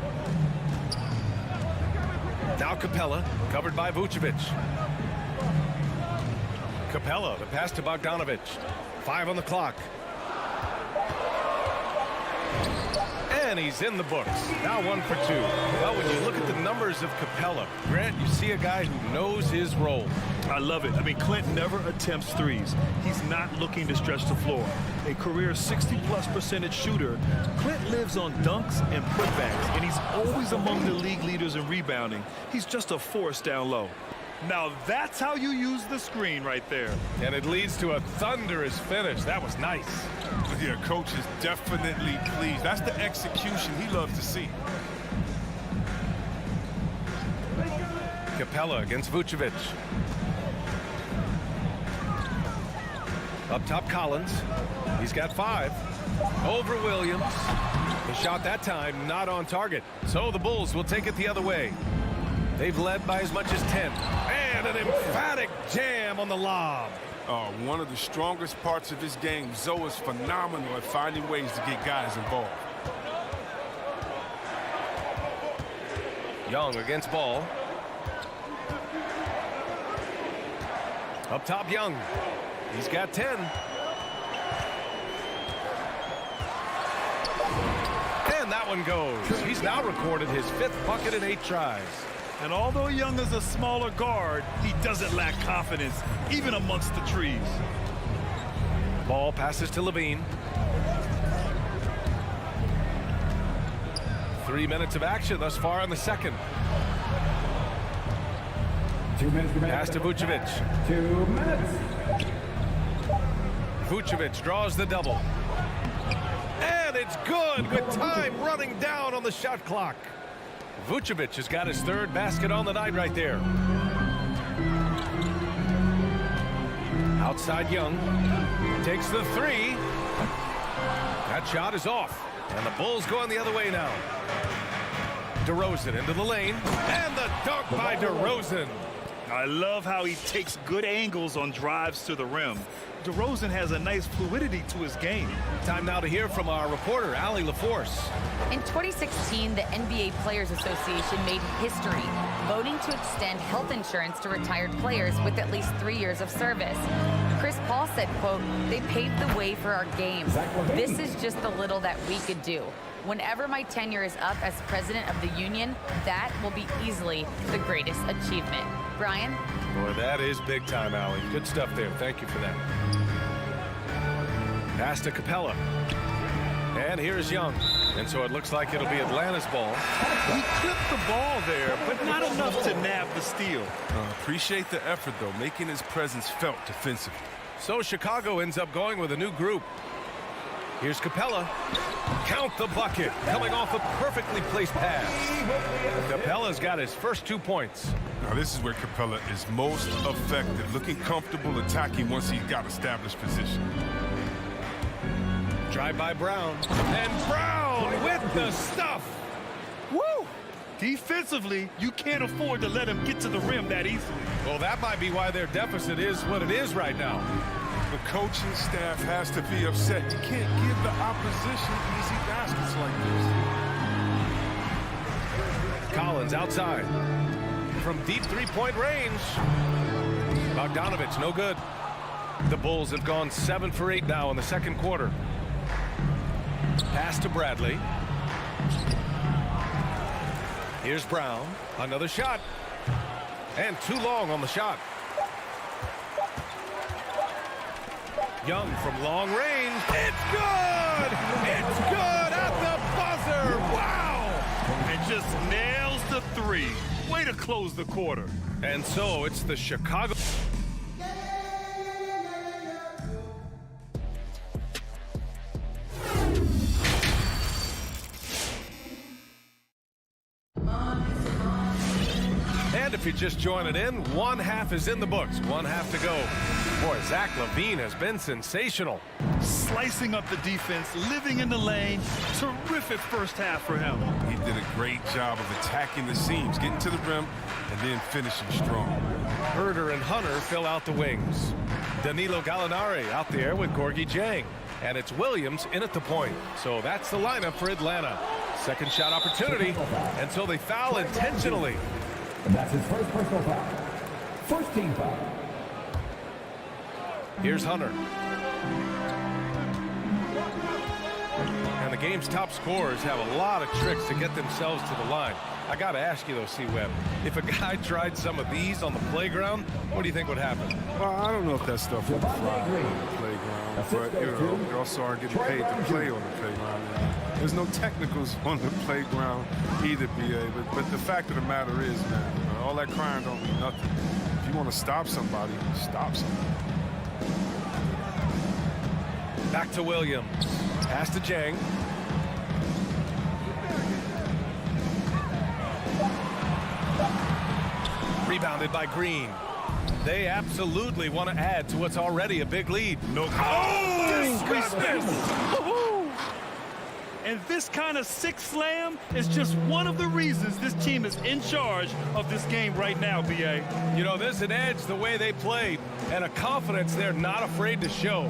Now Capella, covered by Vucevic. Capella, the pass to Bogdanovich. 5 on the clock. And he's in the books. Now 1 for 2. Well, when you look at the numbers of Capella, Grant, you see a guy who knows his role. I love it. I mean, Clint never attempts threes. He's not looking to stretch the floor. A career 60+% shooter, Clint lives on dunks and putbacks, and he's always among the league leaders in rebounding. He's just a force down low. Now that's how you use the screen right there. And it leads to a thunderous finish. That was nice. Yeah, coach is definitely pleased. That's the execution he loves to see. Capella against Vucevic. Up top, Collins. He's got 5. Over Williams. The shot that time not on target. So the Bulls will take it the other way. They've led by as much as 10. And an emphatic jam on the lob. One of the strongest parts of this game. Zoe is phenomenal at finding ways to get guys involved. Young against Ball. Up top, Young. He's got 10. And that one goes. He's now recorded his 5th bucket in 8 tries. And although Young is a smaller guard, he doesn't lack confidence, even amongst the trees. Ball passes to Levine. 3 minutes of action thus far in the second. 2 minutes remaining. Pass to Vucevic. 2 minutes. Vucevic draws the double. And it's good with time running down on the shot clock. Vucevic has got his 3rd basket on the night right there. Outside Young. Takes the 3. That shot is off. And the Bulls going the other way now. DeRozan into the lane. And the dunk by DeRozan. I love how he takes good angles on drives to the rim. DeRozan has a nice fluidity to his game. Time now to hear from our reporter, Allie LaForce. In 2016, the NBA Players Association made history, voting to extend health insurance to retired players with at least 3 years of service. Chris Paul said said, quote, "They paved the way for our game. This is just the little that we could do. Whenever my tenure is up as president of the union, that will be easily the greatest achievement." Brian? Boy, that is big time, Allie. Good stuff there. Thank you for that. Pass to Capella. And here's Young. And so it looks like it'll be Atlanta's ball. He clipped the ball there, but not enough to nab the steal. Appreciate the effort, though, making his presence felt defensively. So Chicago ends up going with a new group. Here's Capella. Count the bucket. Coming off a perfectly placed pass. Capella's got his first 2 points. Now, this is where Capella is most effective, looking comfortable attacking once he's got established position. Drive by Brown. And Brown with the stuff. Woo! Defensively, you can't afford to let him get to the rim that easily. Well, that might be why their deficit is what it is right now. The coaching staff has to be upset. You can't give the opposition easy baskets like this. Collins outside. From deep three-point range. Bogdanovich, no good. The Bulls have gone 7 for 8 now in the second quarter. Pass to Bradley. Here's Brown. Another shot. And too long on the shot. Young from long range. It's good! It's good at the buzzer! Wow! And just nails the three. Way to close the quarter. And so it's the Chicago... And if you're just joining in, one half is in the books. One half to go. Boy, Zach LaVine has been sensational. Slicing up the defense, living in the lane. Terrific first half for him. He did a great job of attacking the seams, getting to the rim, and then finishing strong. Herder and Hunter fill out the wings. Danilo Gallinari out there with Gorgie Jang. And it's Williams in at the point. So that's the lineup for Atlanta. Second shot opportunity. And so they foul intentionally. And that's his first personal foul. First team foul. Here's Hunter. And the game's top scorers have a lot of tricks to get themselves to the line. I got to ask you, though, C-Webb, if a guy tried some of these on the playground, what do you think would happen? Well, I don't know if that stuff would fly on the playground, but, you know, we also are getting paid to play on the playground. There's no technicals on the playground either, BA, but the fact of the matter is, man, all that crying don't mean nothing. If you want to stop somebody, stop somebody. Back to Williams. Pass to Jang. Rebounded by Green. They absolutely want to add to what's already a big lead. No. Oh! And this kind of six slam is just one of the reasons this team is in charge of this game right now, BA. You know, there's an edge the way they played and a confidence they're not afraid to show.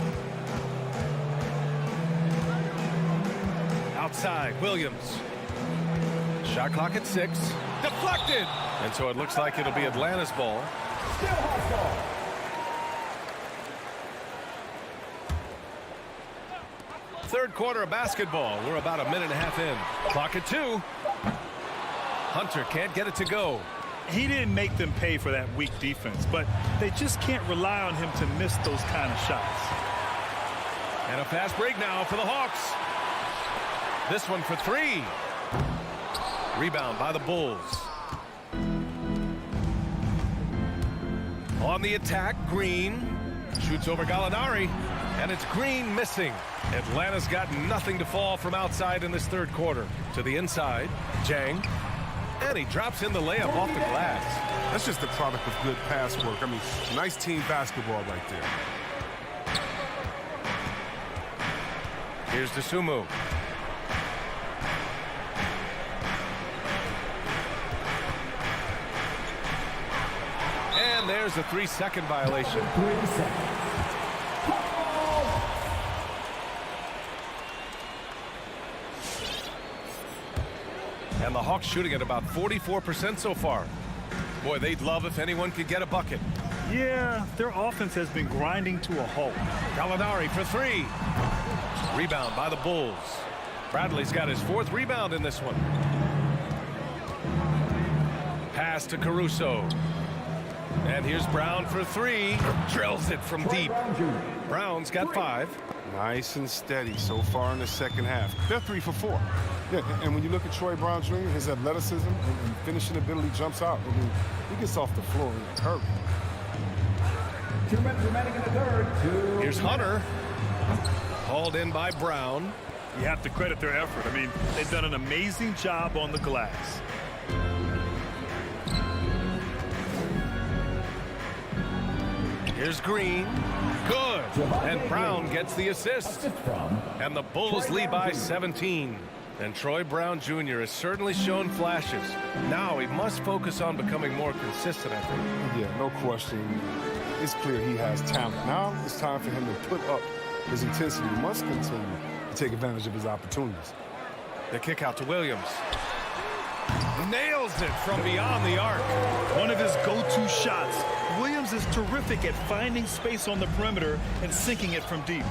Outside, Williams. Shot clock at 6. Deflected! And so it looks like it'll be Atlanta's ball. Third quarter of basketball. We're about a minute and a half in. Clock at 2. Hunter can't get it to go. He didn't make them pay for that weak defense, but they just can't rely on him to miss those kind of shots. And a fast break now for the Hawks. This one for 3. Rebound by the Bulls. On the attack, Green shoots over Gallinari, and it's Green missing. Atlanta's got nothing to fall from outside in this third quarter. To the inside, Jang, and he drops in the layup off the glass. That's just the product of good pass work. I mean, nice team basketball right there. Here's DeSumo. And there's a 3-second violation. 3 seconds. And the Hawks shooting at about 44% so far. Boy, they'd love if anyone could get a bucket. Yeah, their offense has been grinding to a halt. Gallinari for three. Rebound by the Bulls. Bradley's got his 4th rebound in this one. Pass to Caruso. And here's Brown for three. Drills it from deep. Brown's got 5. Nice and steady so far in the second half. They're 3 for 4. Yeah, and when you look at Troy Brown Jr., his athleticism and finishing ability jumps out. I mean, he gets off the floor in a hurry. 2 minutes remaining in the third. Here's Hunter. Hauled in by Brown. You have to credit their effort. I mean, they've done an amazing job on the glass. Here's Green. Good. And Brown gets the assist. And the Bulls lead by 17. And Troy Brown Jr. has certainly shown flashes. Now he must focus on becoming more consistent, I think. Yeah, no question. It's clear he has talent. Now it's time for him to put up his intensity. He must continue to take advantage of his opportunities. The kick out to Williams. Nails it from beyond the arc. One of his go-to shots. Williams is terrific at finding space on the perimeter and sinking it from deep.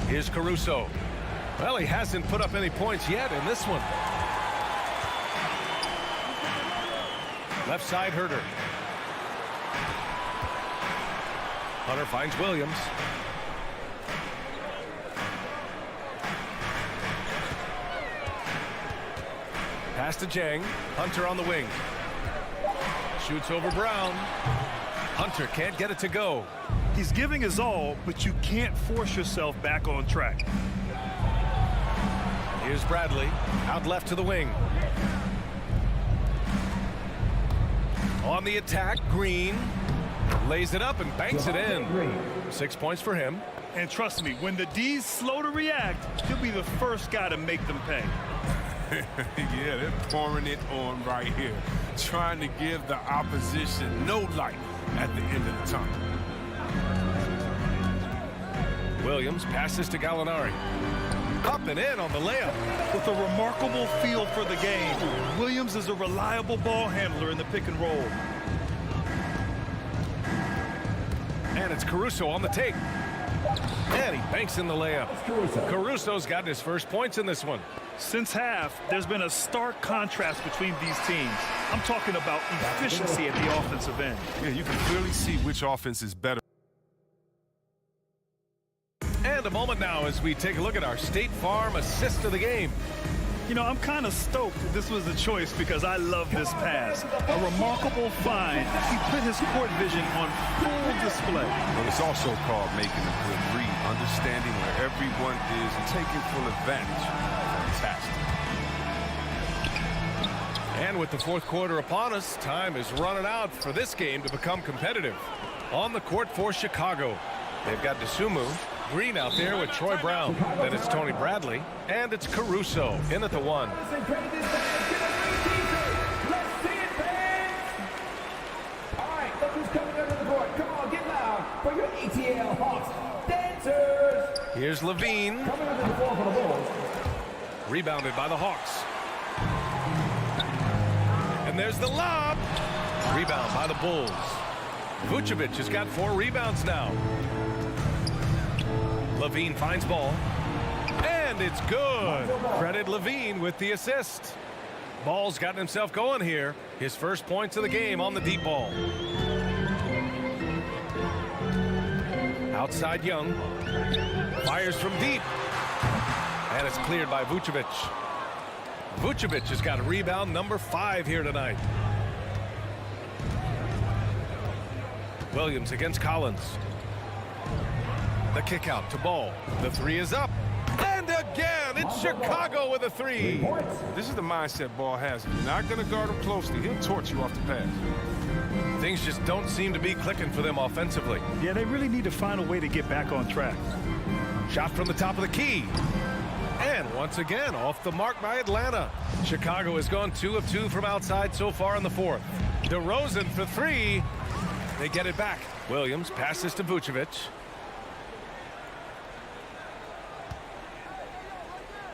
Here's Caruso. Well, he hasn't put up any points yet in this one. Left side Herter. Hunter finds Williams. Pass to Jang. Hunter on the wing. Shoots over Brown. Hunter can't get it to go. He's giving his all, but you can't force yourself back on track. Here's Bradley. Out left to the wing. On the attack, Green. Lays it up and banks it in. 6 points for him. And trust me, when the D's slow to react, he'll be the first guy to make them pay. Yeah, they're pouring it on right here. Trying to give the opposition no light at the end of the tunnel. Williams passes to Gallinari. Up and in on the layup. With a remarkable feel for the game, Williams is a reliable ball handler in the pick and roll. And it's Caruso on the take. And he banks in the layup. Caruso's gotten his first points in this one. Since half, there's been a stark contrast between these teams. I'm talking about efficiency at the offensive end. Yeah, you can clearly see which offense is better. And a moment now as we take a look at our State Farm assist of the game. You know, I'm kind of stoked this was the choice because I love this pass. A remarkable find. He put his court vision on full display. But it's also called making a good read, understanding where everyone is and taking full advantage. Fantastic. And with the fourth quarter upon us, time is running out for this game to become competitive. On the court for Chicago, they've got Dosunmu. Green out there with Troy Brown. Then it's Tony Bradley. And it's Caruso in at the 1. All right, look who's coming under the court. Come on, get loud for your ATL Hawks dancers. Here's Levine. Coming under the floor for the Bulls. Rebounded by the Hawks. And there's the lob. Rebound by the Bulls. Vucevic has got 4 rebounds now. Levine finds ball. And it's good. Credit Levine with the assist. Ball's gotten himself going here. His first points of the game on the deep ball. Outside Young. Fires from deep. And it's cleared by Vucevic. Vucevic has got a rebound number 5 here tonight. Williams against Collins. The kick out to Ball. The 3 is up. And again, it's Chicago with a 3. This is the mindset Ball has. If you're not going to guard him closely, he'll torch you off the pass. Things just don't seem to be clicking for them offensively. Yeah, they really need to find a way to get back on track. Shot from the top of the key. And once again, off the mark by Atlanta. Chicago has gone 2 of 2 from outside so far in the 4th. DeRozan for 3. They get it back. Williams passes to Vucevic.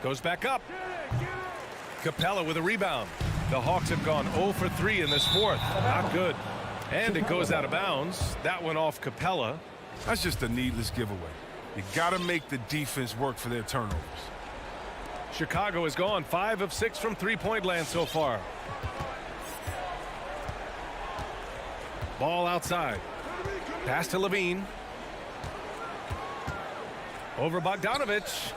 Goes back up. Capella with a rebound. The Hawks have gone 0 for 3 in this fourth. Not good. And it goes out of bounds. That went off Capella. That's just a needless giveaway. You got to make the defense work for their turnovers. Chicago is gone 5 of 6 from three-point land so far. Ball outside. Pass to Levine. Over Bogdanovich.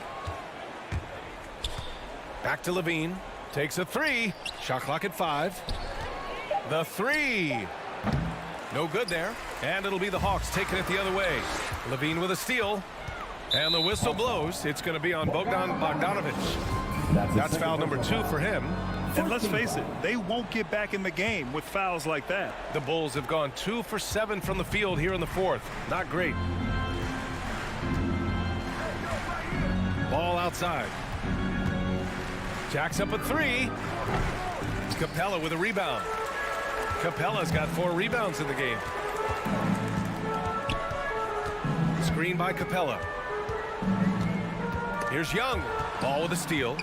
Back to Levine. Takes a three. Shot clock at 5. The three. No good there. And it'll be the Hawks taking it the other way. Levine with a steal. And the whistle blows. It's going to be on Bogdanovich. That's foul number 2 for him. And let's face it, they won't get back in the game with fouls like that. The Bulls have gone 2 for 7 from the field here in the fourth. Not great. Ball outside. Jacks up a 3. Capella with a rebound. Capella's got 4 rebounds in the game. Screen by Capella. Here's Young. Ball with a steal.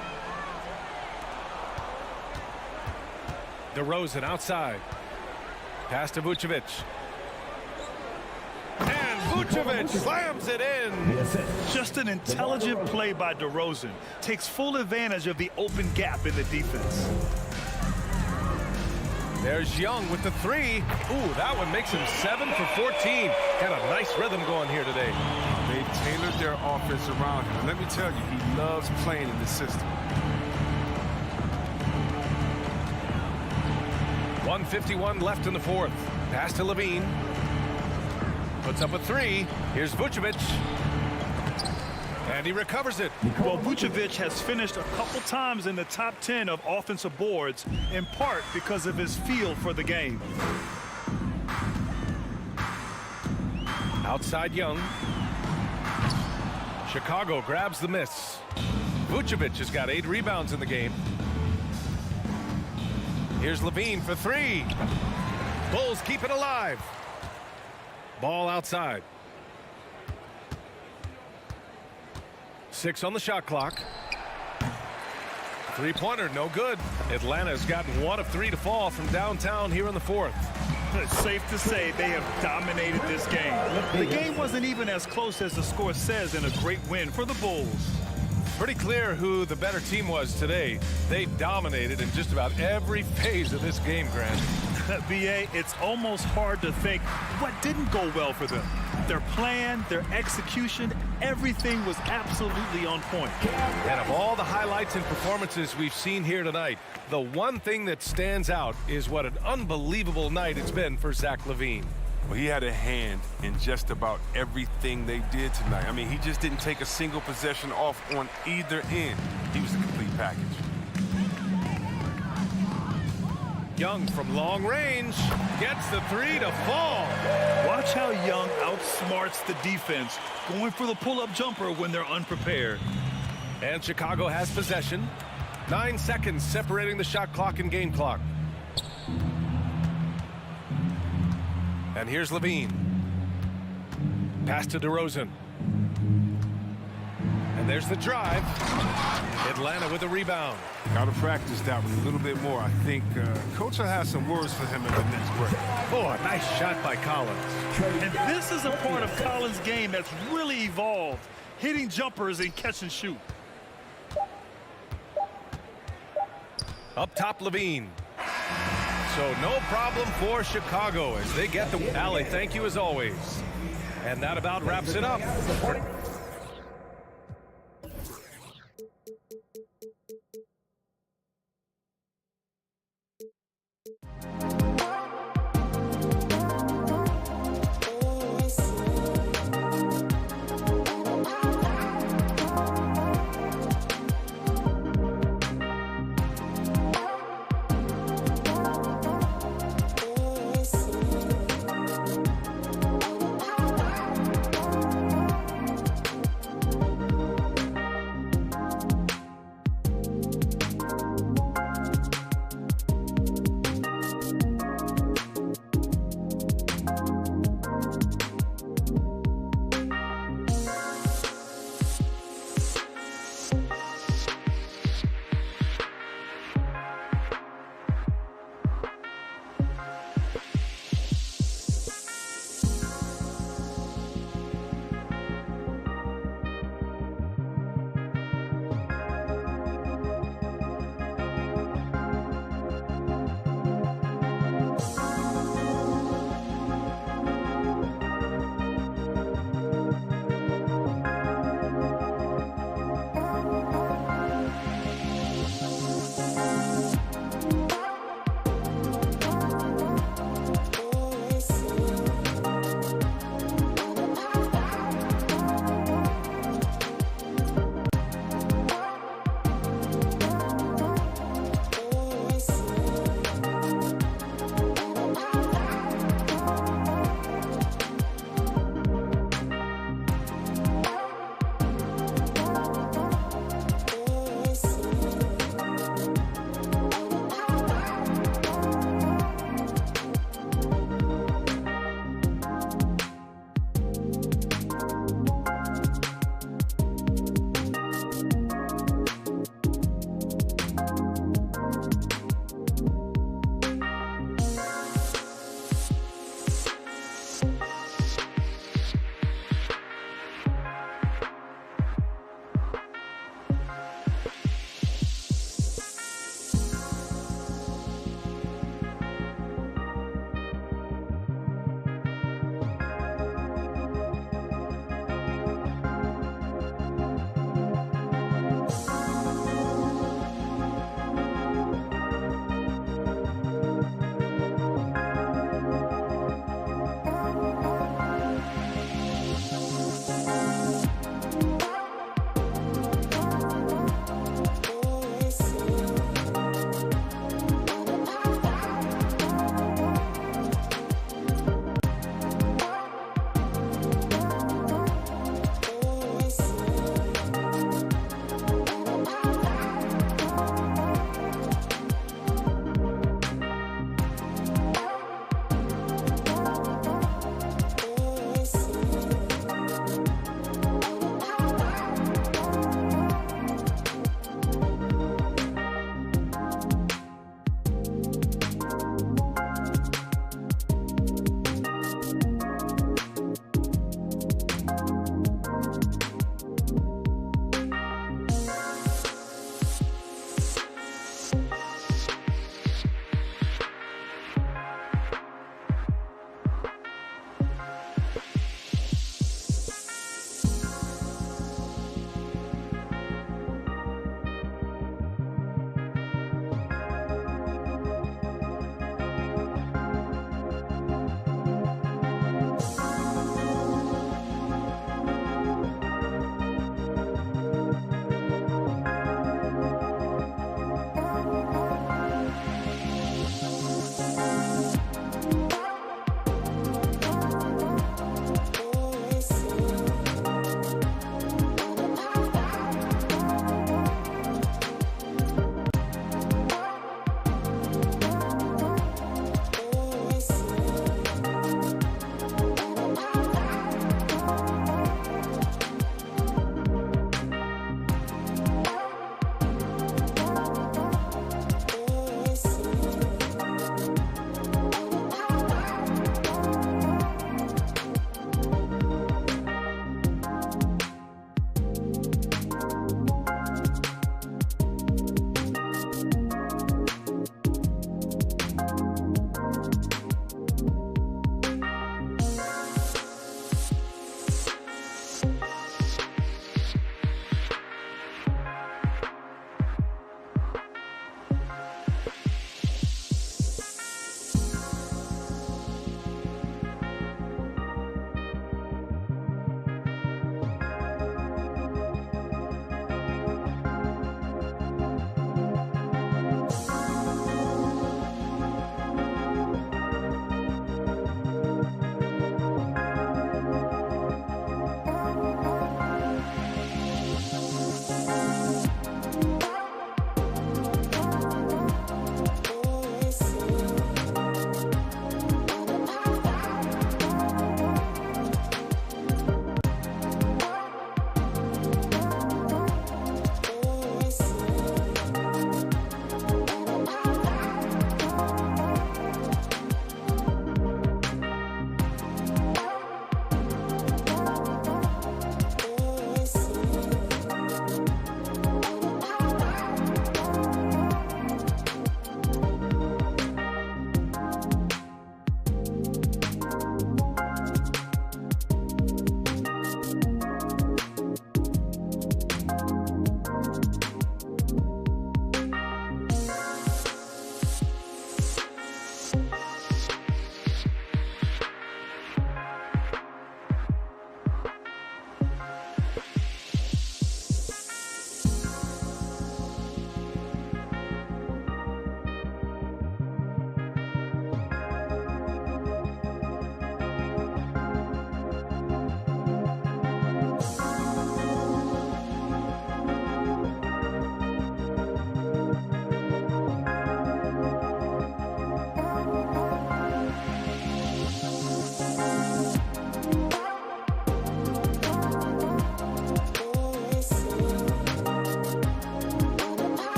DeRozan outside. Pass to Vucevic. And Vucevic slams it in. Just an intelligent play by DeRozan. Takes full advantage of the open gap in the defense. There's Young with the 3. Ooh, that one makes him 7 for 14. Got a nice rhythm going here today. They've tailored their offense around him. And let me tell you, he loves playing in the system. 1:51 left in the fourth. Pass to Levine. Puts up a 3. Here's Vucevic. And he recovers it. Well, Vucevic has finished a couple times in the top 10 of offensive boards, in part because of his feel for the game. Outside Young. Chicago grabs the miss. Vucevic has got 8 rebounds in the game. Here's Levine for 3. Bulls keep it alive. Ball outside. 6 on the shot clock. 3-pointer, no good. Atlanta's gotten 1 of 3 to fall from downtown here in the fourth. It's safe to say they have dominated this game. The game wasn't even as close as the score says in a great win for the Bulls. Pretty clear who the better team was today. They dominated in just about every phase of this game, Grant. B.A., it's almost hard to think what didn't go well for them. Their plan, their execution, everything was absolutely on point. And of all the highlights and performances we've seen here tonight, the one thing that stands out is what an unbelievable night it's been for Zach LaVine. Well, he had a hand in just about everything they did tonight. I mean, he just didn't take a single possession off on either end. He was a complete package. Young from long range gets the 3 to fall. Watch how Young outsmarts the defense, going for the pull-up jumper when they're unprepared. And Chicago has possession. 9 seconds separating the shot clock and game clock. And here's Levine. Pass to DeRozan. And there's the drive. Atlanta with a rebound. Got to practice that one a little bit more. I think Coach will have some words for him in the next break. Oh, a nice shot by Collins. And this is a part of Collins' game that's really evolved, hitting jumpers and catch and shoot. Up top, Levine. So no problem for Chicago as they get the alley. Thank you as always. And that about wraps it up.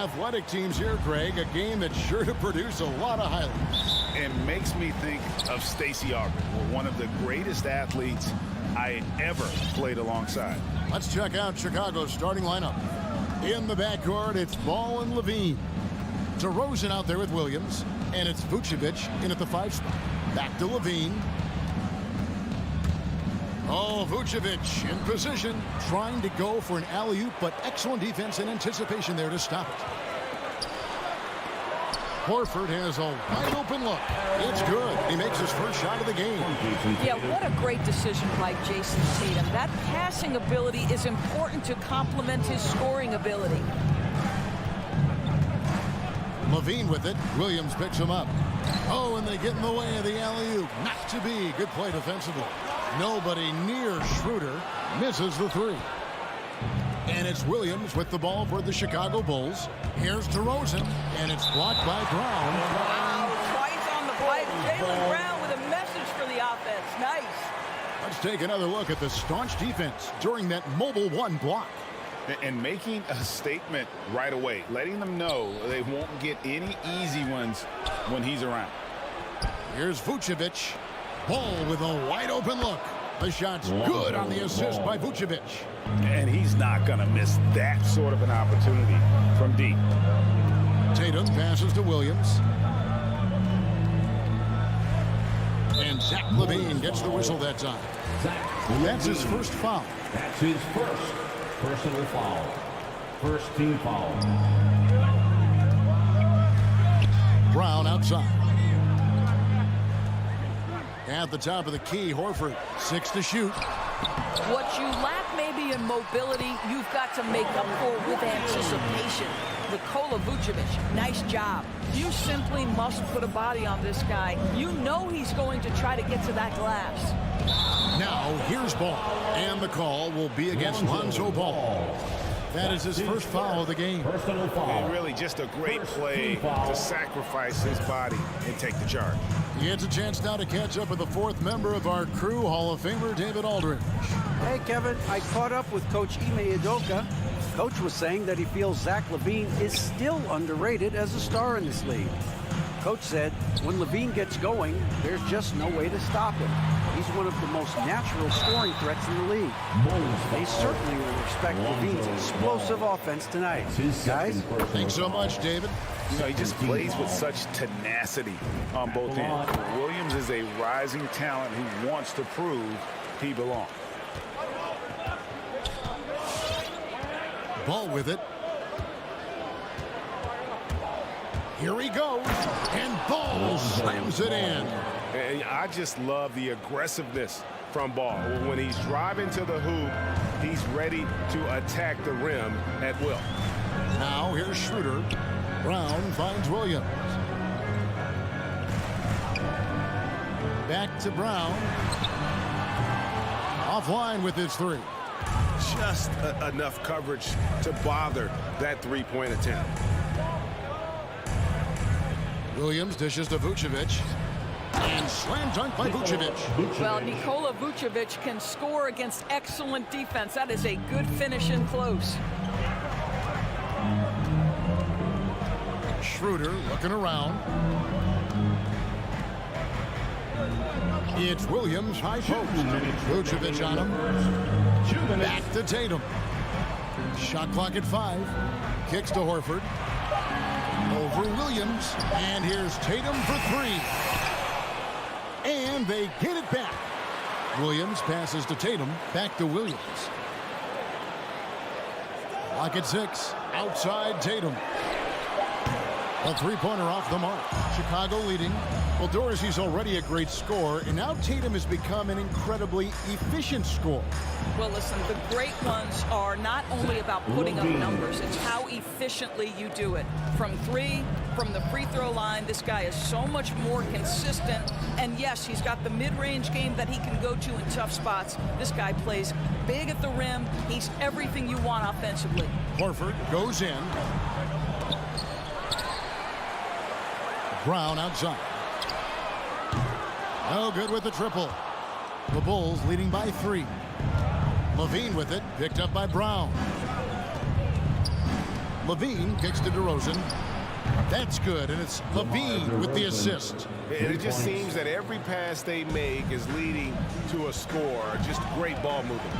athletic teams here, Greg. A game that's sure to produce a lot of highlights. It makes me think of Stacey Auger, one of the greatest athletes I ever played alongside. Let's check out Chicago's starting lineup. In the backcourt, it's Ball and Levine. DeRozan out there with Williams, and it's Vucevic in at the 5 spot. Back to Levine. Oh, Vucevic in position, trying to go for an alley-oop, but excellent defense and anticipation there to stop it. Horford has a wide open look. It's good. He makes his first shot of the game. Yeah, what a great decision by Jason Tatum. That passing ability is important to complement his scoring ability. Levine with it. Williams picks him up. Oh, and they get in the way of the alley-oop. Not to be. Good play defensively. Nobody near Schroeder. Misses the 3. And it's Williams with the ball for the Chicago Bulls. Here's DeRozan, and it's blocked by Brown. Wow, twice on the play. Jaylen Brown with a message for the offense. Nice. Let's take another look at the staunch defense during that mobile 1 block. And making a statement right away, letting them know they won't get any easy ones when he's around. Here's Vucevic. Ball with a wide open look. The shot's good on the assist by Vucevic. And he's not going to miss that sort of an opportunity from deep. Tatum passes to Williams. And Zach LaVine gets the whistle that time. That's his first foul. That's his first personal foul. First team foul. Brown outside. At the top of the key, Horford, 6 to shoot. What you lack maybe in mobility, you've got to make up for with anticipation. Nikola Vucevic, nice job. You simply must put a body on this guy. You know he's going to try to get to that glass. Now, here's Ball. And the call will be against Lonzo Ball. That is his first foul of the game. Personal foul. And really just a great play to sacrifice his body and take the charge. He gets a chance now to catch up with the 4th member of our crew, Hall of Famer David Aldridge. Hey, Kevin, I caught up with Coach Ime Udoka. Coach was saying that he feels Zach LaVine is still underrated as a star in this league. Coach said when LaVine gets going, there's just no way to stop him. He's one of the most natural scoring threats in the league. They certainly will respect LaVine's explosive offense tonight. Guys? Thanks so much, David. You know, he just plays with such tenacity on both ends. Williams is a rising talent who wants to prove he belongs. Ball with it. Here he goes. And Ball slams it in. And I just love the aggressiveness from Ball. When he's driving to the hoop, he's ready to attack the rim at will. Now here's Schroeder. Brown finds Williams. Back to Brown. Offline with his 3. Just enough coverage to bother that three-point attempt. Williams dishes to Vucevic. And slam dunk by Vucevic. Well, Nikola Vucevic can score against excellent defense. That is a good finish in close. Schroeder looking around. It's Williams, high post. Vucevic on him. Back to Tatum. Shot clock at 5. Kicks to Horford. Over Williams. And here's Tatum for 3. And they get it back. Williams passes to Tatum. Back to Williams. Clock at 6. Outside Tatum. A 3-pointer off the mark. Chicago leading. Well, Dorsey's already a great scorer, and now Tatum has become an incredibly efficient scorer. Well, listen, the great ones are not only about putting up numbers, it's how efficiently you do it. From 3, from the free throw line, this guy is so much more consistent. And yes, he's got the mid-range game that he can go to in tough spots. This guy plays big at the rim. He's everything you want offensively. Horford goes in. Brown outside. No good with the triple. The Bulls leading by 3. Levine with it, picked up by Brown. Levine kicks to DeRozan. That's good, and it's Levine with the assist. And it just seems that every pass they make is leading to a score. Just great ball movement.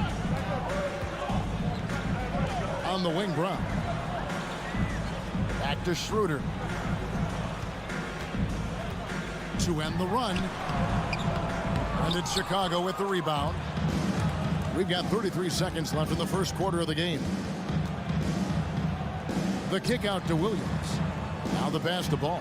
On the wing, Brown. Back to Schroeder. To end the run. And it's Chicago with the rebound. We've got 33 seconds left in the first quarter of the game. The kick out to Williams. Now the pass to Ball.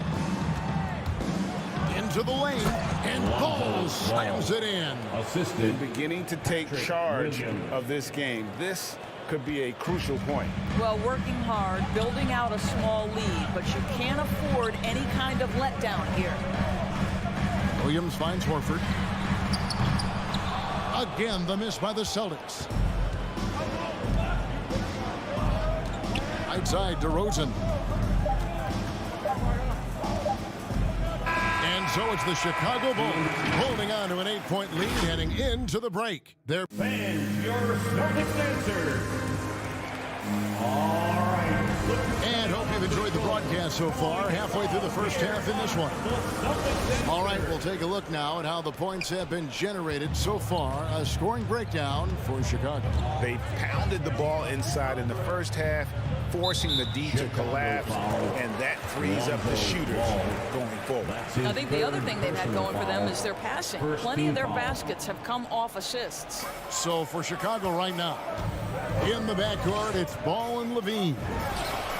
Into the lane, and Ball slams it in. Assisted. Beginning to take charge of this game. This could be a crucial point. Well, working hard, building out a small lead, but you can't afford any kind of letdown here. Williams finds Horford. Again, the miss by the Celtics. Outside DeRozan. And so it's the Chicago Bulls holding on to an 8-point lead heading into the break. They're fans, your starting answer. All right. And hope you've enjoyed the broadcast so far. Halfway through the first half in this one. All right, we'll take a look now at how the points have been generated so far. A scoring breakdown for Chicago. They pounded the ball inside in the first half, forcing the D to collapse, and that frees up the shooters going forward. I think the other thing they've had going for them is their passing. Plenty of their baskets have come off assists. So for Chicago right now, in the backcourt, it's Ball and Levine.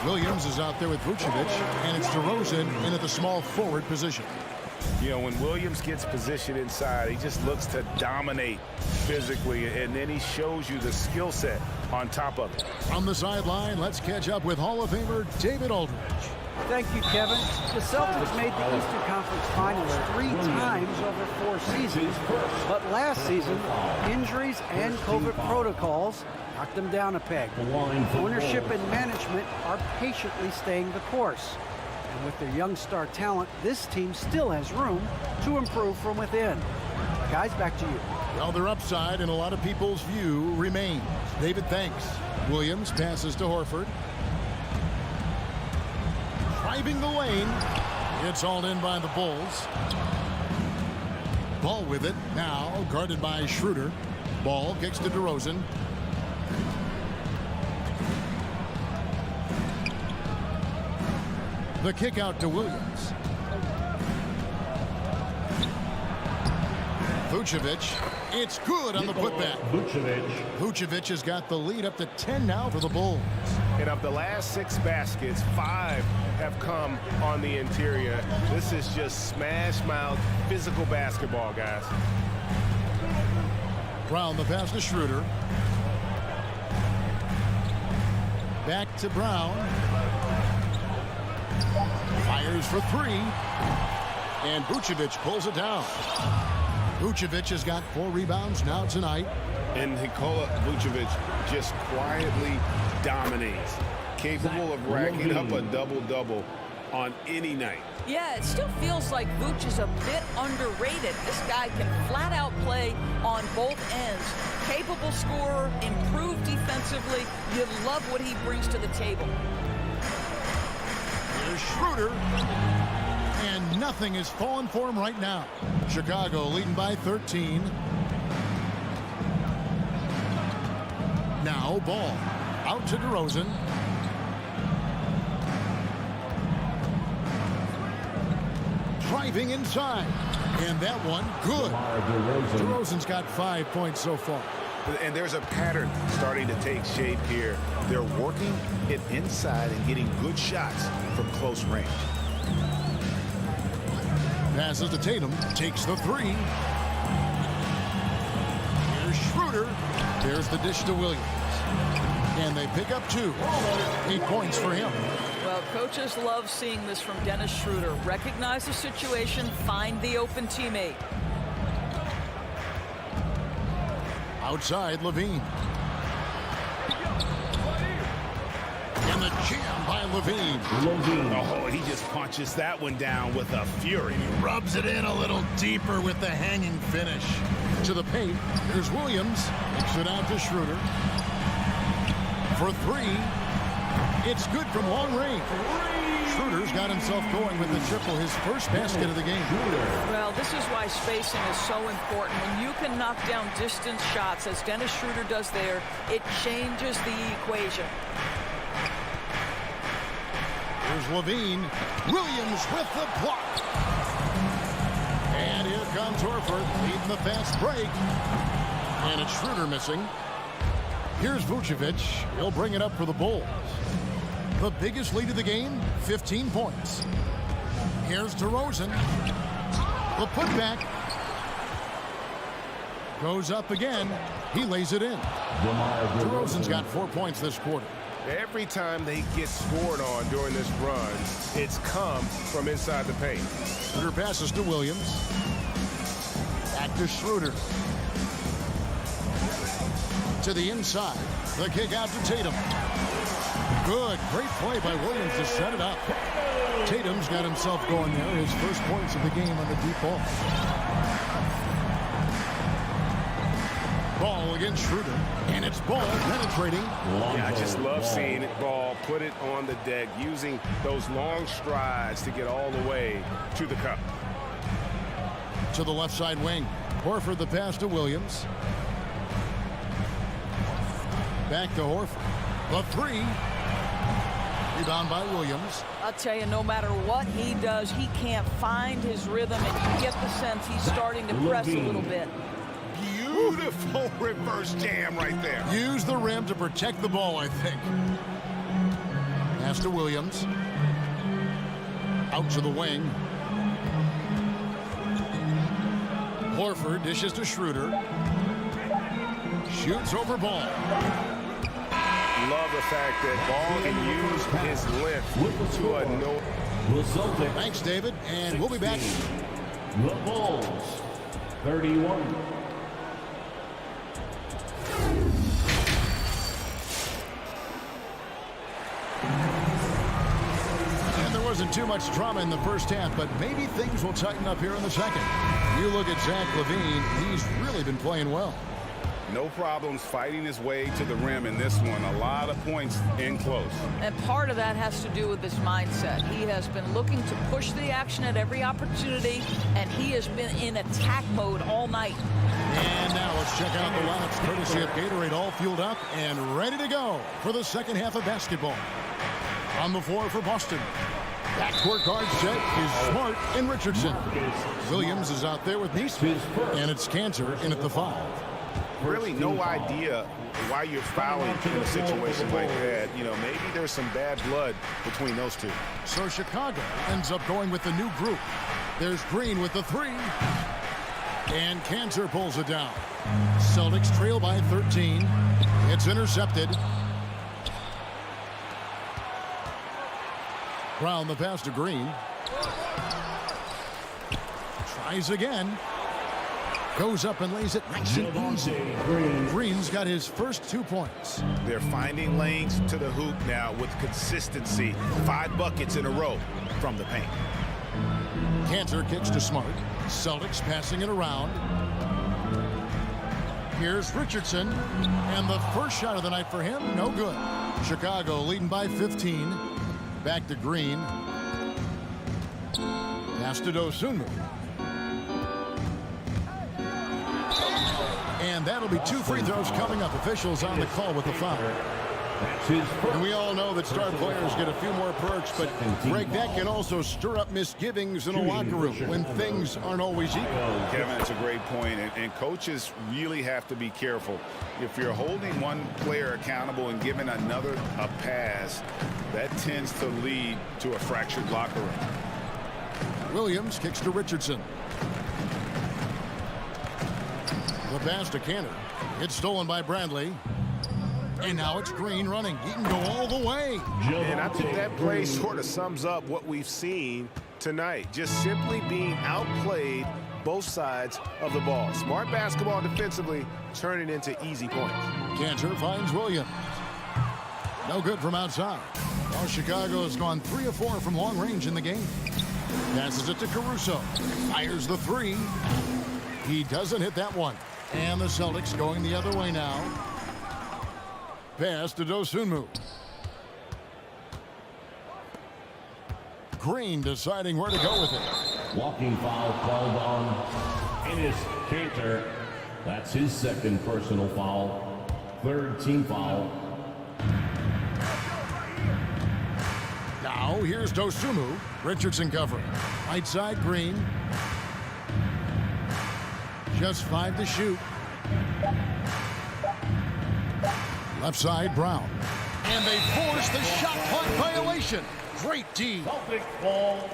Williams is out there with Vucevic, and it's DeRozan in at the small forward position. You know, when Williams gets positioned inside, he just looks to dominate physically, and then he shows you the skill set on top of it. From the sideline, let's catch up with Hall of Famer David Aldridge. Thank you, Kevin. The Celtics made the Eastern Conference Finals 3 times over 4 seasons, but last season, injuries and COVID protocols knocked them down a peg. Ownership and management are patiently staying the course. And with their young star talent, this team still has room to improve from within. Guys, back to you. Well, their upside in a lot of people's view remains. David, thanks. Williams passes to Horford. Driving the lane. It's all in by the Bulls. Ball with it. Now guarded by Schroeder. Ball kicks to DeRozan. The kick out to Williams. Vucevic. It's good on the putback. Vucevic has got the lead up to 10 now for the Bulls. And of the last 6 baskets, 5 have come on the interior. This is just smash mouth physical basketball, guys. Brown, the pass to Schroeder. Back to Brown. Fires for 3. And Vucevic pulls it down. Vucevic has got 4 rebounds now tonight. And Nikola Vucevic just quietly dominates. Capable of racking up a double-double on any night. Yeah, it still feels like Vooch is a bit underrated. This guy can flat out play on both ends. Capable scorer, improved defensively. You love what he brings to the table. Here's Schroeder. And nothing is falling for him right now. Chicago leading by 13. Now Ball. Out to DeRozan. Driving inside. And that one, good. DeRozan's got 5 points so far. And there's a pattern starting to take shape here. They're working it inside and getting good shots from close range. Passes to Tatum. Takes the 3. Here's Schroeder. There's the dish to Williams. And they pick up 2. 8 points for him. Well, coaches love seeing this from Dennis Schroeder. Recognize the situation, find the open teammate. Outside, Levine. And the jam by Levine. Oh, he just punches that one down with a fury. Rubs it in a little deeper with the hanging finish. To the paint, there's Williams. Kicks it out to Schroeder. For 3. It's good from long range. Schroeder's got himself going with the triple, his first basket of the game. Well, this is why spacing is so important. When you can knock down distance shots, as Dennis Schroeder does there, it changes the equation. Here's Levine. Williams with the block. And here comes Horford leading the fast break. And it's Schroeder missing. Here's Vucevic. He'll bring it up for the Bulls. The biggest lead of the game, 15 points. Here's DeRozan. The putback. Goes up again. He lays it in. DeRozan's got 4 points this quarter. Every time they get scored on during this run, it's come from inside the paint. Schroeder passes to Williams. Back to Schroeder. To the inside. The kick out to Tatum. Good. Great play by Williams to set it up. Tatum's got himself going there. His first points of the game on the deep ball. Ball against Schroeder. And it's Ball penetrating. Yeah, I just love seeing it. Ball put it on the deck, using those long strides to get all the way to the cup. To the left side wing. Horford the pass to Williams. Back to Horford. The three. Rebound by Williams. I'll tell you, no matter what he does, he can't find his rhythm, and you get the sense he's starting to press a little bit. Beautiful reverse jam right there. Use the rim to protect the ball, I think. Pass to Williams. Out to the wing. Horford dishes to Schroeder. Shoots over Ball. Love the fact that Ball can use his length to annoy. Thanks, David, and we'll be back. The Bulls, 31. And there wasn't too much drama in the first half, but maybe things will tighten up here in the second. You look at Zach LaVine, he's really been playing well. No problems fighting his way to the rim in this one. A lot of points in close. And part of that has to do with his mindset. He has been looking to push the action at every opportunity, and he has been in attack mode all night. And now let's check out the lineups courtesy of Gatorade, all fueled up and ready to go for the second half of basketball. On the floor for Boston. Backcourt guard set is Smart and Richardson. Williams is out there with Neesmith, and it's Cantor in at the 5. Really no idea why you're fouling in a situation like that. You know, maybe there's some bad blood between those two. So Chicago ends up going with the new group. There's Green with the 3. And Cantor pulls it down. Celtics trail by 13. It's intercepted. Brown the pass to Green. Tries again. Goes up and lays it nice and easy. Green's got his first 2 points. They're finding lanes to the hoop now with consistency. 5 buckets in a row from the paint. Cantor kicks to Smart. Celtics passing it around. Here's Richardson. And the first shot of the night for him, no good. Chicago leading by 15. Back to Green. Pass to Dosunmu. And that'll be 2 free throws coming up. Officials on the call with the foul. And we all know that star players get a few more perks, but Greg, that can also stir up misgivings in a locker room when things aren't always equal. Kevin, it's a great point, and coaches really have to be careful. If you're holding one player accountable and giving another a pass, that tends to lead to a fractured locker room. Williams kicks to Richardson. The pass to Cantor. It's stolen by Bradley. And now it's Green running. He can go all the way. And I think that play sort of sums up what we've seen tonight. Just simply being outplayed both sides of the ball. Smart basketball defensively, turning into easy points. Cantor finds Williams. No good from outside. Well, Chicago has gone 3 of 4 from long range in the game. Passes it to Caruso. Fires the 3. He doesn't hit that one. And the Celtics going the other way now. Pass to Dosunmu. Green deciding where to go with it. Walking foul called on Enes Kanter. That's his second personal foul. Third team foul. Now here's Dosumu. Richardson covering. Right side, Green. Just 5 to shoot. Left side, Brown. And they force the shot clock violation. Great D. Celtic ball.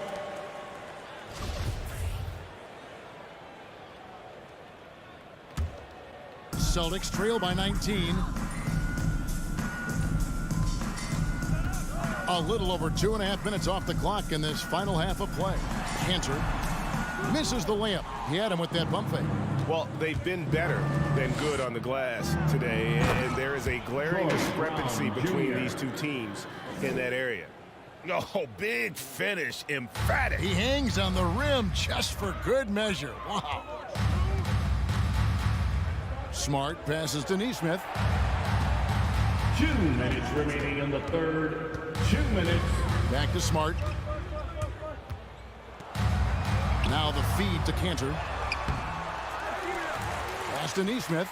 Celtics trail by 19. A little over 2.5 minutes off the clock in this final half of play. Kanter misses the layup. He had him with that bump fake. Well, they've been better than good on the glass today, and there is a glaring discrepancy between these two teams in that area. Oh, big finish, emphatic. He hangs on the rim just for good measure. Wow. Smart passes to Neesmith. 2 minutes remaining in the third. 2 minutes. Back to Smart. Now the feed to Kanter. Pass to Neesmith.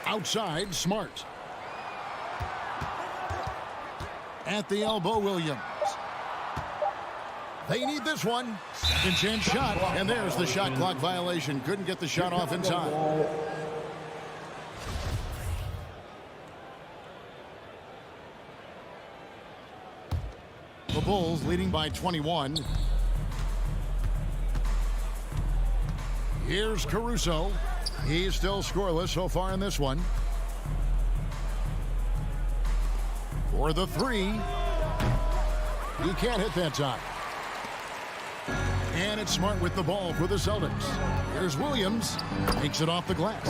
Outside, Smart. At the elbow, Williams. They need this one. Second chance shot. And there's the shot clock violation. Couldn't get the shot off in time. The Bulls leading by 21. Here's Caruso. He's still scoreless so far in this one. For the three. He can't hit that time. And it's Smart with the ball for the Celtics. Here's Williams. Takes it off the glass.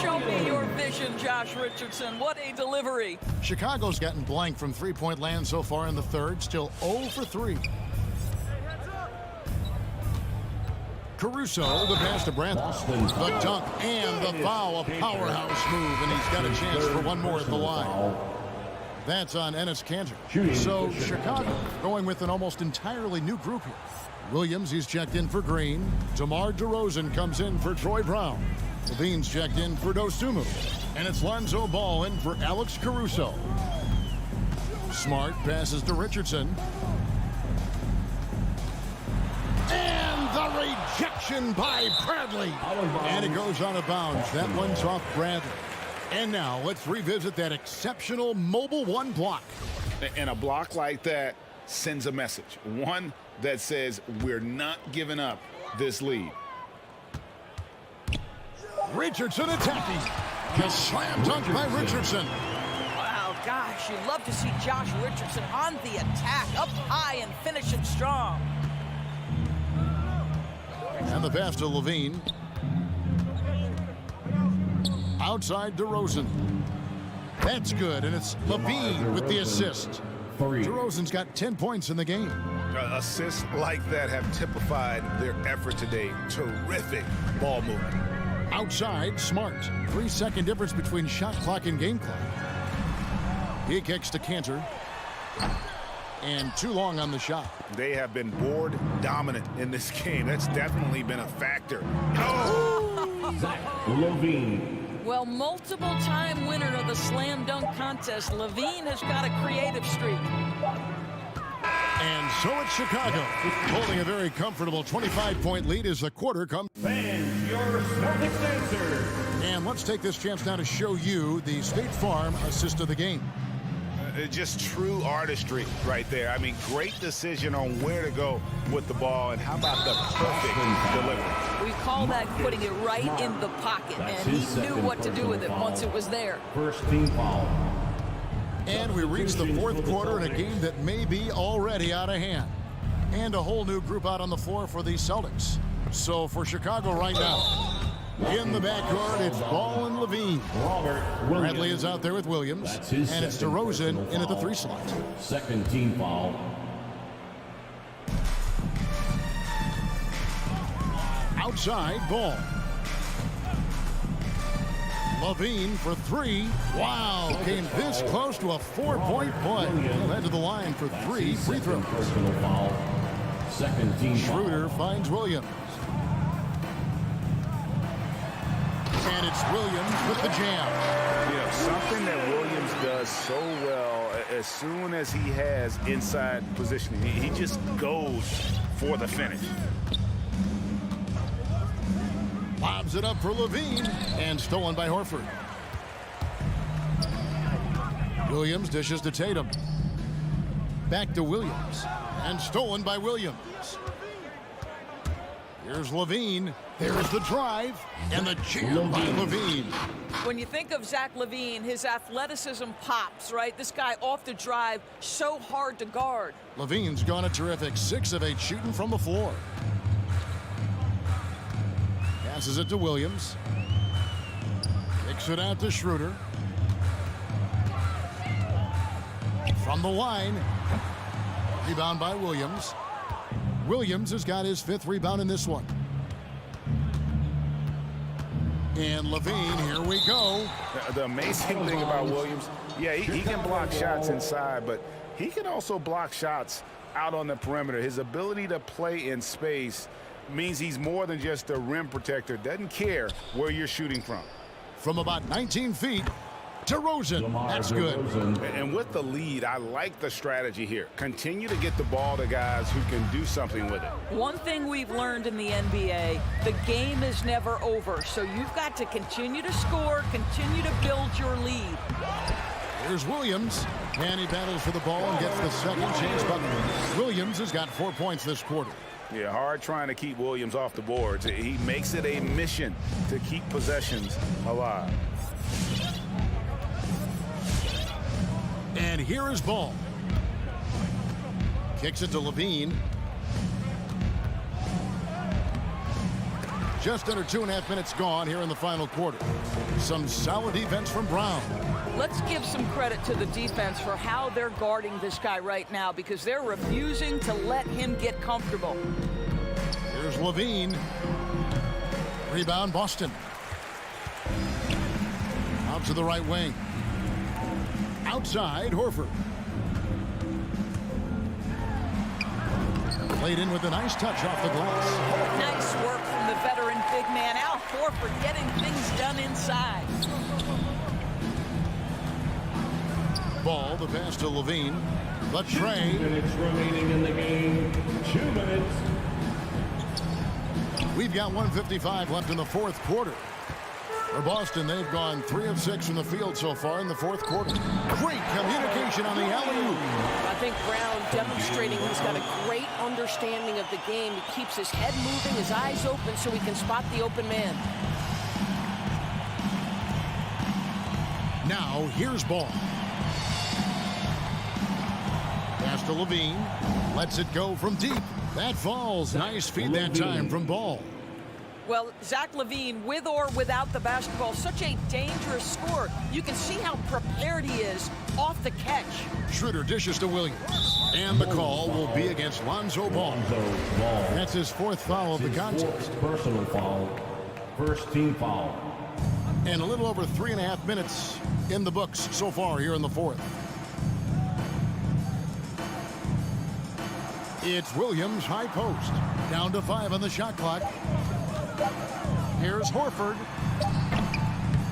Show me your vision, Josh Richardson. What a delivery. Chicago's gotten blank from three-point land so far in the third. Still 0 for 3. Caruso, the pass to Bradley. The dunk and the foul. A powerhouse move, and he's got a chance for one more at the line. That's on Enes Kanter. So Chicago going with an almost entirely new group here. Williams, he's checked in for Green. DeMar DeRozan comes in for Troy Brown. Levine's checked in for Dosumu. And it's Lonzo Ball in for Alex Caruso. Smart passes to Richardson. And the rejection by Bradley. And it goes out of bounds. That one's off Bradley. And now let's revisit that exceptional Mobile One block. And a block like that sends a message. One that says we're not giving up this lead. Richardson attacking. Just slam dunk by Richardson. Wow, gosh, you love to see Josh Richardson on the attack, up high and finishing strong. And the pass to Levine. Outside DeRozan. That's good, and it's Levine with the assist. DeRozan's got 10 points in the game. Assists like that have typified their effort today. Terrific ball movement. Outside, Smart. 3-second difference between shot clock and game clock. He kicks to Kanter. And too long on the shot. They have been board dominant in this game. That's definitely been a factor. Oh! Zach Levine. Well, multiple-time winner of the slam dunk contest, Levine has got a creative streak. And so it's Chicago, holding a very comfortable 25-point lead as the quarter comes. Fans, your Celtics answer. And let's take this chance now to show you the State Farm assist of the game. Just true artistry right there. I mean, great decision on where to go with the ball, and how about the perfect delivery. We call that putting it right in the pocket, and he knew what to do with it once it was there. First team foul. And we reach the fourth quarter in a game that may be already out of hand. And a whole new group out on the floor for the Celtics. So for Chicago right now, in the backcourt, it's Ball and Levine. Bradley is out there with Williams. And it's DeRozan in at the 3 slot. Second team foul. Outside, Ball. Levine for three. Wow, came this close to a 4-point play. Led to the line for 3 free throws. Personal foul. Second team foul. Schroeder finds Williams. And it's Williams with the jam. You know, something that Williams does so well, as soon as he has inside positioning, he just goes for the finish. Lobs it up for Levine, and stolen by Horford. Williams dishes to Tatum. Back to Williams, and stolen by Williams. Here's Levine. There's the drive, and the jam by Levine. When you think of Zach LaVine, his athleticism pops, right? This guy off the drive, so hard to guard. Levine's gone a terrific 6 of 8 shooting from the floor. Passes it to Williams. Kicks it out to Schroeder. From the line. Rebound by Williams. Williams has got his 5th rebound in this one. And Levine, here we go. The amazing thing about Williams, yeah, he can block shots inside, but he can also block shots out on the perimeter. His ability to play in space means he's more than just a rim protector. Doesn't care where you're shooting from. From about 19 feet, DeRozan. That's good. And with the lead, I like the strategy here. Continue to get the ball to guys who can do something with it. One thing we've learned in the NBA, the game is never over. So you've got to continue to score, continue to build your lead. Here's Williams, and he battles for the ball and gets the second chance bucket. Williams has got 4 points this quarter. Yeah, hard trying to keep Williams off the boards. He makes it a mission to keep possessions alive. And here is Ball. Kicks it to Levine. Just under 2.5 minutes gone here in the final quarter. Some solid defense from Brown. Let's give some credit to the defense for how they're guarding this guy right now, because they're refusing to let him get comfortable. Here's Levine. Rebound Boston. Out to the right wing. Outside, Horford. Played in with a nice touch off the glass. Nice work from the veteran big man, Al Horford, getting things done inside. Ball, the pass to Levine. The tray. 2 minutes remaining in the game. 2 minutes. We've got 1:55 left in the fourth quarter. For Boston, they've gone 3 of 6 from the field so far in the fourth quarter. Great communication on the alley-oop. I think Brown demonstrating he's got a great understanding of the game. He keeps his head moving, his eyes open so he can spot the open man. Now, here's Ball. Pass to Levine. Lets it go from deep. That falls. Nice feed that time from Ball. Well, Zach LaVine, with or without the basketball, such a dangerous scorer. You can see how prepared he is off the catch. Schroeder dishes to Williams. And the call will be against Lonzo Ball. That's his 4th foul of the contest. Personal foul. First team foul. And a little over 3.5 minutes in the books so far here in the fourth. It's Williams, high post. Down to 5 on the shot clock. Here's Horford.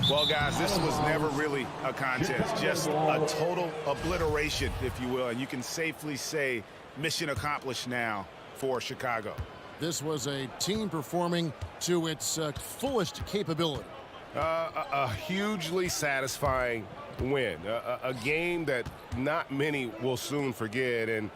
Well, guys, this was never really a contest, just a total obliteration, if you will. And you can safely say mission accomplished now for Chicago. This was a team performing to its fullest capability. A hugely satisfying win. A game that not many will soon forget. And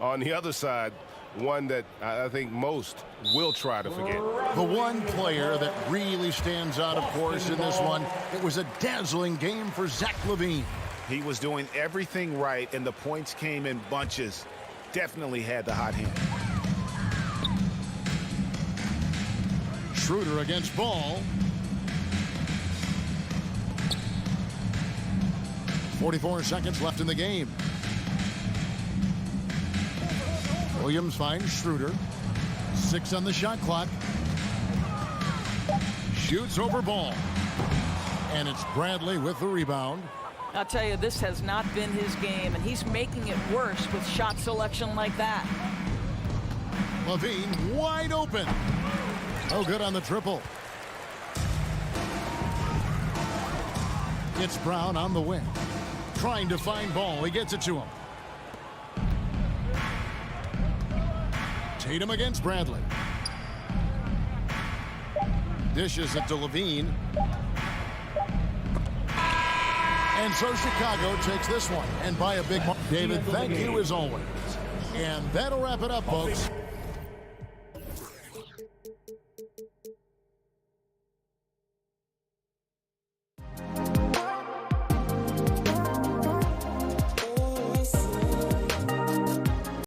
on the other side, one that I think most will try to forget. The one player that really stands out, of course, in this one, it was a dazzling game for Zach LaVine. He was doing everything right, and the points came in bunches. Definitely had the hot hand. Schroeder against Ball. 44 seconds left in the game. Williams finds Schroeder. 6 on the shot clock. Shoots over Ball. And it's Bradley with the rebound. I'll tell you, this has not been his game, and he's making it worse with shot selection like that. Levine wide open. No good on the triple. It's Brown on the wing. Trying to find ball. He gets it to him. Tatum against Bradley. Dishes it to Levine. And so Chicago takes this one. And by a big mark. David, thank you as always. And that'll wrap it up, folks.